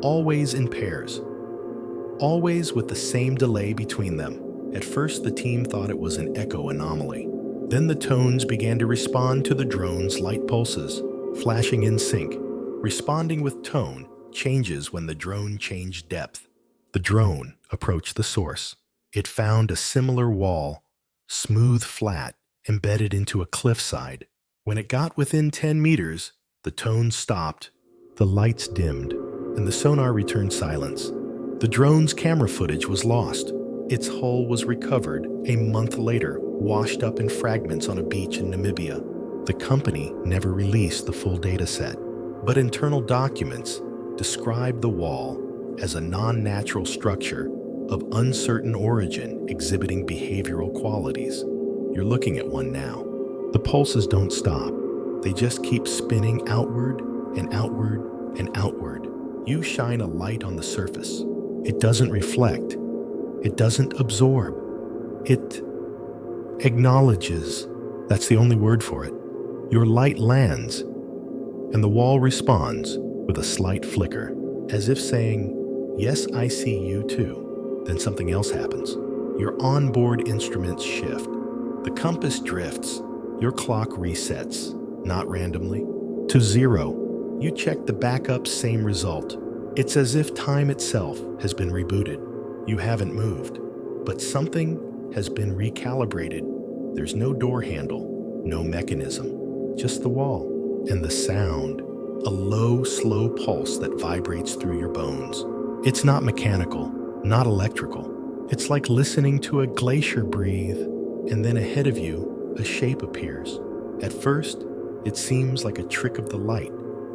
always in pairs, always with the same delay between them. At first, the team thought it was an echo anomaly. Then the tones began to respond to the drone's light pulses, flashing in sync. Responding with tone changes when the drone changed depth. The drone approached the source. It found a similar wall, smooth flat, embedded into a cliffside. When it got within 10 meters, the tone stopped, the lights dimmed, and the sonar returned silence. The drone's camera footage was lost. Its hull was recovered a month later, washed up in fragments on a beach in Namibia. The company never released the full data set, but internal documents describe the wall as a non-natural structure of uncertain origin exhibiting behavioral qualities. You're looking at one now. The pulses don't stop. They just keep spinning outward and outward and outward. You shine a light on the surface. It doesn't reflect. It doesn't absorb. It acknowledges. That's the only word for it. Your light lands, and the wall responds with a slight flicker, as if saying, "Yes, I see you too." Then something else happens. Your onboard instruments shift. The compass drifts. Your clock resets, not randomly, to 0. You check the backup, same result. It's as if time itself has been rebooted. You haven't moved, but something has been recalibrated. There's no door handle, no mechanism, just the wall and the sound, a low, slow pulse that vibrates through your bones. It's not mechanical, not electrical. It's like listening to a glacier breathe, and then ahead of you, a shape appears. At first, it seems like a trick of the light,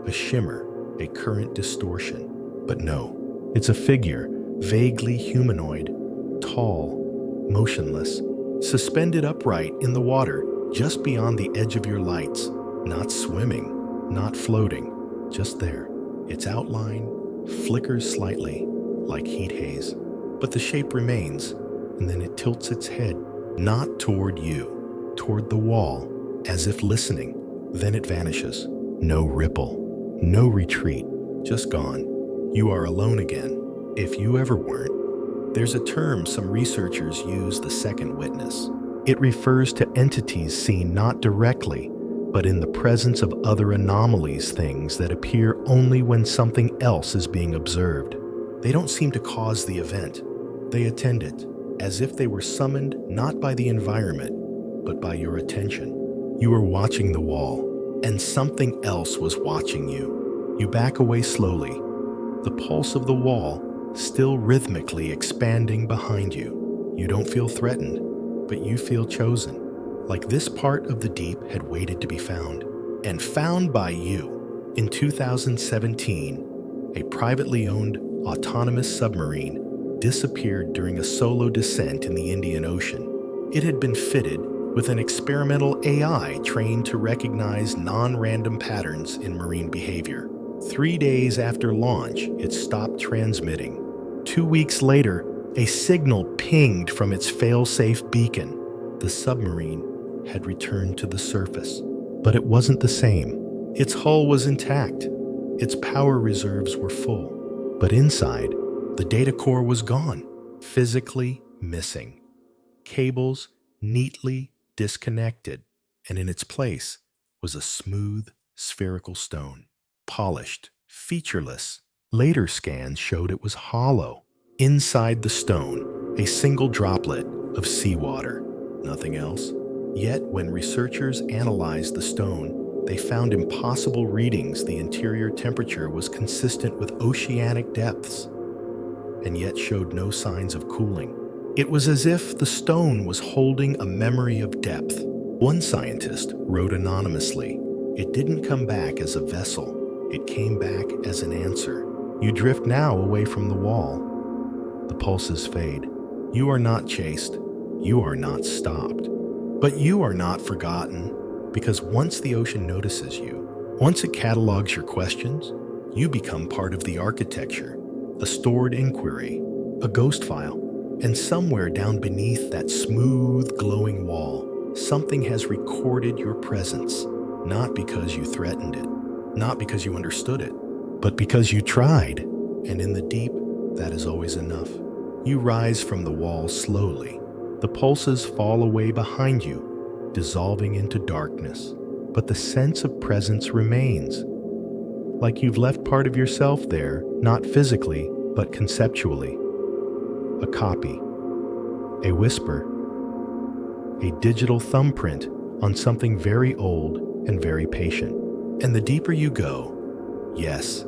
a shimmer, a current distortion. But no, it's a figure, vaguely humanoid, tall, motionless, suspended upright in the water just beyond the edge of your lights, not swimming, not floating, just there. Its outline flickers slightly, like heat haze, but the shape remains, and then it tilts its head, not toward you, toward the wall, as if listening. Then it vanishes. No ripple, no retreat, just gone. You are alone again, if you ever weren't. There's a term some researchers use, the second witness. It refers to entities seen not directly, but in the presence of other anomalies, things that appear only when something else is being observed. They don't seem to cause the event. They attend it, as if they were summoned not by the environment, but by your attention. You were watching the wall, and something else was watching you. You back away slowly, the pulse of the wall still rhythmically expanding behind you. You don't feel threatened, but you feel chosen, like this part of the deep had waited to be found, and found by you. In 2017, a privately owned autonomous submarine disappeared during a solo descent in the Indian Ocean. It had been fitted with an experimental AI trained to recognize non-random patterns in marine behavior. 3 days after launch, it stopped transmitting. 2 weeks later, a signal pinged from its fail-safe beacon. The submarine had returned to the surface, but it wasn't the same. Its hull was intact. Its power reserves were full. But inside, the data core was gone, physically missing. Cables neatly disconnected, and in its place was a smooth, spherical stone, polished, featureless. Later scans showed it was hollow. Inside the stone, a single droplet of seawater, nothing else. Yet, when researchers analyzed the stone, they found impossible readings. The interior temperature was consistent with oceanic depths, and yet showed no signs of cooling. It was as if the stone was holding a memory of depth. One scientist wrote anonymously, "It didn't come back as a vessel. It came back as an answer. You drift now away from the wall. The pulses fade. You are not chased. You are not stopped. But you are not forgotten, because once the ocean notices you, once it catalogs your questions, you become part of the architecture, a stored inquiry, a ghost file. And somewhere down beneath that smooth, glowing wall, something has recorded your presence, not because you threatened it, not because you understood it, but because you tried. And in the deep, that is always enough. You rise from the wall slowly. The pulses fall away behind you, dissolving into darkness. But the sense of presence remains, like you've left part of yourself there, not physically, but conceptually. A copy, a whisper, a digital thumbprint on something very old and very patient. And the deeper you go, yes,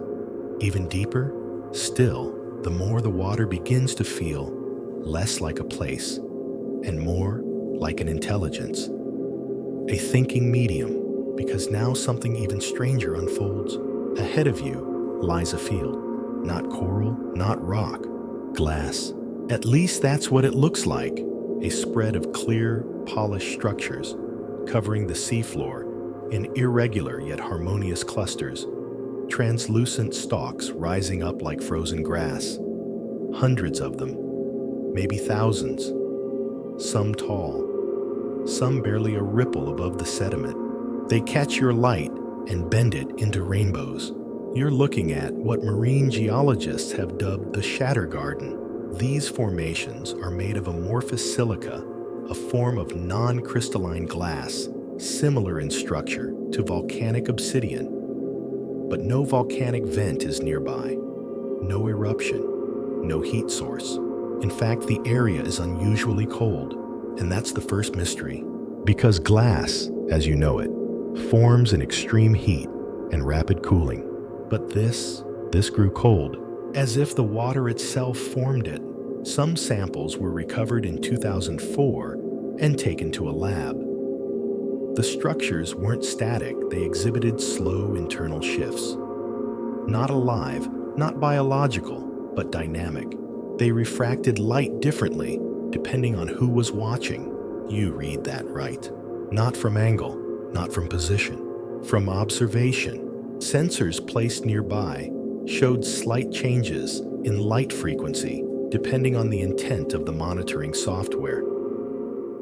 even deeper, still, the more the water begins to feel less like a place and more like an intelligence, a thinking medium, because now something even stranger unfolds. Ahead of you lies a field, not coral, not rock, glass. At least that's what it looks like, a spread of clear, polished structures covering the seafloor in irregular yet harmonious clusters, translucent stalks rising up like frozen grass, hundreds of them, maybe thousands, some tall, some barely a ripple above the sediment. They catch your light and bend it into rainbows. You're looking at what marine geologists have dubbed the shatter garden. These formations are made of amorphous silica, a form of non-crystalline glass, similar in structure to volcanic obsidian. But no volcanic vent is nearby, no eruption, no heat source. In fact, the area is unusually cold, and that's the first mystery. Because glass, as you know it, forms in extreme heat and rapid cooling. But this grew cold, as if the water itself formed it. Some samples were recovered in 2004 and taken to a lab. The structures weren't static, they exhibited slow internal shifts. Not alive, not biological, but dynamic. They refracted light differently, depending on who was watching. You read that right. Not from angle, not from position, from observation. Sensors placed nearby showed slight changes in light frequency, depending on the intent of the monitoring software.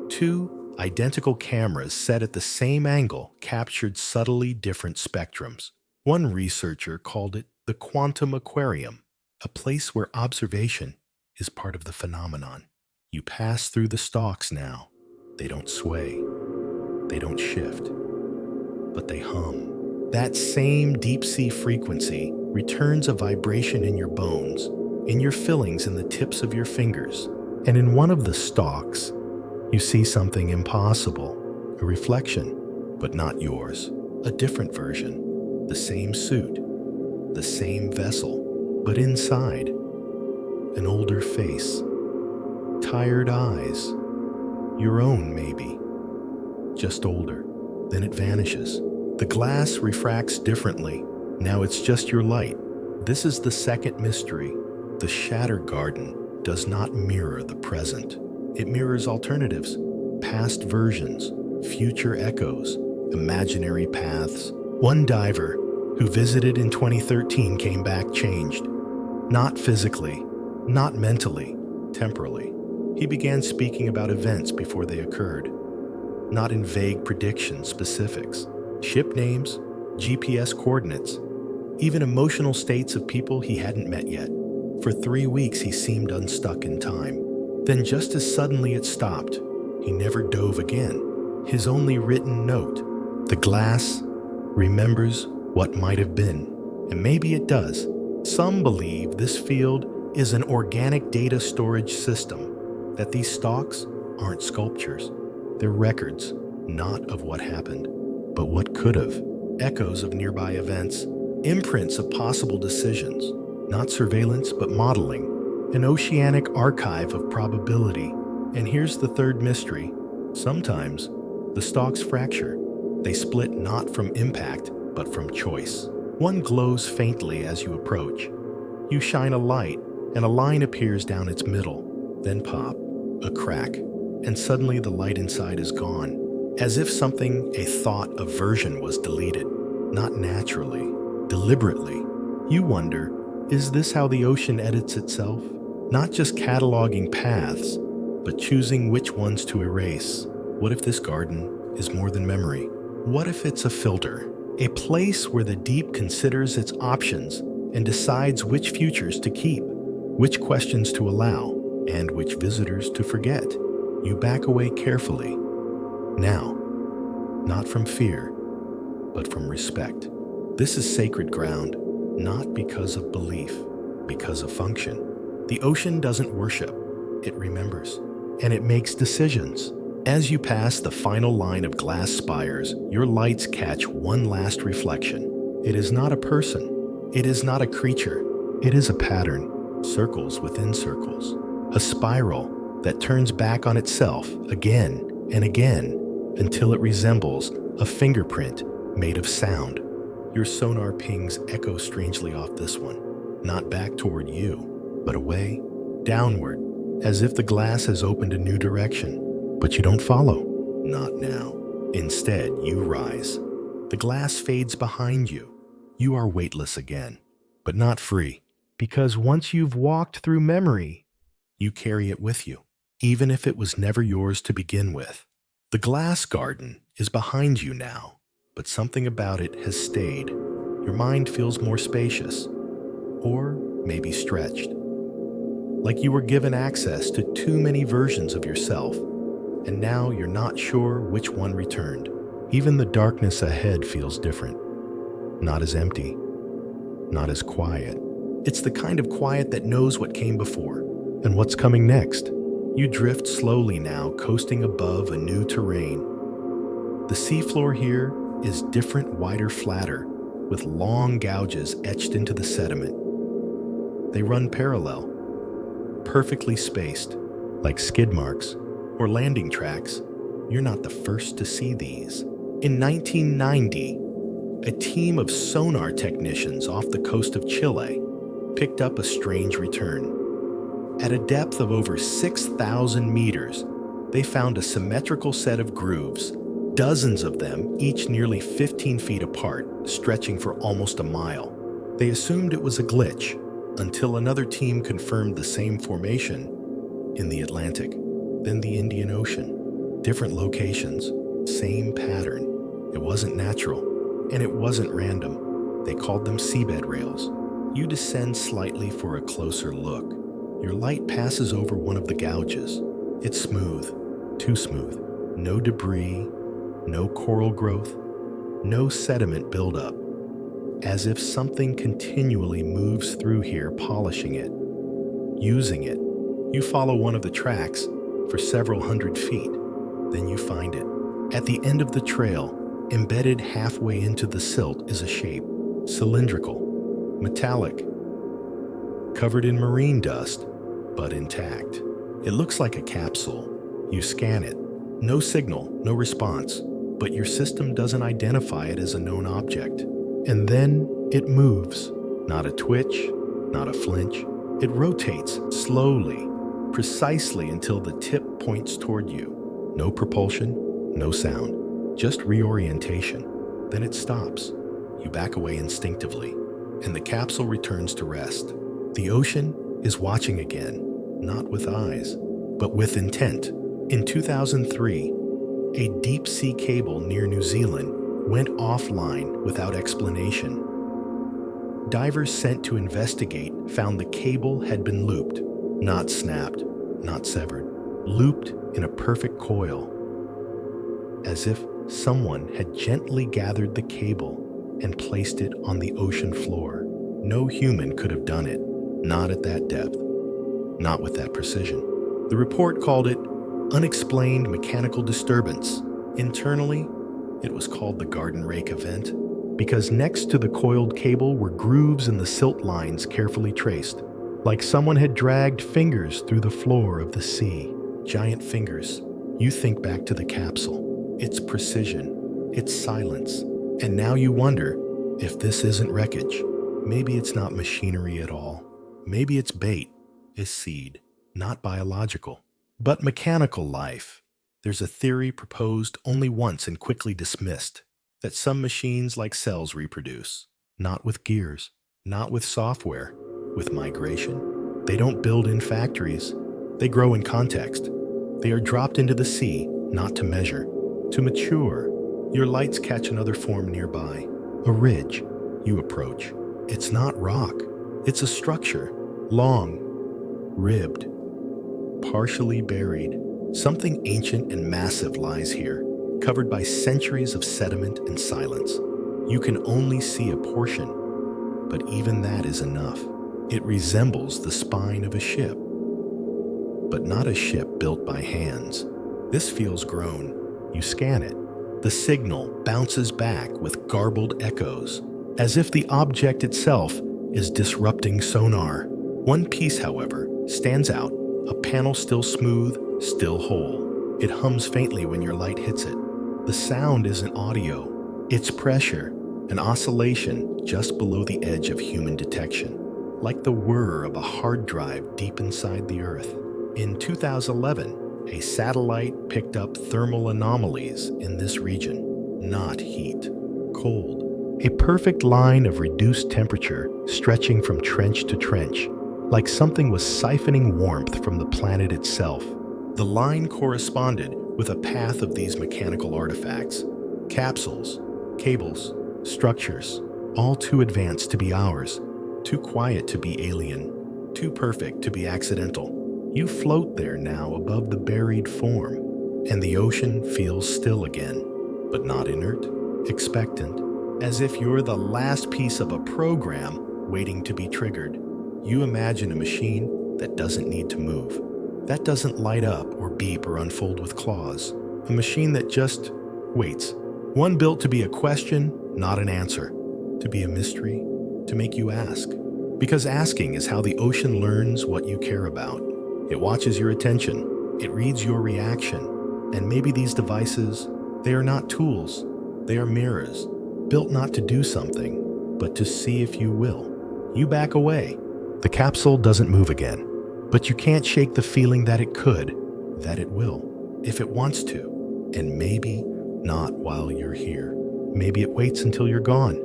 2 identical cameras set at the same angle captured subtly different spectrums. One researcher called it the quantum aquarium, a place where observation is part of the phenomenon. You pass through the stalks now. They don't sway, they don't shift, but they hum. That same deep-sea frequency returns a vibration in your bones, in your fillings, in the tips of your fingers. And in one of the stalks, you see something impossible, a reflection, but not yours. A different version, the same suit, the same vessel, but inside, an older face, tired eyes, your own maybe, just older. Then it vanishes. The glass refracts differently. Now it's just your light. This is the second mystery, the shatter garden, does not mirror the present. It mirrors alternatives, past versions, future echoes, imaginary paths. One diver who visited in 2013 came back changed. Not physically, not mentally, temporally. He began speaking about events before they occurred, not in vague prediction specifics. Ship names, GPS coordinates, even emotional states of people he hadn't met yet. For 3 weeks he seemed unstuck in time. Then just as suddenly it stopped, he never dove again. His only written note, the glass remembers what might have been, and maybe it does. Some believe this field is an organic data storage system, that these stalks aren't sculptures. They're records, not of what happened, but what could have. Echoes of nearby events, imprints of possible decisions, not surveillance but modeling, an oceanic archive of probability. And here's the third mystery. Sometimes the stalks fracture. They split not from impact, but from choice. One glows faintly as you approach. You shine a light, and a line appears down its middle. Then pop, a crack, and suddenly the light inside is gone. As if something, a thought, a version was deleted. Not naturally, deliberately. You wonder, is this how the ocean edits itself? Not just cataloging paths, but choosing which ones to erase. What if this garden is more than memory? What if it's a filter? A place where the deep considers its options and decides which futures to keep, which questions to allow, and which visitors to forget. You back away carefully. Now, not from fear, but from respect. This is sacred ground, not because of belief, because of function. The ocean doesn't worship, it remembers, and it makes decisions. As you pass the final line of glass spires, your lights catch one last reflection. It is not a person. It is not a creature. It is a pattern, circles within circles, a spiral that turns back on itself again and again until it resembles a fingerprint made of sound. Your sonar pings echo strangely off this one, not back toward you, but away, downward, as if the glass has opened a new direction. But you don't follow. Not now. Instead, you rise. The glass fades behind you. You are weightless again, but not free. Because once you've walked through memory, you carry it with you, even if it was never yours to begin with. The glass garden is behind you now, but something about it has stayed. Your mind feels more spacious, or maybe stretched. Like you were given access to too many versions of yourself, and now you're not sure which one returned. Even the darkness ahead feels different. Not as empty, not as quiet. It's the kind of quiet that knows what came before and what's coming next. You drift slowly now, coasting above a new terrain. The seafloor here is different, wider, flatter, with long gouges etched into the sediment. They run parallel, perfectly spaced, like skid marks or landing tracks. You're not the first to see these. In 1990, a team of sonar technicians off the coast of Chile picked up a strange return. At a depth of over 6,000 meters, they found a symmetrical set of grooves, dozens of them, each nearly 15 feet apart, stretching for almost a mile. They assumed it was a glitch until another team confirmed the same formation in the Atlantic, then the Indian Ocean. Different locations, same pattern. It wasn't natural, and it wasn't random. They called them seabed rails. You descend slightly for a closer look. Your light passes over one of the gouges. It's smooth, too smooth. No debris, no coral growth, no sediment buildup. As if something continually moves through here, polishing it, using it. You follow one of the tracks for several hundred feet. Then you find it. At the end of the trail, embedded halfway into the silt, is a shape, cylindrical, metallic, covered in marine dust, but intact. It looks like a capsule. You scan it. No signal, no response, but your system doesn't identify it as a known object. And then it moves. Not a twitch, not a flinch. It rotates slowly, precisely until the tip points toward you. No propulsion, no sound, just reorientation. Then it stops. You back away instinctively, and the capsule returns to rest. The ocean is watching again, not with eyes, but with intent. In 2003, a deep-sea cable near New Zealand went offline without explanation. Divers sent to investigate found the cable had been looped, not snapped, not severed, looped in a perfect coil, as if someone had gently gathered the cable and placed it on the ocean floor. No human could have done it, not at that depth, not with that precision. The report called it unexplained mechanical disturbance. Internally, it was called the garden rake event because next to the coiled cable were grooves in the silt lines carefully traced, like someone had dragged fingers through the floor of the sea. Giant fingers. You think back to the capsule, its precision, its silence, and now you wonder if this isn't wreckage. Maybe it's not machinery at all. Maybe it's bait, is seed, not biological, but mechanical life. There's a theory proposed only once and quickly dismissed, that some machines like cells reproduce, not with gears, not with software, with migration. They don't build in factories. They grow in context. They are dropped into the sea, not to measure, to mature. Your lights catch another form nearby, a ridge. You approach. It's not rock. It's a structure, long, ribbed, partially buried. Something ancient and massive lies here, covered by centuries of sediment and silence. You can only see a portion, but even that is enough. It resembles the spine of a ship, but not a ship built by hands. This feels grown. You scan it. The signal bounces back with garbled echoes, as if the object itself is disrupting sonar. One piece, however, stands out, a panel still smooth, still whole. It hums faintly when your light hits it. The sound isn't audio, it's pressure, an oscillation just below the edge of human detection, like the whir of a hard drive deep inside the Earth. In 2011, a satellite picked up thermal anomalies in this region, not heat, cold. A perfect line of reduced temperature stretching from trench to trench, like something was siphoning warmth from the planet itself. The line corresponded with a path of these mechanical artifacts, capsules, cables, structures, all too advanced to be ours, too quiet to be alien, too perfect to be accidental. You float there now above the buried form, and the ocean feels still again, but not inert, expectant, as if you're the last piece of a program waiting to be triggered. You imagine a machine that doesn't need to move, that doesn't light up or beep or unfold with claws. A machine that just waits. One built to be a question, not an answer. To be a mystery, to make you ask. Because asking is how the ocean learns what you care about. It watches your attention. It reads your reaction. And maybe these devices, they are not tools. They are mirrors, built not to do something, but to see if you will. You back away. The capsule doesn't move again. But you can't shake the feeling that it could, that it will, if it wants to. And maybe not while you're here. Maybe it waits until you're gone,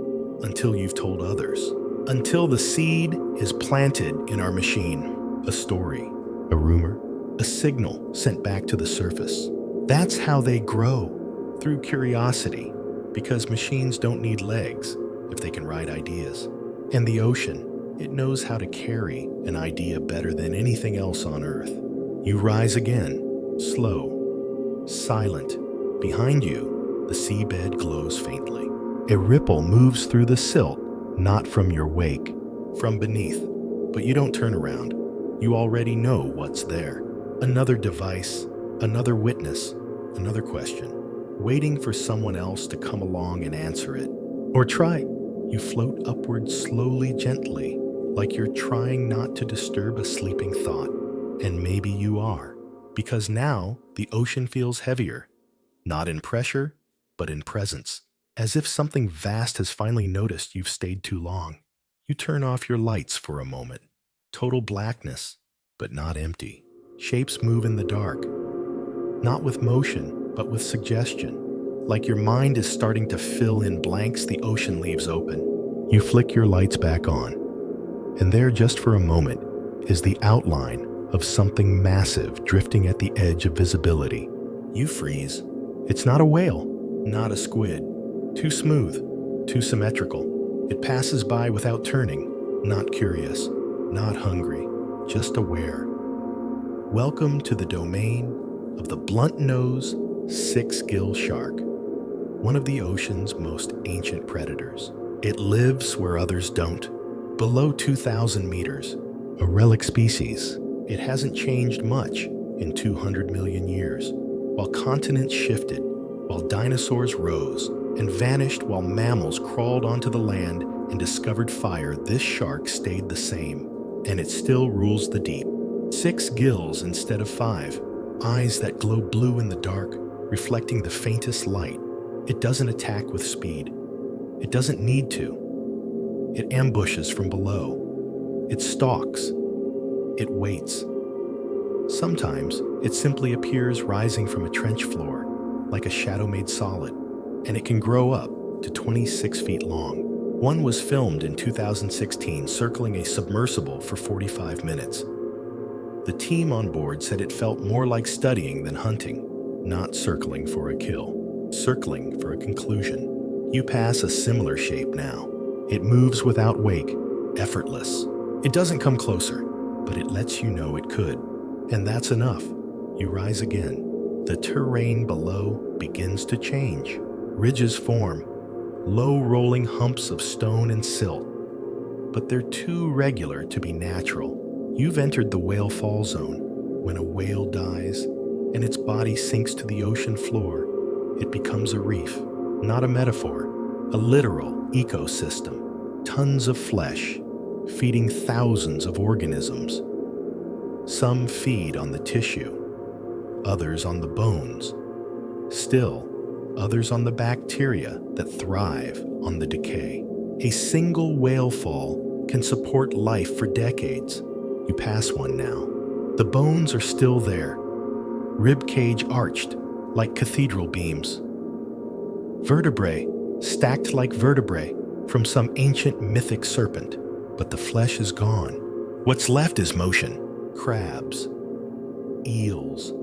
until you've told others, until the seed is planted in our machine. A story, a rumor, a signal sent back to the surface. That's how they grow, through curiosity, because machines don't need legs if they can ride ideas. And the ocean, it knows how to carry an idea better than anything else on Earth. You rise again, slow, silent. Behind you, the seabed glows faintly. A ripple moves through the silt, not from your wake, from beneath. But you don't turn around. You already know what's there. Another device, another witness, another question, waiting for someone else to come along and answer it. Or try. You float upward slowly, gently, like you're trying not to disturb a sleeping thought. And maybe you are, because now the ocean feels heavier, not in pressure, but in presence, as if something vast has finally noticed you've stayed too long. You turn off your lights for a moment. Total blackness, but not empty. Shapes move in the dark, not with motion, but with suggestion. Like your mind is starting to fill in blanks the ocean leaves open. You flick your lights back on, and there, just for a moment, is the outline of something massive drifting at the edge of visibility. You freeze. It's not a whale, not a squid. Too smooth, too symmetrical. It passes by without turning, not curious, not hungry, just aware. Welcome to the domain of the blunt-nosed six-gill shark, one of the ocean's most ancient predators. It lives where others don't, below 2,000 meters, a relic species. It hasn't changed much in 200 million years. While continents shifted, while dinosaurs rose and vanished, while mammals crawled onto the land and discovered fire, this shark stayed the same, and it still rules the deep. 6 gills instead of 5, eyes that glow blue in the dark, reflecting the faintest light. It doesn't attack with speed. It doesn't need to. It ambushes from below. It stalks. It waits. Sometimes it simply appears rising from a trench floor, like a shadow made solid, and it can grow up to 26 feet long. One was filmed in 2016 circling a submersible for 45 minutes. The team on board said it felt more like studying than hunting, not circling for a kill, circling for a conclusion. You pass a similar shape now. It moves without wake, effortless. It doesn't come closer, but it lets you know it could. And that's enough. You rise again. The terrain below begins to change. Ridges form, low rolling humps of stone and silt. But they're too regular to be natural. You've entered the whale fall zone. When a whale dies and its body sinks to the ocean floor, it becomes a reef. Not a metaphor, a literal ecosystem. Tons of flesh, feeding thousands of organisms. Some feed on the tissue, others on the bones. Still, others on the bacteria that thrive on the decay. A single whale fall can support life for decades. You pass one now. The bones are still there, rib cage arched like cathedral beams. Vertebrae stacked like vertebrae from some ancient mythic serpent, but the flesh is gone. What's left is motion. Crabs, eels,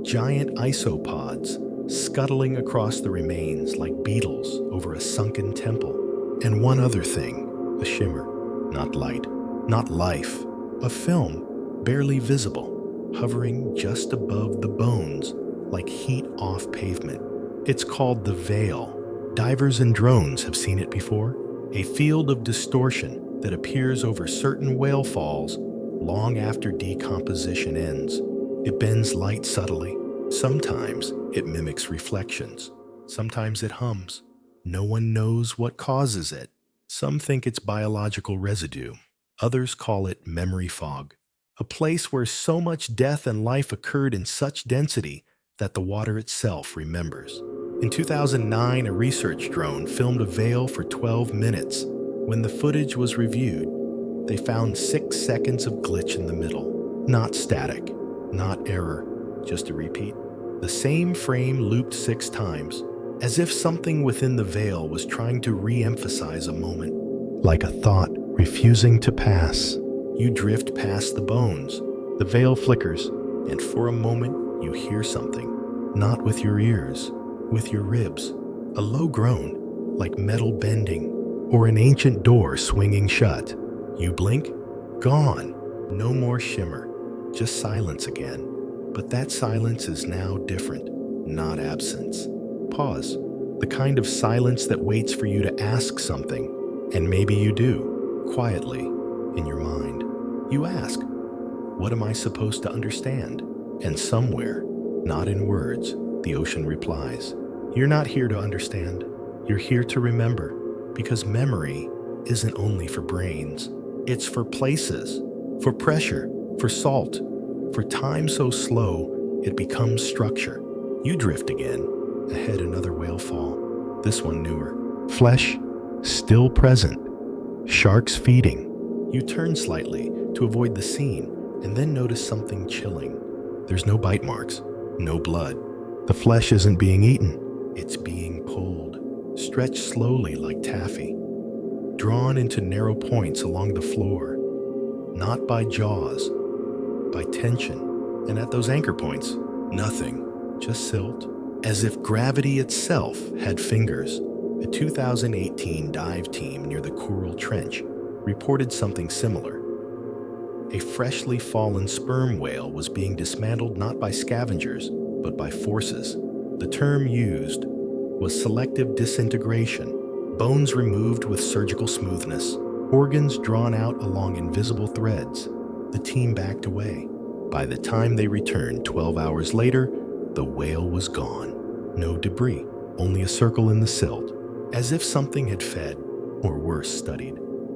giant isopods scuttling across the remains like beetles over a sunken temple. And one other thing, a shimmer, not light, not life, a film, barely visible, hovering just above the bones like heat off pavement. It's called the veil. Divers and drones have seen it before. A field of distortion that appears over certain whale falls long after decomposition ends. It bends light subtly. Sometimes it mimics reflections. Sometimes it hums. No one knows what causes it. Some think it's biological residue. Others call it memory fog. A place where so much death and life occurred in such density that the water itself remembers. In 2009, a research drone filmed a veil for 12 minutes. When the footage was reviewed, they found 6 seconds of glitch in the middle. Not static, not error, just a repeat. The same frame looped 6 times, as if something within the veil was trying to re-emphasize a moment. Like a thought refusing to pass. You drift past the bones. The veil flickers, and for a moment you hear something. Not with your ears, with your ribs. A low groan, like metal bending, or an ancient door swinging shut. You blink, gone. No more shimmer, just silence again. But that silence is now different, not absence. Pause, the kind of silence that waits for you to ask something, and maybe you do, quietly, in your mind. You ask, what am I supposed to understand? And somewhere, not in words, the ocean replies, you're not here to understand, you're here to remember, because memory isn't only for brains. It's for places, for pressure, for salt, for time so slow it becomes structure. You drift again, ahead another whale fall, this one newer. Flesh, still present. Sharks feeding. You turn slightly to avoid the scene, and then notice something chilling. There's no bite marks, no blood. The flesh isn't being eaten, it's being pulled, stretched slowly like taffy, drawn into narrow points along the floor, not by jaws, by tension. And at those anchor points, nothing, just silt, as if gravity itself had fingers. A 2018 dive team near the Coral Trench reported something similar. A freshly fallen sperm whale was being dismantled not by scavengers, but by forces. The term used was selective disintegration, bones removed with surgical smoothness, organs drawn out along invisible threads. The team backed away. By the time they returned 12 hours later, the whale was gone. No debris, only a circle in the silt, as if something had fed, or worse, studied.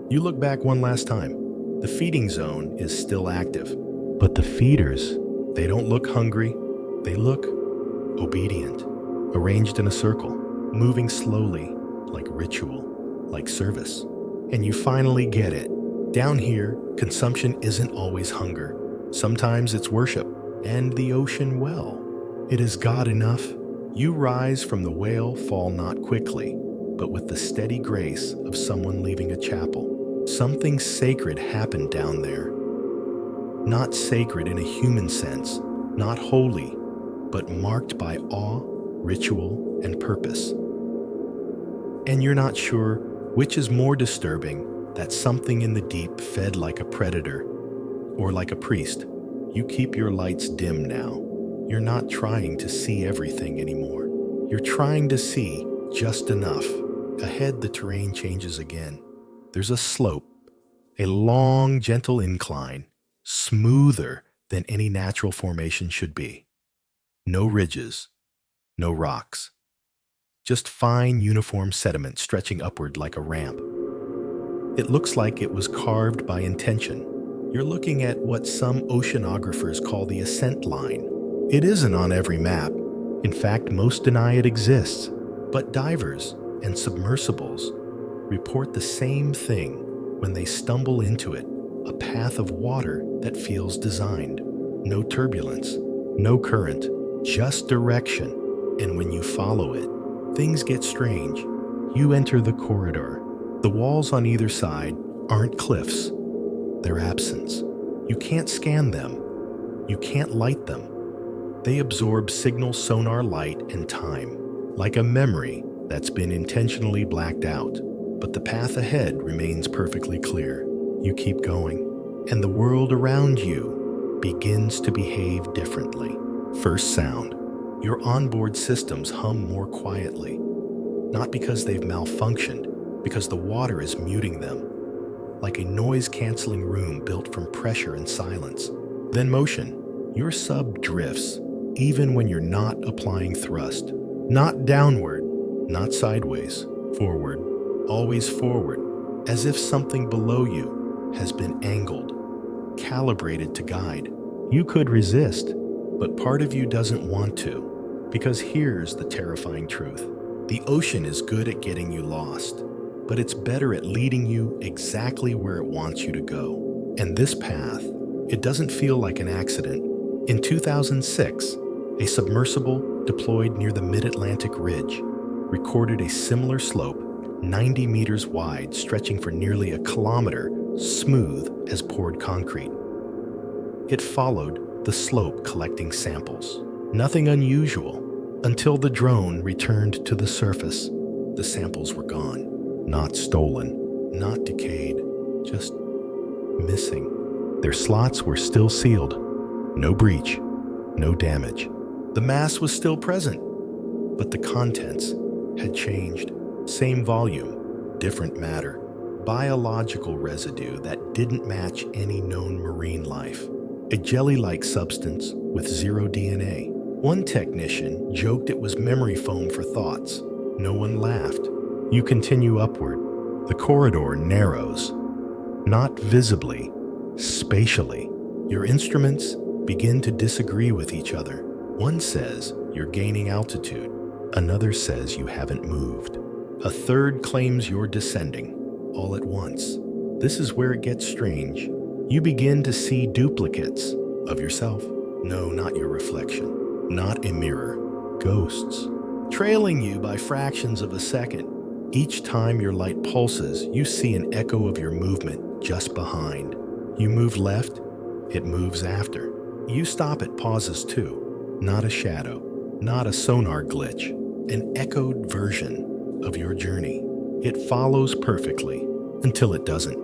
You look back one last time. The feeding zone is still active, but the feeders, they don't look hungry, they look obedient, arranged in a circle, moving slowly, like ritual, like service. And you finally get it. Down here, consumption isn't always hunger. Sometimes it's worship, and the ocean well. It is God enough. You rise from the whale fall not quickly, but with the steady grace of someone leaving a chapel. Something sacred happened down there. Not sacred in a human sense, not holy, but marked by awe, ritual, and purpose. And you're not sure which is more disturbing, that something in the deep fed like a predator, or like a priest. You keep your lights dim now. You're not trying to see everything anymore. You're trying to see just enough. Ahead, the terrain changes again. There's a slope, a long, gentle incline, smoother than any natural formation should be. No ridges, no rocks, just fine, uniform sediment stretching upward like a ramp. It looks like it was carved by intention. You're looking at what some oceanographers call the ascent line. It isn't on every map. In fact, most deny it exists. But divers and submersibles report the same thing when they stumble into it, a path of water that feels designed. No turbulence, no current, just direction. And when you follow it, things get strange. You enter the corridor. The walls on either side aren't cliffs. They're absence. You can't scan them. You can't light them. They absorb signal sonar light and time, like a memory that's been intentionally blacked out. But the path ahead remains perfectly clear. You keep going, and the world around you begins to behave differently. First sound. Your onboard systems hum more quietly, not because they've malfunctioned, because the water is muting them, like a noise-canceling room built from pressure and silence. Then motion. Your sub drifts, even when you're not applying thrust. Not downward, not sideways, forward, always forward, as if something below you has been angled, calibrated to guide. You could resist, but part of you doesn't want to, because here's the terrifying truth. The ocean is good at getting you lost, but it's better at leading you exactly where it wants you to go. And this path, it doesn't feel like an accident. In 2006, a submersible deployed near the Mid-Atlantic Ridge recorded a similar slope, 90 meters wide, stretching for nearly a kilometer, smooth as poured concrete. It followed the slope, collecting samples. Nothing unusual, until the drone returned to the surface. The samples were gone. Not stolen, not decayed, just missing. Their slots were still sealed. No breach, no damage. The mass was still present, but the contents had changed. Same volume, different matter. Biological residue that didn't match any known marine life. A jelly-like substance with zero DNA. One technician joked it was memory foam for thoughts. No one laughed. You continue upward. The corridor narrows. Not visibly, spatially. Your instruments begin to disagree with each other. One says you're gaining altitude. Another says you haven't moved. A third claims you're descending, all at once. This is where it gets strange. You begin to see duplicates of yourself. No, not your reflection, not a mirror, ghosts, trailing you by fractions of a second. Each time your light pulses, you see an echo of your movement just behind. You move left, it moves after. You stop at pauses too. Not a shadow, not a sonar glitch, an echoed version of your journey. It follows perfectly until it doesn't.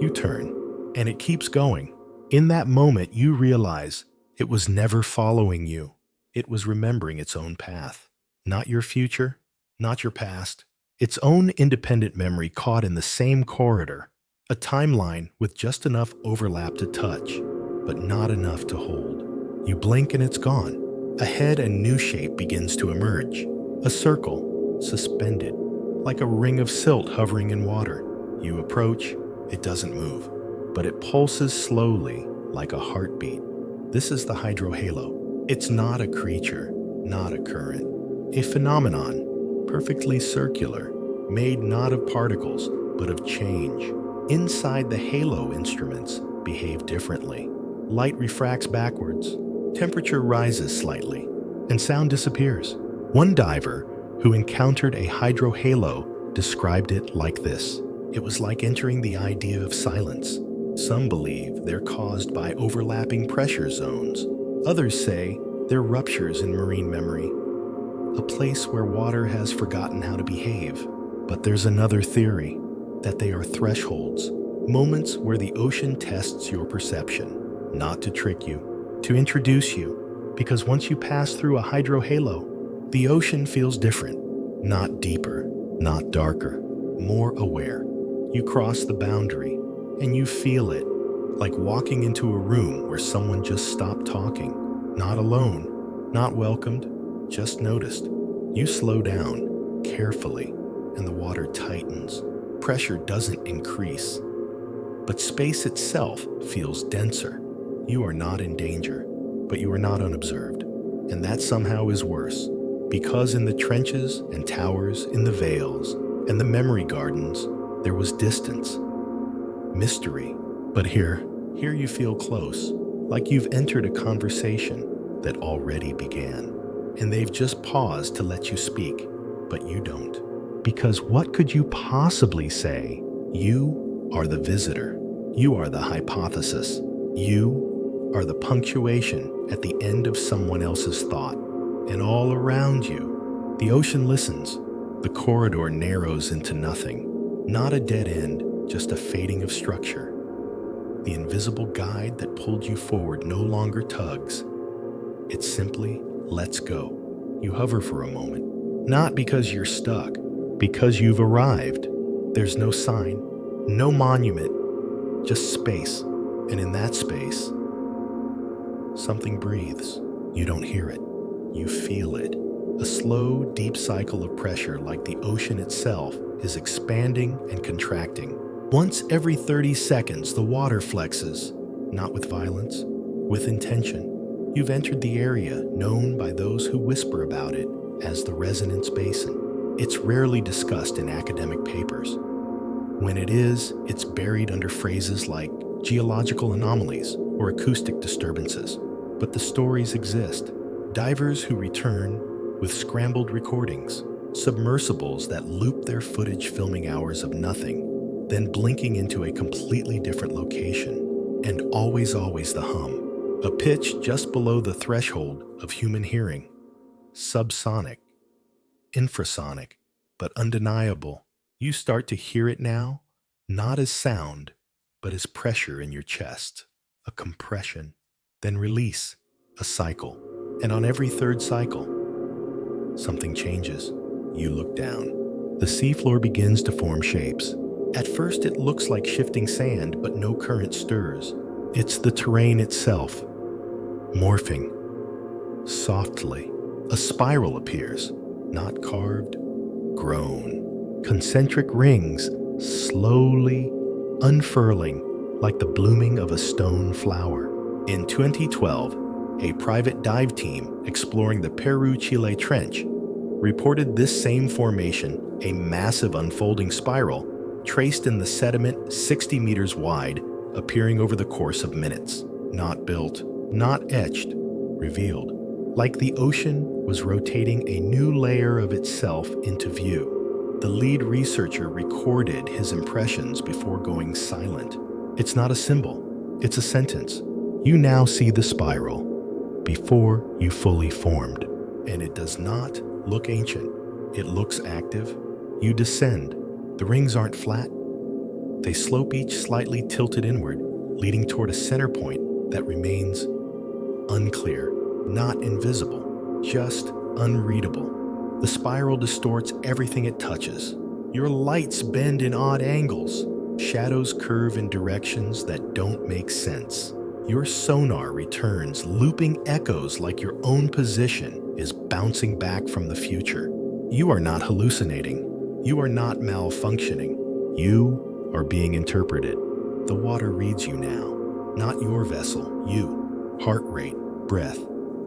You turn, and it keeps going. In that moment, you realize it was never following you. It was remembering its own path. Not your future, not your past. Its own independent memory caught in the same corridor. A timeline with just enough overlap to touch, but not enough to hold. You blink and it's gone. Ahead, a new shape begins to emerge. A circle, suspended, like a ring of silt hovering in water. You approach, it doesn't move, but it pulses slowly, like a heartbeat. This is the hydrohalo. It's not a creature, not a current. A phenomenon, perfectly circular, made not of particles, but of change. Inside the halo, instruments behave differently. Light refracts backwards, temperature rises slightly, and sound disappears. One diver who encountered a hydrohalo described it like this. It was like entering the idea of silence. Some believe they're caused by overlapping pressure zones. Others say they're ruptures in marine memory, a place where water has forgotten how to behave. But there's another theory, that they are thresholds, moments where the ocean tests your perception, not to trick you, to introduce you, because once you pass through a hydrohalo, the ocean feels different, not deeper, not darker, more aware. You cross the boundary, and you feel it, like walking into a room where someone just stopped talking, not alone, not welcomed, just noticed. You slow down, carefully, and the water tightens. Pressure doesn't increase, but space itself feels denser. You are not in danger, but you are not unobserved. And that somehow is worse, because in the trenches and towers, in the vales, and the memory gardens, there was distance, mystery. But here you feel close, like you've entered a conversation that already began. And they've just paused to let you speak, but you don't. Because what could you possibly say? You are the visitor. You are the hypothesis. You are the punctuation at the end of someone else's thought. And all around you, the ocean listens. The corridor narrows into nothing. Not a dead end, just a fading of structure. The invisible guide that pulled you forward no longer tugs. It simply lets go. You hover for a moment. Not because you're stuck, because you've arrived. There's no sign, no monument, just space. And in that space, something breathes. You don't hear it. You feel it. A slow, deep cycle of pressure, like the ocean itself, is expanding and contracting. Once every 30 seconds, the water flexes, not with violence, with intention. You've entered the area known by those who whisper about it as the resonance basin. It's rarely discussed in academic papers. When it is, it's buried under phrases like geological anomalies or acoustic disturbances. But the stories exist. Divers who return with scrambled recordings, submersibles that loop their footage filming hours of nothing, then blinking into a completely different location, and always the hum, a pitch just below the threshold of human hearing. Subsonic, infrasonic, but undeniable. You start to hear it now, not as sound, but as pressure in your chest, a compression, then release, a cycle. And on every third cycle, something changes. You look down. The seafloor begins to form shapes. At first, it looks like shifting sand, but no current stirs. It's the terrain itself, morphing. Softly, a spiral appears, not carved, grown. Concentric rings, slowly unfurling like the blooming of a stone flower. In 2012, a private dive team exploring the Peru-Chile Trench reported this same formation, a massive unfolding spiral, traced in the sediment 60 meters wide, appearing over the course of minutes. Not built, not etched, revealed. Like the ocean was rotating a new layer of itself into view. The lead researcher recorded his impressions before going silent. It's not a symbol, it's a sentence. You now see the spiral before you fully formed. And it does not look ancient. It looks active. You descend. The rings aren't flat. They slope, each slightly tilted inward, leading toward a center point that remains unclear, not invisible, just unreadable. The spiral distorts everything it touches. Your lights bend in odd angles. Shadows curve in directions that don't make sense. Your sonar returns, looping echoes like your own position is bouncing back from the future. You are not hallucinating. You are not malfunctioning. You are being interpreted. The water reads you now, not your vessel, you. Heart rate, breath,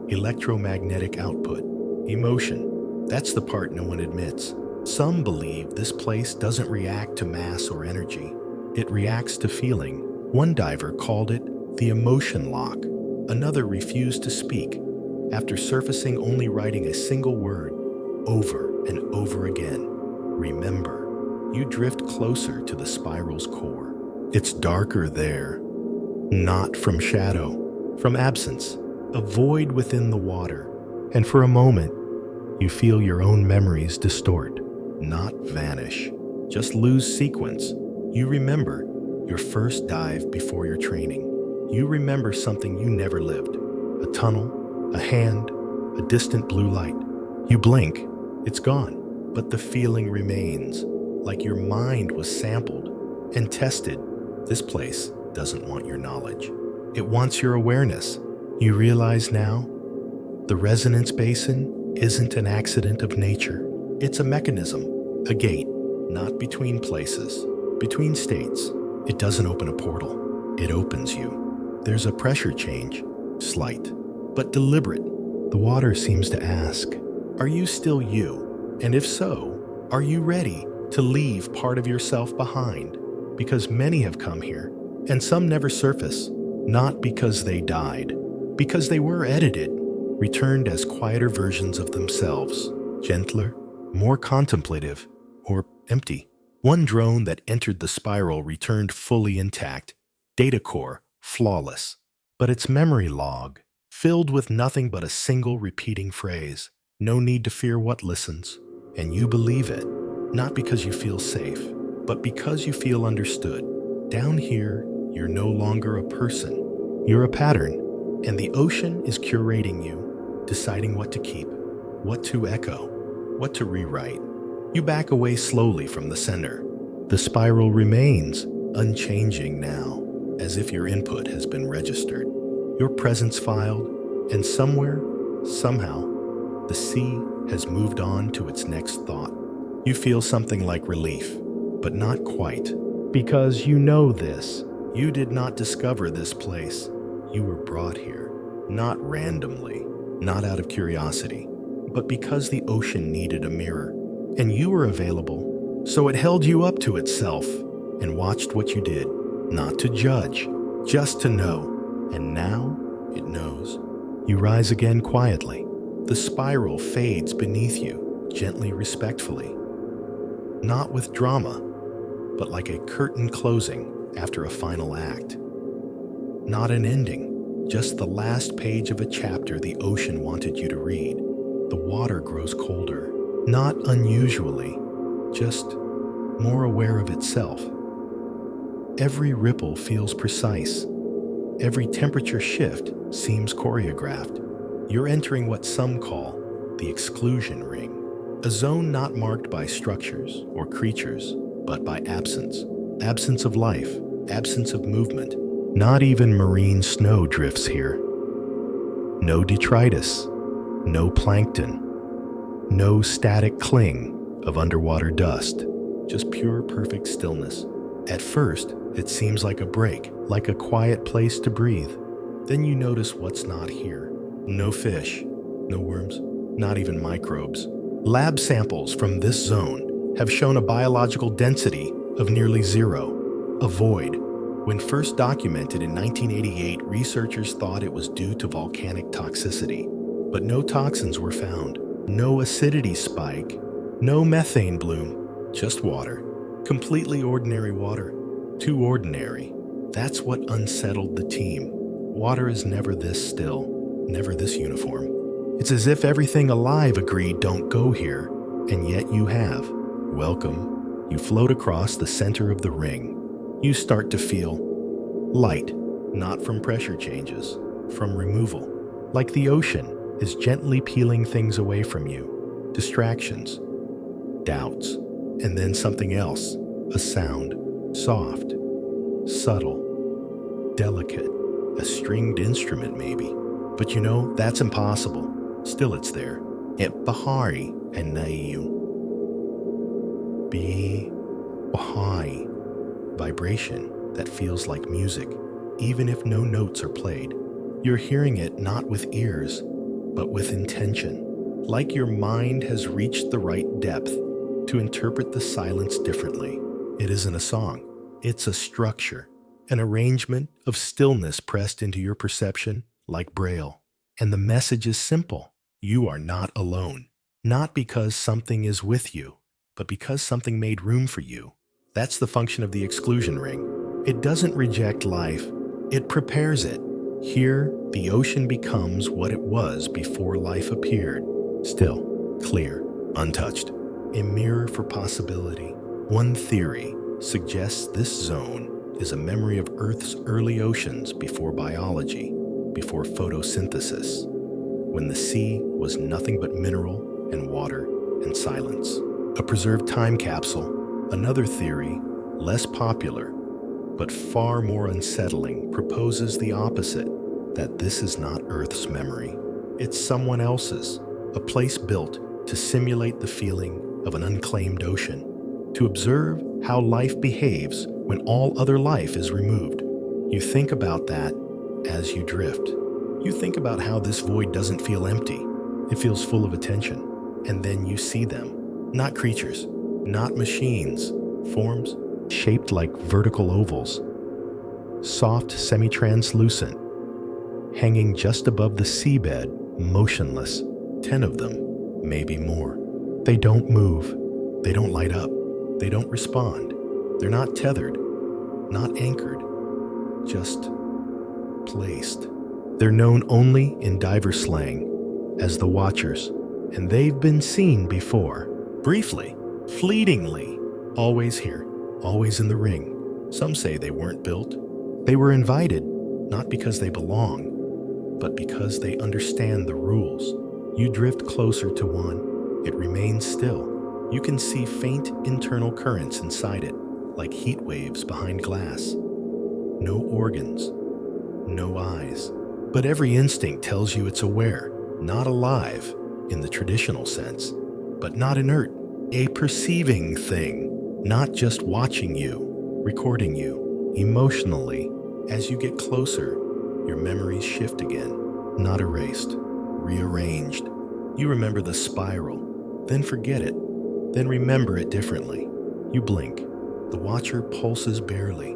electromagnetic output, emotion. That's the part no one admits. Some believe this place doesn't react to mass or energy. It reacts to feeling. One diver called it the emotion lock. Another refused to speak, after surfacing only writing a single word over and over again. Remember. You drift closer to the spiral's core. It's darker there, not from shadow, from absence, a void within the water. And for a moment, you feel your own memories distort, not vanish, just lose sequence. You remember your first dive before your training. You remember something you never lived, a tunnel, a hand, a distant blue light. You blink, it's gone, but the feeling remains. Like your mind was sampled and tested. This place doesn't want your knowledge. It wants your awareness. You realize now, the resonance basin isn't an accident of nature. It's a mechanism, a gate, not between places, between states. It doesn't open a portal. It opens you. There's a pressure change, slight, but deliberate. The water seems to ask, are you still you? And if so, are you ready to leave part of yourself behind? Because many have come here, and some never surface, not because they died, because they were edited, returned as quieter versions of themselves, gentler, more contemplative, or empty. One drone that entered the spiral returned fully intact, data core flawless, but its memory log filled with nothing but a single repeating phrase. No need to fear what listens, and you believe it. Not because you feel safe, but because you feel understood. Down here, you're no longer a person. You're a pattern, and the ocean is curating you, deciding what to keep, what to echo, what to rewrite. You back away slowly from the center. The spiral remains, unchanging now, as if your input has been registered, your presence filed, and somewhere, somehow, the sea has moved on to its next thought. You feel something like relief, but not quite. Because you know this. You did not discover this place. You were brought here, not randomly, not out of curiosity, but because the ocean needed a mirror, and you were available, so it held you up to itself and watched what you did, not to judge, just to know. And now it knows. You rise again quietly. The spiral fades beneath you, gently, respectfully. Not with drama, but like a curtain closing after a final act. Not an ending, just the last page of a chapter the ocean wanted you to read. The water grows colder, not unusually, just more aware of itself. Every ripple feels precise. Every temperature shift seems choreographed. You're entering what some call the exclusion ring. A zone not marked by structures or creatures, but by absence. Absence of life, absence of movement. Not even marine snow drifts here. No detritus, no plankton, no static cling of underwater dust. Just pure, perfect stillness. At first, it seems like a break, like a quiet place to breathe. Then you notice what's not here. No fish, no worms, not even microbes. Lab samples from this zone have shown a biological density of nearly zero, a void, When first documented in 1988, researchers thought it was due to volcanic toxicity, but no toxins were found, no acidity spike, no methane bloom, just water. Completely ordinary water. Too ordinary. That's what unsettled the team. Water is never this still, never this uniform. It's as if everything alive agreed don't go here, and yet you have. Welcome. You float across the center of the ring. You start to feel light, not from pressure changes, from removal. Like the ocean is gently peeling things away from you. Distractions, doubts, and then something else. A sound. Soft, subtle, delicate. A stringed instrument maybe. But you know, that's impossible. Still it's there. Et Bahari and Naiu. Be Bahai. Vibration that feels like music, even if no notes are played. You're hearing it not with ears, but with intention. Like your mind has reached the right depth to interpret the silence differently. It isn't a song. It's a structure, an arrangement of stillness pressed into your perception like Braille. And the message is simple. You are not alone. Not because something is with you, but because something made room for you. That's the function of the exclusion ring. It doesn't reject life. It prepares it. Here, the ocean becomes what it was before life appeared. Still, clear, untouched. A mirror for possibility. One theory suggests this zone is a memory of Earth's early oceans before biology, before photosynthesis, when the sea was nothing but mineral and water and silence. A preserved time capsule. Another theory, less popular, but far more unsettling, proposes the opposite, that this is not Earth's memory. It's someone else's, a place built to simulate the feeling of an unclaimed ocean, to observe how life behaves when all other life is removed. You think about that as you drift. You think about how this void doesn't feel empty. It feels full of attention. And then you see them. Not creatures, not machines. Forms shaped like vertical ovals. Soft, semi-translucent. Hanging just above the seabed, motionless. 10 of them, maybe more. They don't move. They don't light up. They don't respond. They're not tethered, not anchored, just placed. They're known only in diver slang as the Watchers, and they've been seen before, briefly, fleetingly, always here, always in the ring. Some say they weren't built. They were invited, not because they belong, but because they understand the rules. You drift closer to one. It remains still. You can see faint internal currents inside it, like heat waves behind glass. No organs, no eyes. But every instinct tells you it's aware, not alive in the traditional sense, but not inert, a perceiving thing, not just watching you, recording you, emotionally. As you get closer, your memories shift again, not erased, rearranged. You remember the spiral, then forget it, then remember it differently. You blink. The Watcher pulses barely.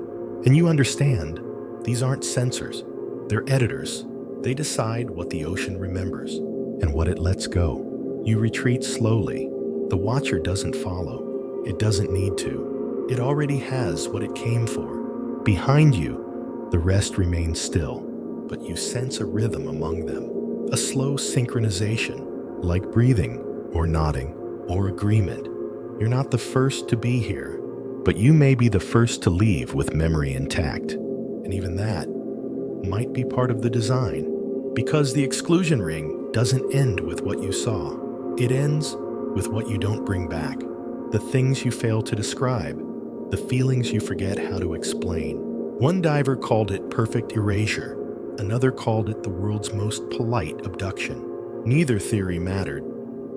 And you understand, these aren't sensors. They're editors. They decide what the ocean remembers and what it lets go. You retreat slowly. The Watcher doesn't follow. It doesn't need to. It already has what it came for. Behind you, the rest remains still, but you sense a rhythm among them. A slow synchronization, like breathing or nodding. Or agreement. You're not the first to be here, but you may be the first to leave with memory intact. And even that might be part of the design, because the exclusion ring doesn't end with what you saw. It ends with what you don't bring back, the things you fail to describe, the feelings you forget how to explain. One diver called it perfect erasure. Another called it the world's most polite abduction. Neither theory mattered.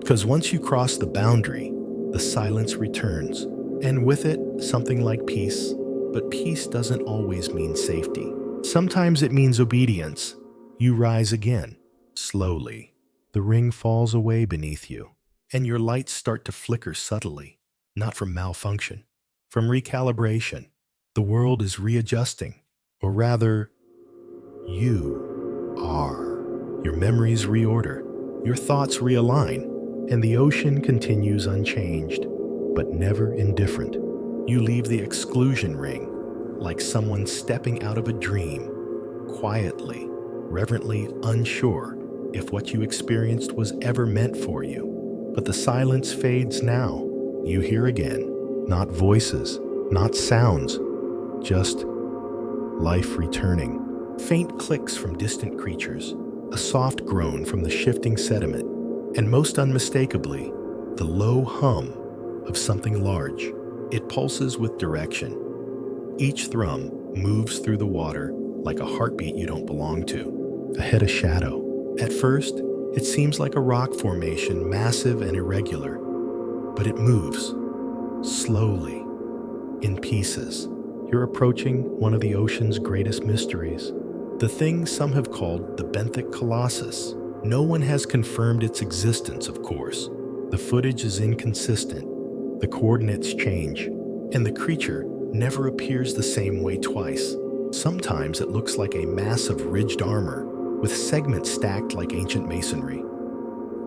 Because once you cross the boundary, the silence returns, and with it, something like peace. But peace doesn't always mean safety. Sometimes it means obedience. You rise again, slowly. The ring falls away beneath you, and your lights start to flicker subtly, not from malfunction, from recalibration. The world is readjusting, or rather, you are. Your memories reorder, your thoughts realign, and the ocean continues unchanged, but never indifferent. You leave the exclusion ring like someone stepping out of a dream, quietly, reverently unsure if what you experienced was ever meant for you. But the silence fades now. You hear again, not voices, not sounds, just life returning. Faint clicks from distant creatures, a soft groan from the shifting sediment, and most unmistakably, the low hum of something large. It pulses with direction. Each thrum moves through the water like a heartbeat you don't belong to, ahead a shadow. At first, it seems like a rock formation, massive and irregular, but it moves, slowly, in pieces. You're approaching one of the ocean's greatest mysteries. The thing some have called the benthic colossus. No one has confirmed its existence, of course. The footage is inconsistent, the coordinates change, and the creature never appears the same way twice. Sometimes it looks like a mass of ridged armor, with segments stacked like ancient masonry.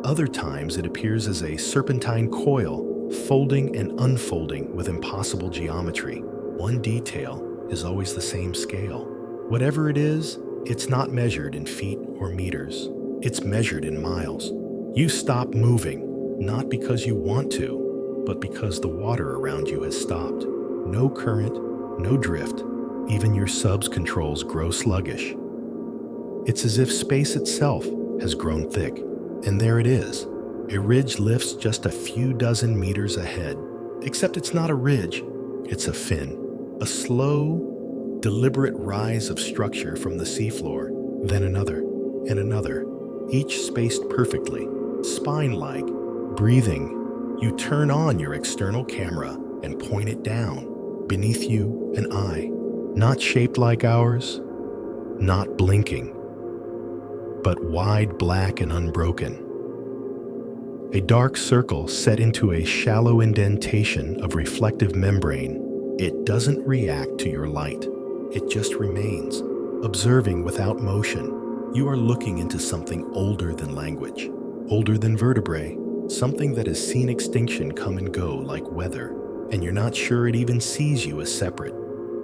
Other times it appears as a serpentine coil, folding and unfolding with impossible geometry. One detail is always the same scale. Whatever it is, it's not measured in feet or meters. It's measured in miles. You stop moving, not because you want to, but because the water around you has stopped. No current, no drift. Even your sub's controls grow sluggish. It's as if space itself has grown thick. And there it is. A ridge lifts just a few dozen meters ahead. Except it's not a ridge, it's a fin. A slow, deliberate rise of structure from the seafloor, then another, and another, each spaced perfectly, spine-like, breathing. You turn on your external camera and point it down. Beneath you, an eye, not shaped like ours, not blinking, but wide, black, and unbroken. A dark circle set into a shallow indentation of reflective membrane. It doesn't react to your light. It just remains, observing without motion. You are looking into something older than language, older than vertebrae, something that has seen extinction come and go like weather, and you're not sure it even sees you as separate.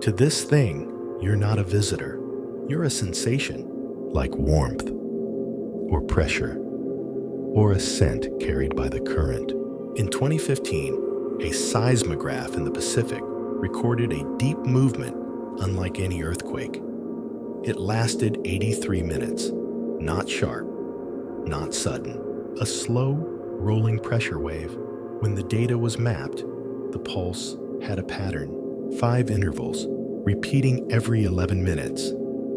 To this thing, you're not a visitor. You're a sensation, like warmth, or pressure, or a scent carried by the current. In 2015, a seismograph in the Pacific recorded a deep movement unlike any earthquake. It lasted 83 minutes, not sharp, not sudden, a slow, rolling pressure wave. When the data was mapped, the pulse had a pattern, 5 intervals, repeating every 11 minutes,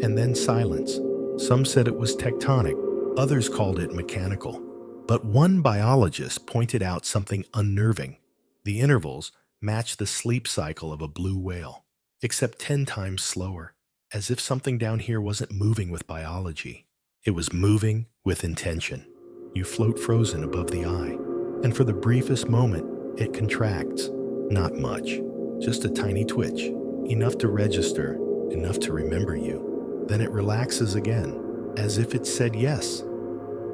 and then silence. Some said it was tectonic, others called it mechanical. But one biologist pointed out something unnerving. The intervals matched the sleep cycle of a blue whale, except 10 times slower, as if something down here wasn't moving with biology. It was moving with intention. You float frozen above the eye, and for the briefest moment, it contracts. Not much, just a tiny twitch, enough to register, enough to remember you. Then it relaxes again, as if it said yes.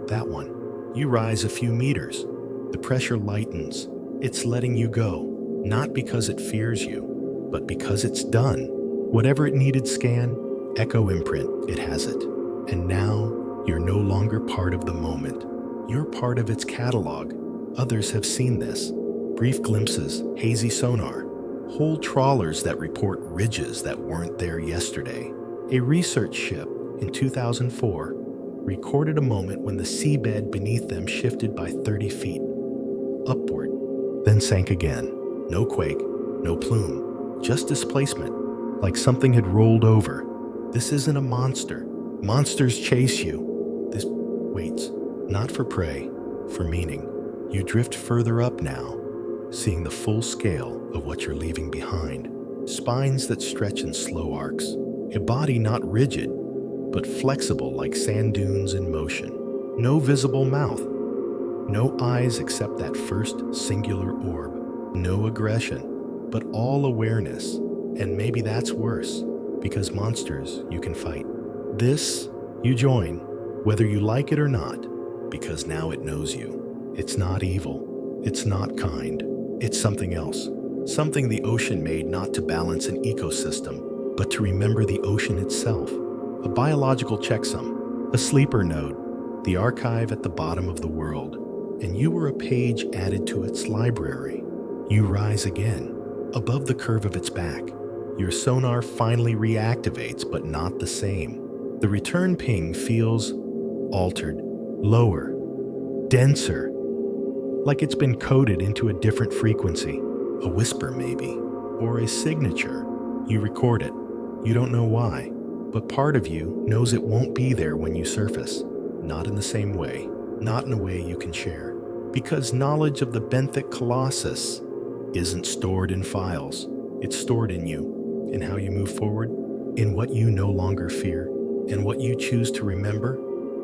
That one. You rise a few meters. The pressure lightens. It's letting you go, not because it fears you, but because it's done. Whatever it needed scan, echo imprint, it has it. And now, you're no longer part of the moment. You're part of its catalog. Others have seen this. Brief glimpses, hazy sonar, whole trawlers that report ridges that weren't there yesterday. A research ship in 2004 recorded a moment when the seabed beneath them shifted by 30 feet, upward, then sank again. No quake, no plume, just displacement, like something had rolled over. This isn't a monster. Monsters chase you. This waits, not for prey, for meaning. You drift further up now, seeing the full scale of what you're leaving behind. Spines that stretch in slow arcs. A body not rigid, but flexible like sand dunes in motion. No visible mouth. No eyes except that first singular orb. No aggression, but all awareness. And maybe that's worse, because monsters you can fight. This, you join, whether you like it or not, because now it knows you. It's not evil. It's not kind. It's something else. Something the ocean made not to balance an ecosystem, but to remember the ocean itself. A biological checksum, a sleeper node, the archive at the bottom of the world. And you were a page added to its library. You rise again, above the curve of its back. Your sonar finally reactivates, but not the same. The return ping feels altered, lower, denser, like it's been coded into a different frequency, a whisper maybe, or a signature. You record it. You don't know why, but part of you knows it won't be there when you surface. Not in the same way, not in a way you can share, because knowledge of the benthic colossus isn't stored in files. It's stored in you, in how you move forward, in what you no longer fear, and what you choose to remember.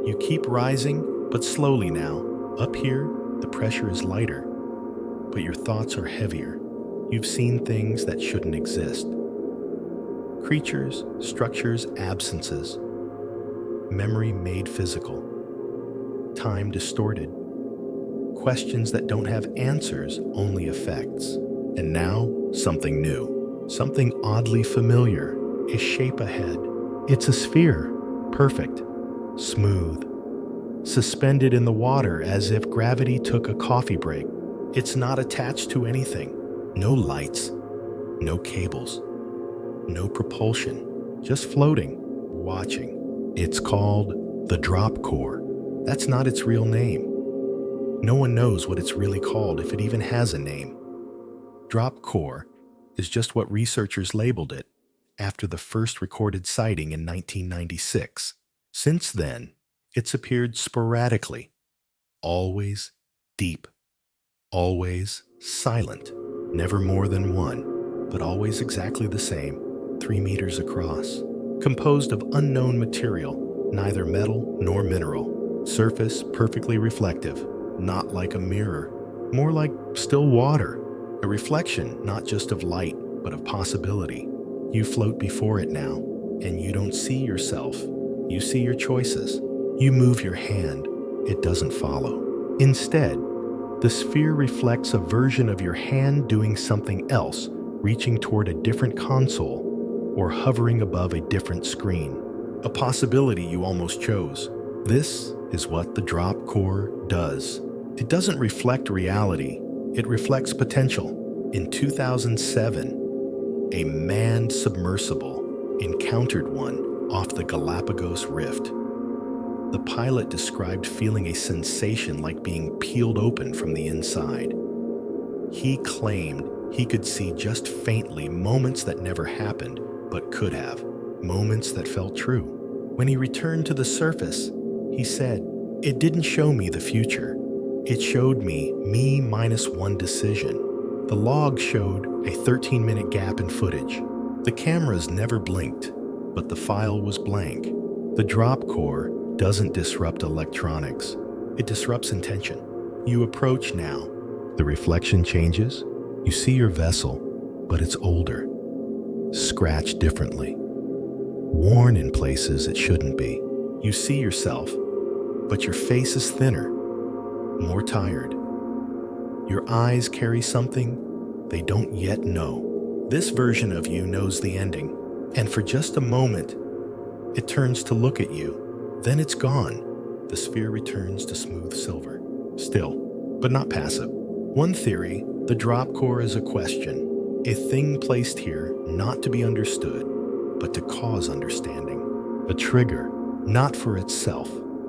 You keep rising, but slowly now. Up here, the pressure is lighter, but your thoughts are heavier. You've seen things that shouldn't exist. Creatures, structures, absences. Memory made physical. Time distorted. Questions that don't have answers, only effects. And now, something new. Something oddly familiar. A shape ahead. It's a sphere. Perfect. Smooth. Suspended in the water as if gravity took a coffee break. It's not attached to anything. No lights. No cables. No propulsion. Just floating. Watching. It's called the drop core. That's not its real name. No one knows what it's really called, if it even has a name. Drop core is just what researchers labeled it after the first recorded sighting in 1996. Since then, it's appeared sporadically, always deep, always silent, never more than one, but always exactly the same, 3 meters across, composed of unknown material, neither metal nor mineral, surface perfectly reflective, not like a mirror, more like still water. A reflection not just of light, but of possibility. You float before it now, and you don't see yourself. You see your choices. You move your hand. It doesn't follow. Instead, the sphere reflects a version of your hand doing something else, reaching toward a different console, or hovering above a different screen. A possibility you almost chose. This is what the drop core does. It doesn't reflect reality. It reflects potential. In 2007, a manned submersible encountered one off the Galapagos Rift. The pilot described feeling a sensation like being peeled open from the inside. He claimed he could see just faintly moments that never happened, but could have, moments that felt true. When he returned to the surface, he said, "It didn't show me the future. It showed me minus one decision." The log showed a 13-minute gap in footage. The cameras never blinked, but the file was blank. The drop core doesn't disrupt electronics. It disrupts intention. You approach now. The reflection changes. You see your vessel, but it's older, scratched differently, worn in places it shouldn't be. You see yourself, but your face is thinner, more tired. Your eyes carry something they don't yet know. This version of you knows the ending, and for just a moment, it turns to look at you. Then it's gone. The sphere returns to smooth silver. Still, but not passive. One theory, the drop core is a question, a thing placed here not to be understood, but to cause understanding. A trigger, not for itself,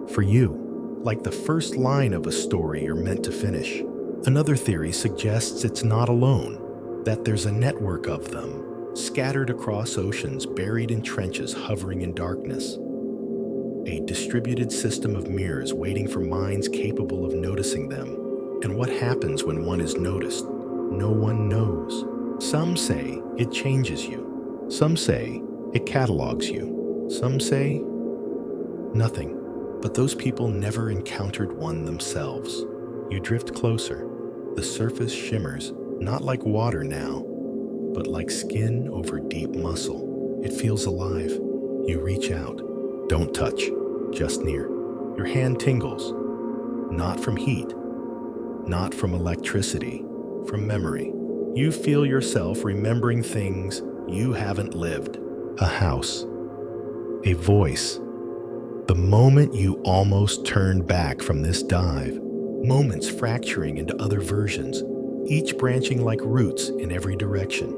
for you. Like the first line of a story you're meant to finish. Another theory suggests it's not alone, that there's a network of them, scattered across oceans, buried in trenches, hovering in darkness. A distributed system of mirrors waiting for minds capable of noticing them. And what happens when one is noticed? No one knows. Some say it changes you. Some say it catalogs you. Some say nothing. But those people never encountered one themselves. You drift closer. The surface shimmers, not like water now, but like skin over deep muscle. It feels alive. You reach out. Don't touch, just near. Your hand tingles. Not from heat, not from electricity, from memory. You feel yourself remembering things you haven't lived. A house, a voice. The moment you almost turned back from this dive, moments fracturing into other versions, each branching like roots in every direction.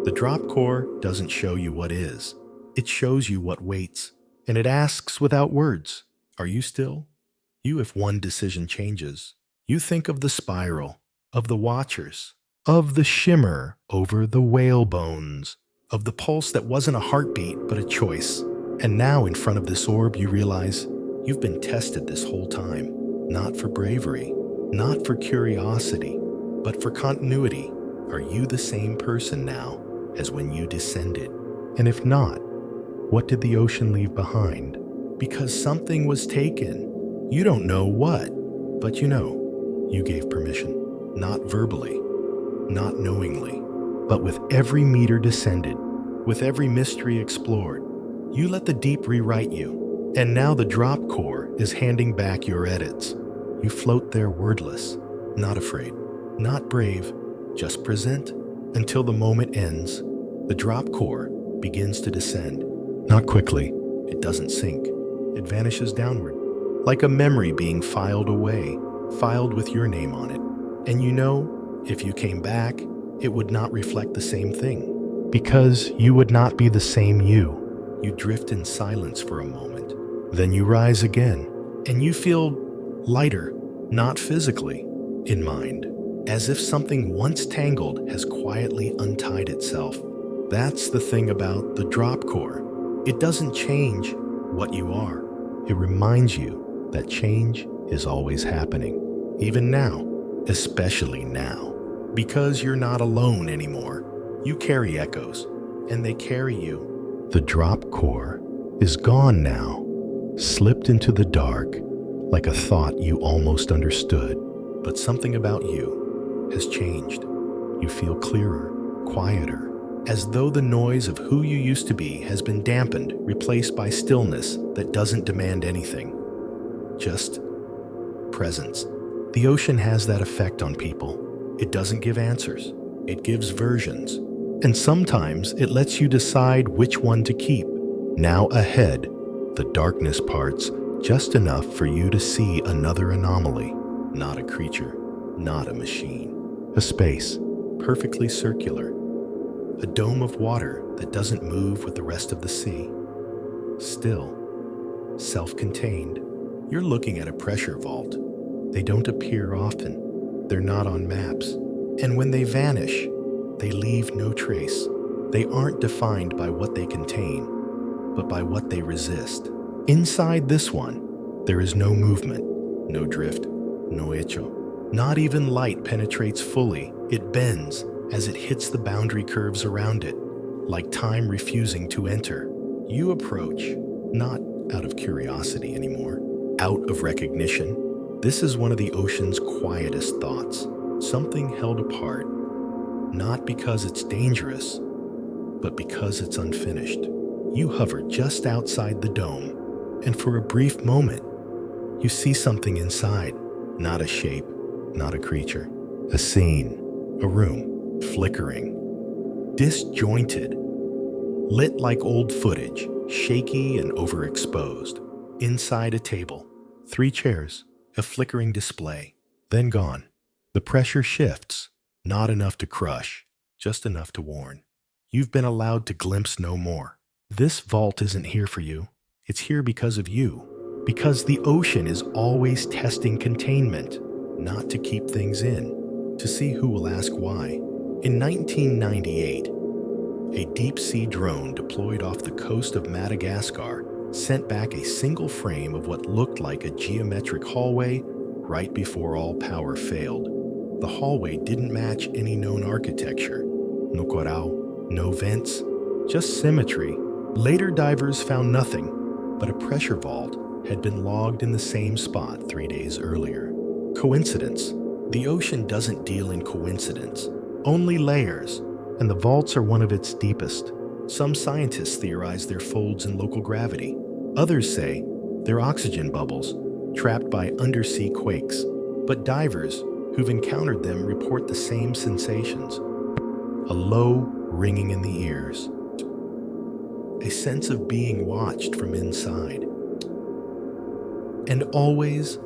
The drop core doesn't show you what is. It shows you what waits, and it asks without words, are you still? You, if one decision changes. You think of the spiral, of the watchers, of the shimmer over the whale bones, of the pulse that wasn't a heartbeat but a choice. And now in front of this orb you realize you've been tested this whole time, not for bravery, not for curiosity, but for continuity. Are you the same person now as when you descended? And if not, what did the ocean leave behind? Because something was taken. You don't know what, but you know. You gave permission, not verbally, not knowingly, but with every meter descended, with every mystery explored. You let the deep rewrite you, and now the drop core is handing back your edits. You float there wordless, not afraid, not brave, just present until the moment ends. The drop core begins to descend. Not quickly, it doesn't sink. It vanishes downward, like a memory being filed away, filed with your name on it. And you know, if you came back, it would not reflect the same thing. Because you would not be the same you. You drift in silence for a moment. Then you rise again, and you feel lighter, not physically, in mind. As if something once tangled has quietly untied itself. That's the thing about the drop core. It doesn't change what you are. It reminds you that change is always happening, even now, especially now, because you're not alone anymore. You carry echoes, and they carry you. The drop core is gone now, slipped into the dark, like a thought you almost understood. But something about you has changed. You feel clearer, quieter, as though the noise of who you used to be has been dampened, replaced by stillness that doesn't demand anything. Just presence. The ocean has that effect on people. It doesn't give answers. It gives versions. And sometimes it lets you decide which one to keep. Now ahead, the darkness parts just enough for you to see another anomaly. Not a creature, not a machine. A space, perfectly circular. A dome of water that doesn't move with the rest of the sea. Still, self-contained. You're looking at a pressure vault. They don't appear often. They're not on maps. And when they vanish, they leave no trace. They aren't defined by what they contain, but by what they resist. Inside this one, there is no movement, no drift, no echo. Not even light penetrates fully. It bends as it hits the boundary curves around it, like time refusing to enter. You approach, not out of curiosity anymore, out of recognition. This is one of the ocean's quietest thoughts. Something held apart, not because it's dangerous, but because it's unfinished. You hover just outside the dome, and for a brief moment, you see something inside. Not a shape, not a creature. A scene, a room, flickering, disjointed, lit like old footage, shaky and overexposed. Inside a table, 3 chairs, a flickering display, then gone. The pressure shifts, not enough to crush, just enough to warn. You've been allowed to glimpse no more. This vault isn't here for you. It's here because of you. Because the ocean is always testing containment, not to keep things in, to see who will ask why. In 1998, a deep-sea drone deployed off the coast of Madagascar sent back a single frame of what looked like a geometric hallway right before all power failed. The hallway didn't match any known architecture. No corral, no vents, just symmetry. Later divers found nothing, but a pressure vault had been logged in the same spot 3 days earlier. Coincidence? The ocean doesn't deal in coincidence, only layers. and the vaults are one of its deepest. Some scientists theorize they're folds in local gravity. Others say they're oxygen bubbles trapped by undersea quakes. But divers who've encountered them report the same sensations. A low ringing in the ears, a sense of being watched from inside, and always,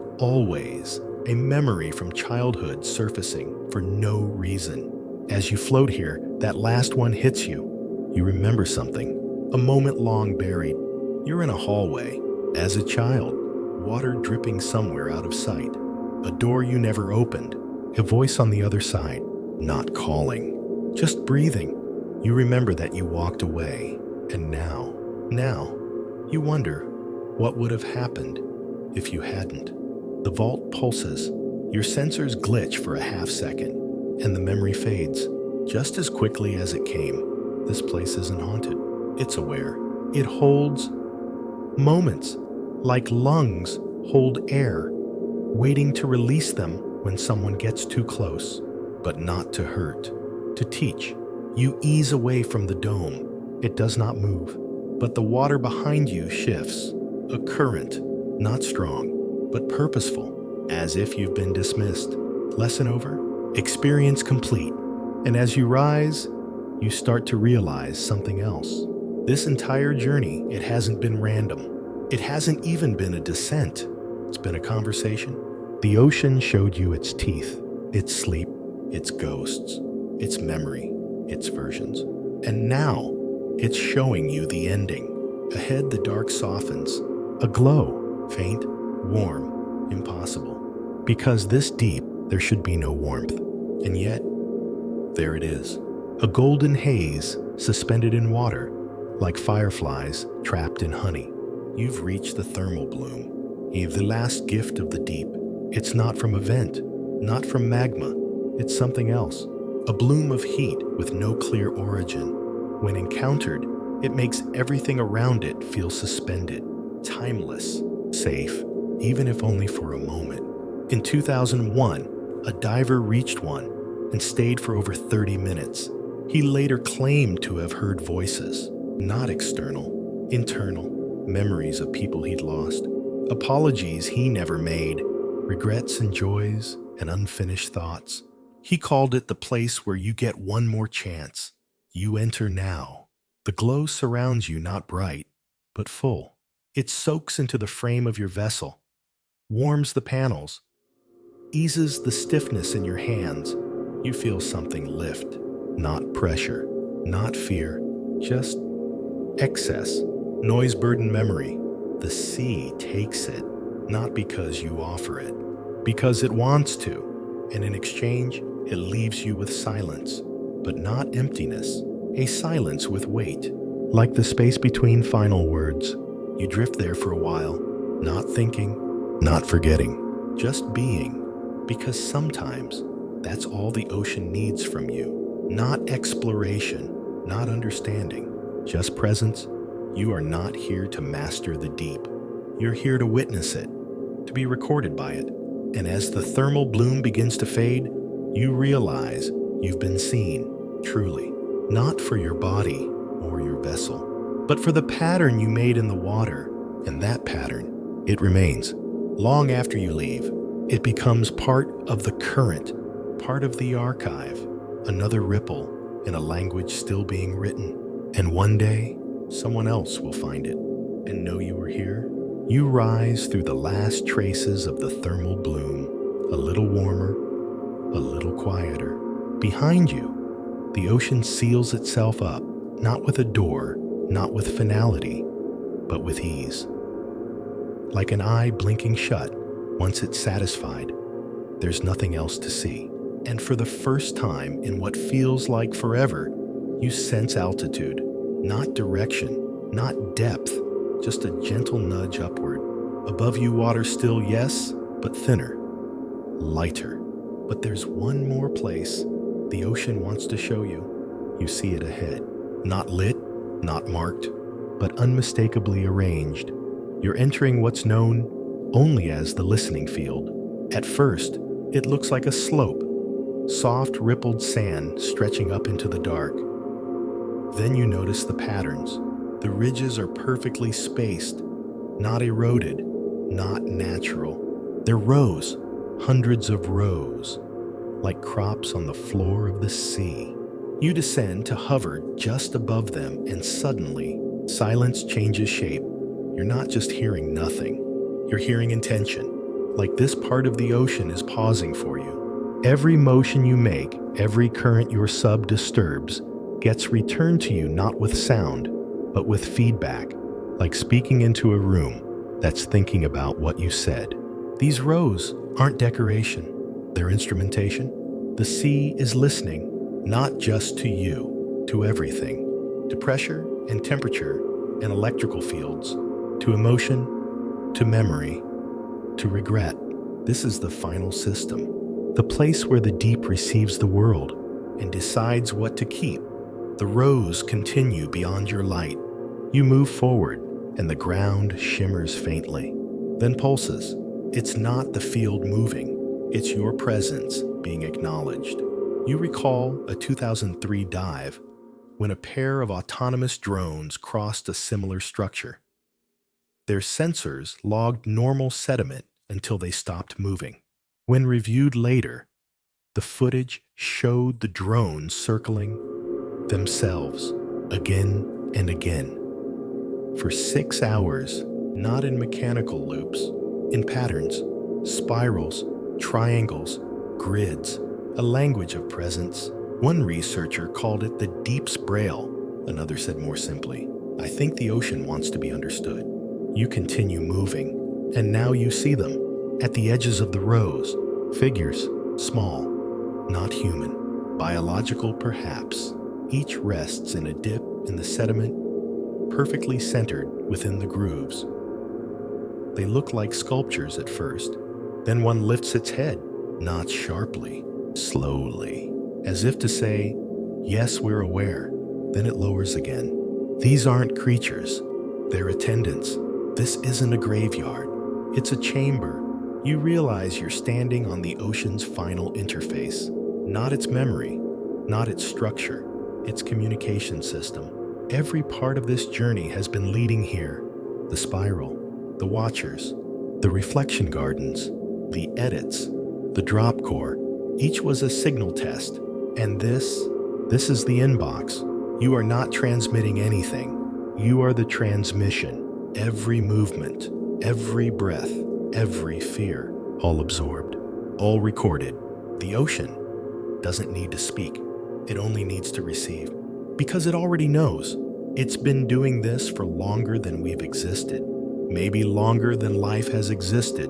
a memory from childhood surfacing for no reason. As you float here, that last one hits you. You remember something, a moment long buried. You're in a hallway. As a child, water dripping somewhere out of sight. A door you never opened. A voice on the other side, not calling, just breathing. You remember that you walked away, and now, you wonder what would have happened if you hadn't. The vault pulses. Your sensors glitch for a half second, and the memory fades just as quickly as it came. This place isn't haunted. It's aware. It holds moments, like lungs hold air, waiting to release them when someone gets too close, but not to hurt, to teach. You ease away from the dome. It does not move, but the water behind you shifts. A current, not strong, but purposeful, as if you've been dismissed. Lesson over, experience complete. And as you rise, you start to realize something else. This entire journey, it hasn't been random. It hasn't even been a descent. It's been a conversation. The ocean showed you its teeth, its sleep, its ghosts, its memory, its versions. And now, it's showing you the ending. Ahead, the dark softens. A glow, faint, warm, impossible. Because this deep, there should be no warmth. And yet, there it is. A golden haze suspended in water, like fireflies trapped in honey. You've reached the thermal bloom, the last gift of the deep. It's not from a vent, not from magma. It's something else. A bloom of heat with no clear origin. When encountered, it makes everything around it feel suspended, timeless, safe, even if only for a moment. In 2001, a diver reached one and stayed for over 30 minutes. He later claimed to have heard voices, not external, internal, memories of people he'd lost, apologies he never made, regrets and joys and unfinished thoughts. He called it the place where you get one more chance. You enter now. The glow surrounds you, not bright, but full. It soaks into the frame of your vessel, warms the panels, eases the stiffness in your hands. You feel something lift, not pressure, not fear, just excess, noise-burdened memory. The sea takes it, not because you offer it, because it wants to, and in exchange, it leaves you with silence, but not emptiness, a silence with weight. Like the space between final words, you drift there for a while, not thinking, not forgetting, just being, because sometimes that's all the ocean needs from you. Not exploration, not understanding, just presence. You are not here to master the deep. You're here to witness it, to be recorded by it. And as the thermal bloom begins to fade, you realize you've been seen, truly, not for your body or your vessel, but for the pattern you made in the water. And that pattern, it remains. Long after you leave, it becomes part of the current, part of the archive, another ripple in a language still being written. And one day, someone else will find it and know you were here. You rise through the last traces of the thermal bloom, a little warmer, a little quieter. Behind you, the ocean seals itself up, not with a door, not with finality, but with ease. Like an eye blinking shut, once it's satisfied, there's nothing else to see. And for the first time in what feels like forever, you sense altitude, not direction, not depth, just a gentle nudge upward. Above you, water still, yes, but thinner, lighter. But there's one more place the ocean wants to show you. You see it ahead, not lit, not marked, but unmistakably arranged. You're entering what's known only as the listening field. At first, it looks like a slope, soft rippled sand stretching up into the dark. Then you notice the patterns. The ridges are perfectly spaced, not eroded, not natural. They're rows, hundreds of rows, like crops on the floor of the sea. You descend to hover just above them, and suddenly, silence changes shape. You're not just hearing nothing, you're hearing intention, like this part of the ocean is pausing for you. Every motion you make, every current your sub disturbs, gets returned to you not with sound, but with feedback, like speaking into a room that's thinking about what you said. These rows aren't decoration, they're instrumentation. The sea is listening, not just to you, to everything, to pressure and temperature and electrical fields, to emotion, to memory, to regret. This is the final system, the place where the deep receives the world and decides what to keep. The rows continue beyond your light. You move forward, and the ground shimmers faintly, then pulses. It's not the field moving, it's your presence being acknowledged. You recall a 2003 dive when a pair of autonomous drones crossed a similar structure. Their sensors logged normal sediment until they stopped moving. When reviewed later, the footage showed the drones circling themselves again and again for 6 hours, not in mechanical loops, in patterns, spirals, triangles, grids, a language of presence. One researcher called it the deep's braille. Another said more simply, I think the ocean wants to be understood. You continue moving, and now you see them at the edges of the rows, figures, small, not human, biological perhaps. Each rests in a dip in the sediment, perfectly centered within the grooves. They look like sculptures at first. Then one lifts its head, not sharply, slowly, as if to say, yes, we're aware. Then it lowers again. These aren't creatures, they're attendants. This isn't a graveyard, it's a chamber. You realize you're standing on the ocean's final interface, not its memory, not its structure, its communication system. Every part of this journey has been leading here. The spiral, the watchers, the reflection gardens, the edits, the drop core. Each was a signal test. And this is the inbox. You are not transmitting anything. You are the transmission. Every movement, every breath, every fear, all absorbed, all recorded. The ocean doesn't need to speak. It only needs to receive. Because it already knows. It's been doing this for longer than we've existed. Maybe longer than life has existed.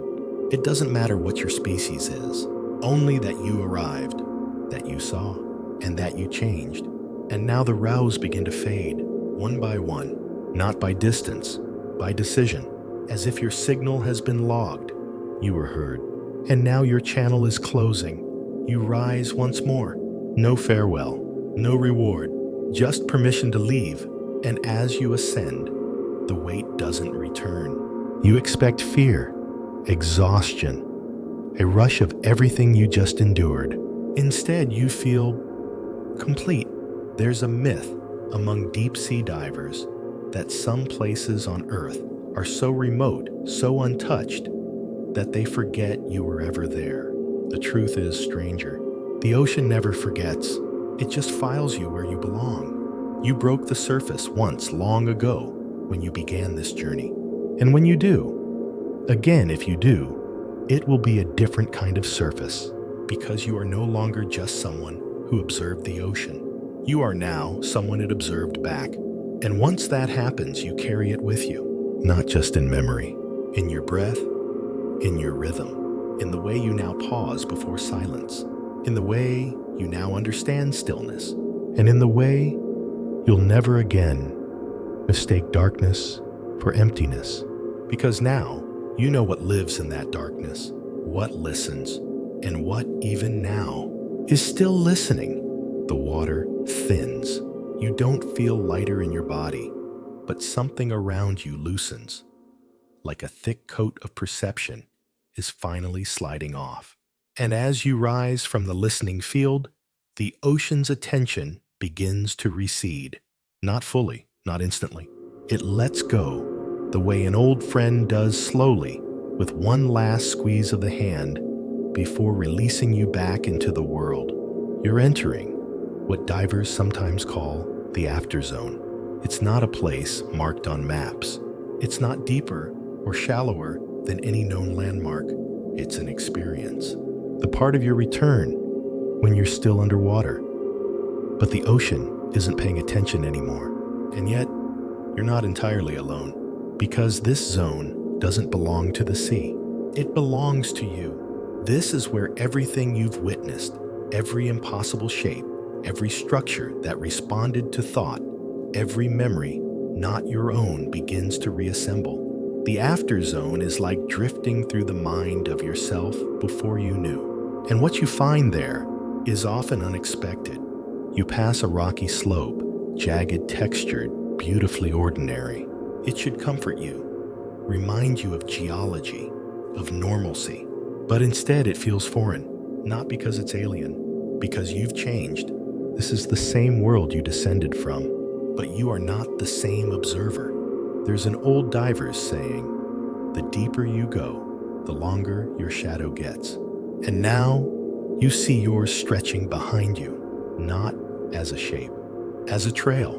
It doesn't matter what your species is. Only that you arrived, that you saw, and that you changed. And now the rows begin to fade, one by one, not by distance, by decision, as if your signal has been logged. You were heard, and now your channel is closing. You rise once more. No farewell, no reward, just permission to leave. And as you ascend, the weight doesn't return. You expect fear, exhaustion, a rush of everything you just endured. Instead, you feel complete. There's a myth among deep-sea divers that some places on Earth are so remote, so untouched, that they forget you were ever there. The truth is, stranger, the ocean never forgets. It just files you where you belong. You broke the surface once long ago when you began this journey. And when you do, again if you do, it will be a different kind of surface, because you are no longer just someone who observed the ocean. You are now someone it observed back. And once that happens, you carry it with you, not just in memory, in your breath, in your rhythm, in the way you now pause before silence, in the way you now understand stillness, and in the way you'll never again mistake darkness for emptiness, because now you know what lives in that darkness, what listens, and what even now is still listening. The water thins. You don't feel lighter in your body, but something around you loosens, like a thick coat of perception is finally sliding off. And as you rise from the listening field, the ocean's attention begins to recede. Not fully, not instantly. It lets go, the way an old friend does slowly, with one last squeeze of the hand before releasing you back into the world. You're entering what divers sometimes call the after zone. It's not a place marked on maps. It's not deeper or shallower than any known landmark. It's an experience. The part of your return when you're still underwater. But the ocean isn't paying attention anymore. And yet, you're not entirely alone, because this zone doesn't belong to the sea. It belongs to you. This is where everything you've witnessed, every impossible shape, every structure that responded to thought, every memory not your own begins to reassemble. The after zone is like drifting through the mind of yourself before you knew. And what you find there is often unexpected. You pass a rocky slope, jagged textured, beautifully ordinary. It should comfort you, remind you of geology, of normalcy. But instead it feels foreign, not because it's alien, because you've changed. This is the same world you descended from, but you are not the same observer. There's an old diver's saying, the deeper you go, the longer your shadow gets. And now you see yours stretching behind you, not as a shape, as a trail.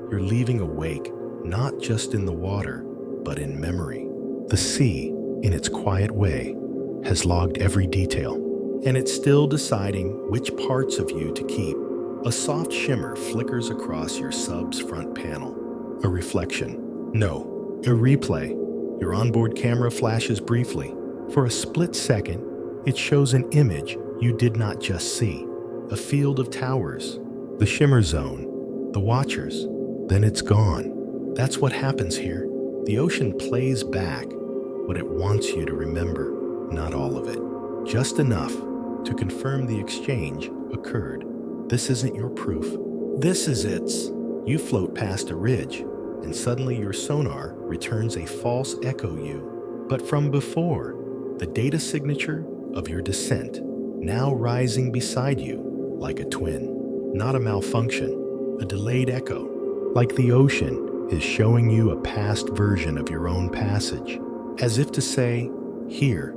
You're leaving a wake, not just in the water, but in memory. The sea, in its quiet way, has logged every detail, and it's still deciding which parts of you to keep. A soft shimmer flickers across your sub's front panel. A reflection. No, a replay. Your onboard camera flashes briefly. For a split second, it shows an image you did not just see. A field of towers, the shimmer zone, the watchers. Then it's gone. That's what happens here. The ocean plays back what it wants you to remember, not all of it. Just enough to confirm the exchange occurred. This isn't your proof. This is its. You float past a ridge, and suddenly your sonar returns a false echo you, but from before, the data signature of your descent, now rising beside you like a twin. Not a malfunction, a delayed echo, like the ocean is showing you a past version of your own passage, as if to say, here,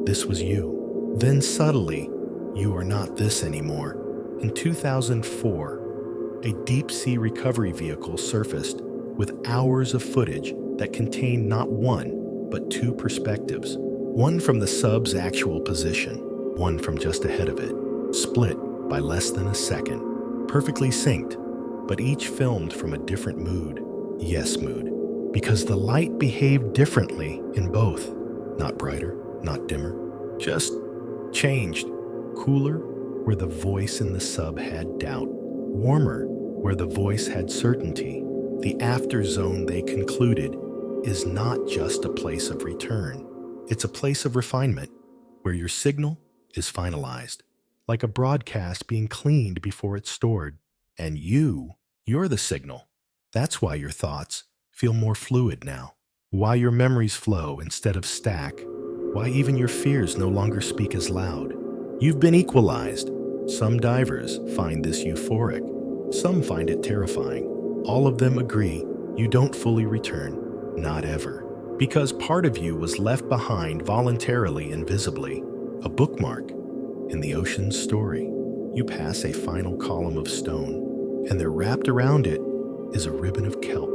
this was you. Then subtly, you are not this anymore. In 2004, a deep-sea recovery vehicle surfaced with hours of footage that contained not one, but two perspectives. One from the sub's actual position, one from just ahead of it, split by less than a second. Perfectly synced, but each filmed from a different mood. Yes, mood. Because the light behaved differently in both. Not brighter, not dimmer. Just changed. Cooler, where the voice in the sub had doubt. Warmer, where the voice had certainty. The after zone, they concluded, is not just a place of return. It's a place of refinement, where your signal is finalized, like a broadcast being cleaned before it's stored. And you're the signal. That's why your thoughts feel more fluid now. Why your memories flow instead of stack. Why even your fears no longer speak as loud. You've been equalized. Some divers find this euphoric. Some find it terrifying. All of them agree you don't fully return. Not ever. Because part of you was left behind voluntarily and visibly. A bookmark in the ocean's story. You pass a final column of stone, and there wrapped around it is a ribbon of kelp.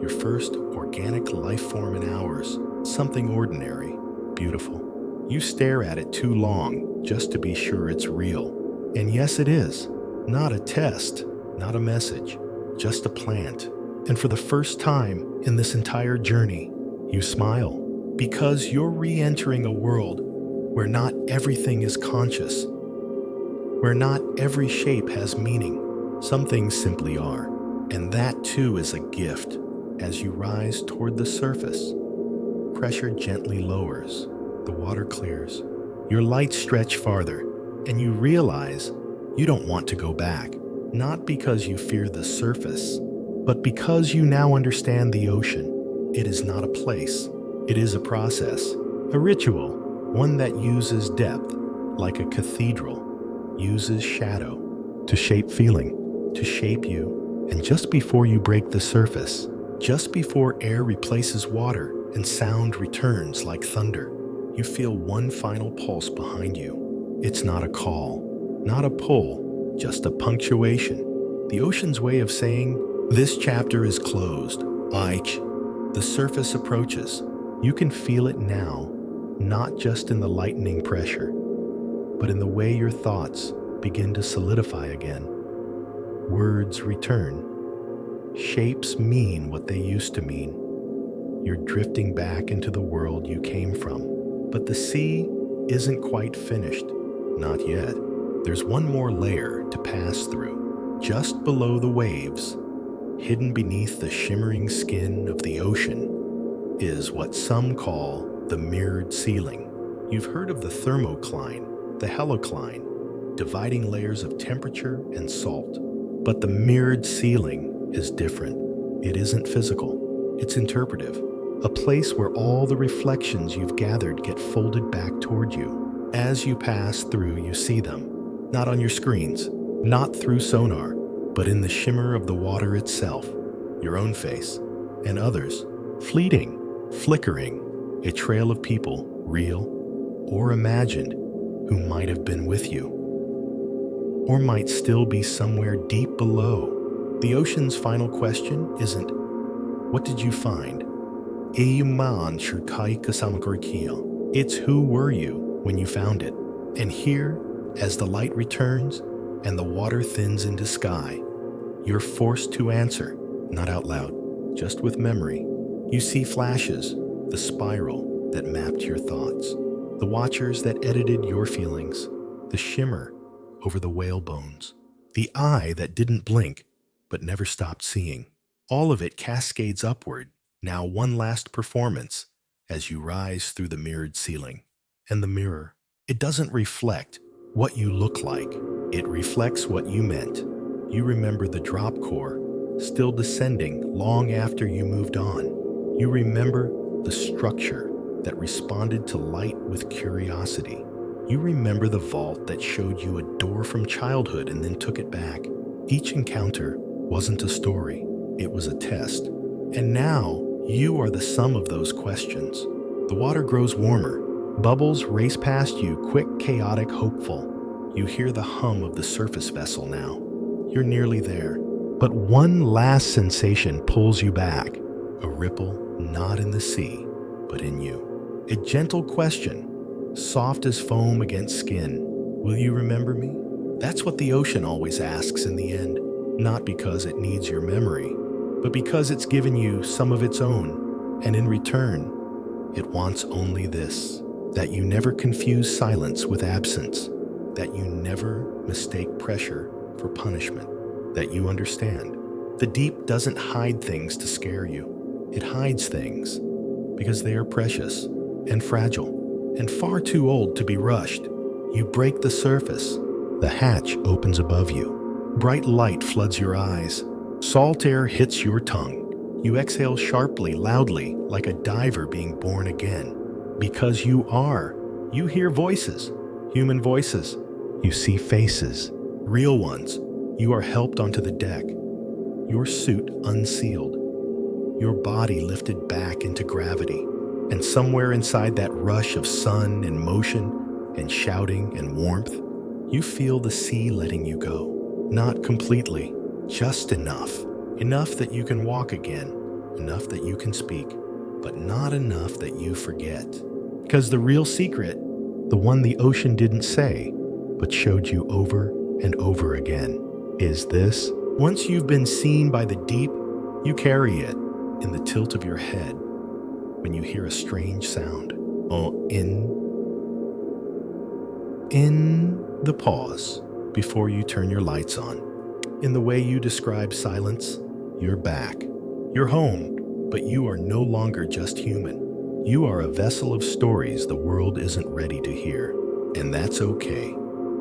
Your first organic life form in hours. Something ordinary, beautiful. You stare at it too long just to be sure it's real. And yes, it is. Not a test, not a message, just a plant. And for the first time in this entire journey, you smile. Because you're re-entering a world where not everything is conscious, where not every shape has meaning. Some things simply are. And that too is a gift. As you rise toward the surface, pressure gently lowers. The water clears. Your lights stretch farther, and you realize you don't want to go back. Not because you fear the surface, but because you now understand the ocean. It is not a place. It is a process, a ritual, one that uses depth, like a cathedral, uses shadow to shape feeling, to shape you. And just before you break the surface, just before air replaces water and sound returns like thunder, you feel one final pulse behind you. It's not a call, not a pull, just a punctuation. The ocean's way of saying, this chapter is closed. Aich. The surface approaches. You can feel it now, not just in the lightening pressure, but in the way your thoughts begin to solidify again. Words return. Shapes mean what they used to mean. You're drifting back into the world you came from. But the sea isn't quite finished. Not yet. There's one more layer to pass through. Just below the waves, hidden beneath the shimmering skin of the ocean, is what some call the mirrored ceiling. You've heard of the thermocline, the halocline, dividing layers of temperature and salt. But the mirrored ceiling is different. It isn't physical, it's interpretive. A place where all the reflections you've gathered get folded back toward you. As you pass through, you see them. Not on your screens, not through sonar, but in the shimmer of the water itself. Your own face, and others. Fleeting, flickering, a trail of people, real or imagined, who might have been with you, or might still be somewhere deep below. The ocean's final question isn't, what did you find? It's who were you when you found it? And here, as the light returns and the water thins into sky, you're forced to answer, not out loud, just with memory. You see flashes, the spiral that mapped your thoughts, the watchers that edited your feelings, the shimmer over the whale bones, the eye that didn't blink but never stopped seeing. All of it cascades upward, now one last performance as you rise through the mirrored ceiling. And the mirror, it doesn't reflect what you look like, it reflects what you meant. You remember the drop core, still descending long after you moved on. You remember the structure that responded to light with curiosity. You remember the vault that showed you a door from childhood and then took it back. Each encounter wasn't a story, it was a test. And now, you are the sum of those questions. The water grows warmer. Bubbles race past you, quick, chaotic, hopeful. You hear the hum of the surface vessel now. You're nearly there. But one last sensation pulls you back. A ripple, not in the sea, but in you. A gentle question, soft as foam against skin. Will you remember me? That's what the ocean always asks in the end. Not because it needs your memory, but because it's given you some of its own. And in return, it wants only this: that you never confuse silence with absence, that you never mistake pressure for punishment, that you understand. The deep doesn't hide things to scare you. It hides things because they are precious and fragile and far too old to be rushed. You break the surface. The hatch opens above you. Bright light floods your eyes. Salt air hits your tongue. You exhale sharply, loudly, like a diver being born again. Because you are. You hear voices, human voices. You see faces, real ones. You are helped onto the deck, your suit unsealed, your body lifted back into gravity. And somewhere inside that rush of sun and motion and shouting and warmth, you feel the sea letting you go. Not completely, just enough. Enough that you can walk again, enough that you can speak, but not enough that you forget. Because the real secret, the one the ocean didn't say, but showed you over and over again, is this: once you've been seen by the deep, you carry it in the tilt of your head when you hear a strange sound. Oh, in the pause before you turn your lights on. In the way you describe silence, you're back. You're home, but you are no longer just human. You are a vessel of stories the world isn't ready to hear. And that's okay,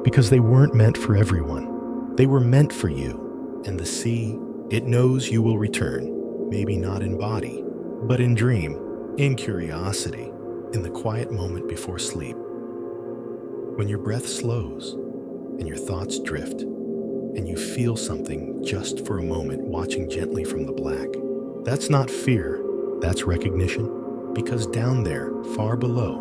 because they weren't meant for everyone. They were meant for you. And the sea, it knows you will return, maybe not in body, but in dream, in curiosity, in the quiet moment before sleep. When your breath slows and your thoughts drift, and you feel something just for a moment watching gently from the black. That's not fear, that's recognition. Because down there, far below,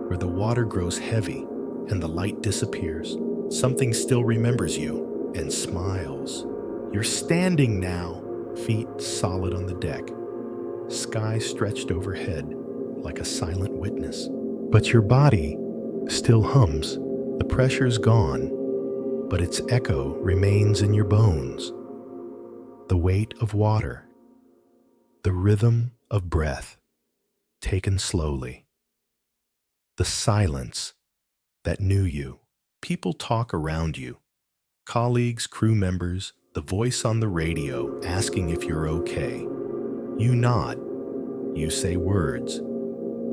where the water grows heavy and the light disappears, something still remembers you and smiles. You're standing now, feet solid on the deck, sky stretched overhead like a silent witness. But your body still hums. The pressure's gone, but its echo remains in your bones. The weight of water, the rhythm of breath, taken slowly. The silence that knew you. People talk around you. Colleagues, crew members, the voice on the radio asking if you're okay. You nod. You say words.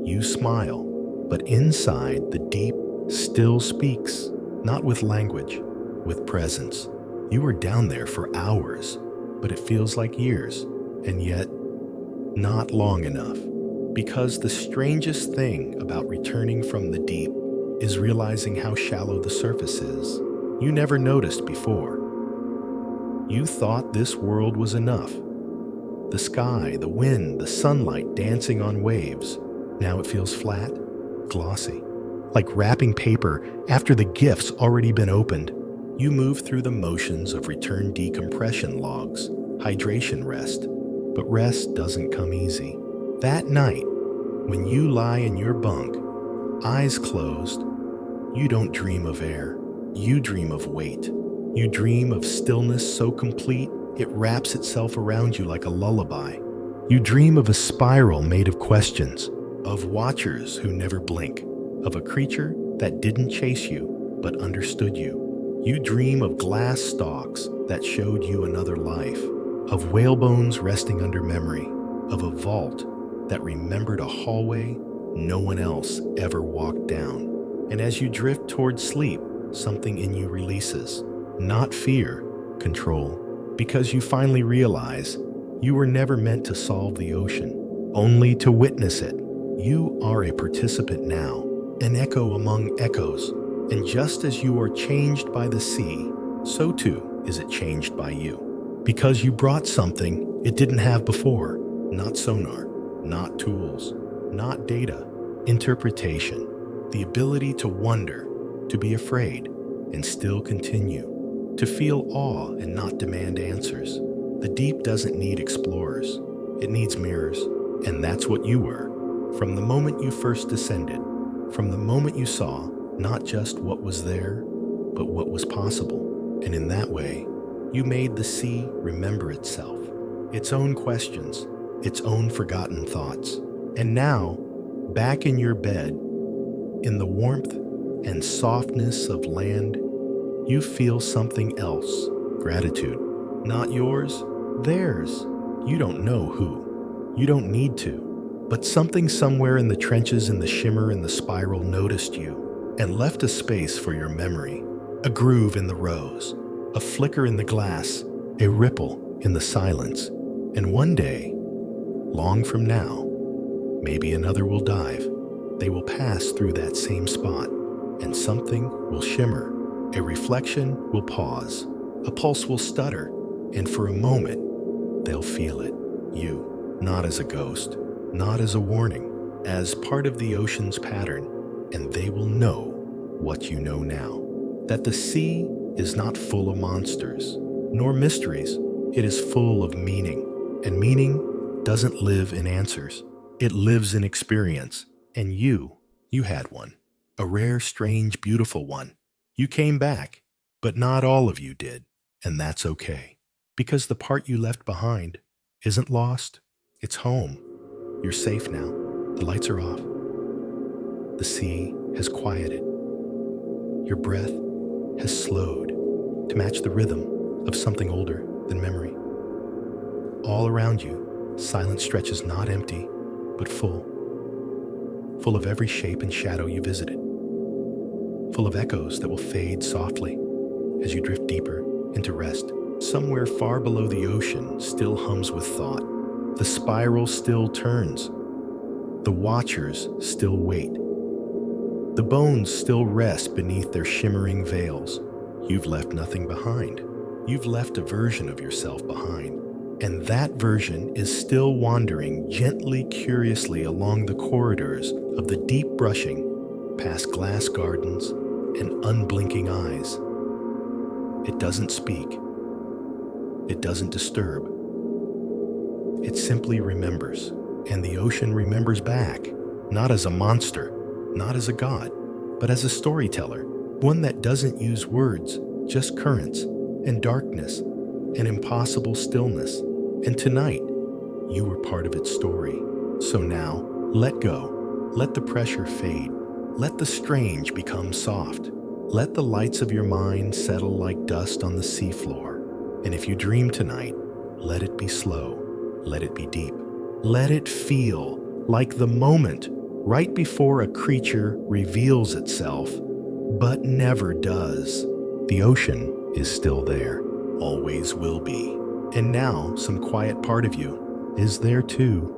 You smile. But inside, the deep still speaks, not with language, with presence. You were down there for hours, but it feels like years, and yet not long enough. Because the strangest thing about returning from the deep is realizing how shallow the surface is. You never noticed before. You thought this world was enough. The sky, the wind, the sunlight dancing on waves. Now it feels flat, glossy, like wrapping paper after the gift's already been opened. You move through the motions of return decompression logs, hydration rest, but rest doesn't come easy. That night, when you lie in your bunk, eyes closed, you don't dream of air. You dream of weight. You dream of stillness so complete it wraps itself around you like a lullaby. You dream of a spiral made of questions, of watchers who never blink, of a creature that didn't chase you but understood you. You dream of glass stalks that showed you another life, of whalebones resting under memory, of a vault that remembered a hallway no one else ever walked down. And as you drift towards sleep, something in you releases. Not fear, control. Because you finally realize you were never meant to solve the ocean, only to witness it. You are a participant now, an echo among echoes. And just as you are changed by the sea, so too is it changed by you. Because you brought something it didn't have before. Not sonar, not tools, not data. Interpretation. The ability to wonder, to be afraid, and still continue. To feel awe and not demand answers. The deep doesn't need explorers. It needs mirrors. And that's what you were. From the moment you first descended. From the moment you saw not just what was there, but what was possible. And in that way, you made the sea remember itself. Its own questions. Its own forgotten thoughts. And now, back in your bed, in the warmth and softness of land, you feel something else. Gratitude. Not yours, theirs. You don't know who. You don't need to. But something somewhere in the trenches, in the shimmer, in the spiral noticed you and left a space for your memory. A groove in the rose. A flicker in the glass. A ripple in the silence. And one day, long from now, maybe another will dive. They will pass through that same spot, and something will shimmer. A reflection will pause. A pulse will stutter, and for a moment, they'll feel it. You, not as a ghost, not as a warning, as part of the ocean's pattern, and they will know what you know now. That the sea is not full of monsters, nor mysteries. It is full of meaning, and meaning doesn't live in answers. It lives in experience. And you had one. A rare, strange, beautiful one. You came back, but not all of you did. And that's okay. Because the part you left behind isn't lost. It's home. You're safe now. The lights are off. The sea has quieted. Your breath has slowed to match the rhythm of something older than memory. All around you, silence stretches not empty, but full of every shape and shadow you visited, full of echoes that will fade softly as you drift deeper into rest. Somewhere far below the ocean still hums with thought. The spiral still turns. The watchers still wait. The bones still rest beneath their shimmering veils. You've left nothing behind. You've left a version of yourself behind. And that version is still wandering gently, curiously along the corridors of the deep brushing, past glass gardens and unblinking eyes. It doesn't speak. It doesn't disturb. It simply remembers. And the ocean remembers back, not as a monster, not as a god, but as a storyteller, one that doesn't use words, just currents and darkness and impossible stillness. And tonight, you were part of its story. So now, let go. Let the pressure fade. Let the strange become soft. Let the lights of your mind settle like dust on the seafloor. And if you dream tonight, let it be slow. Let it be deep. Let it feel like the moment right before a creature reveals itself, but never does. The ocean is still there, always will be. And now some quiet part of you is there too.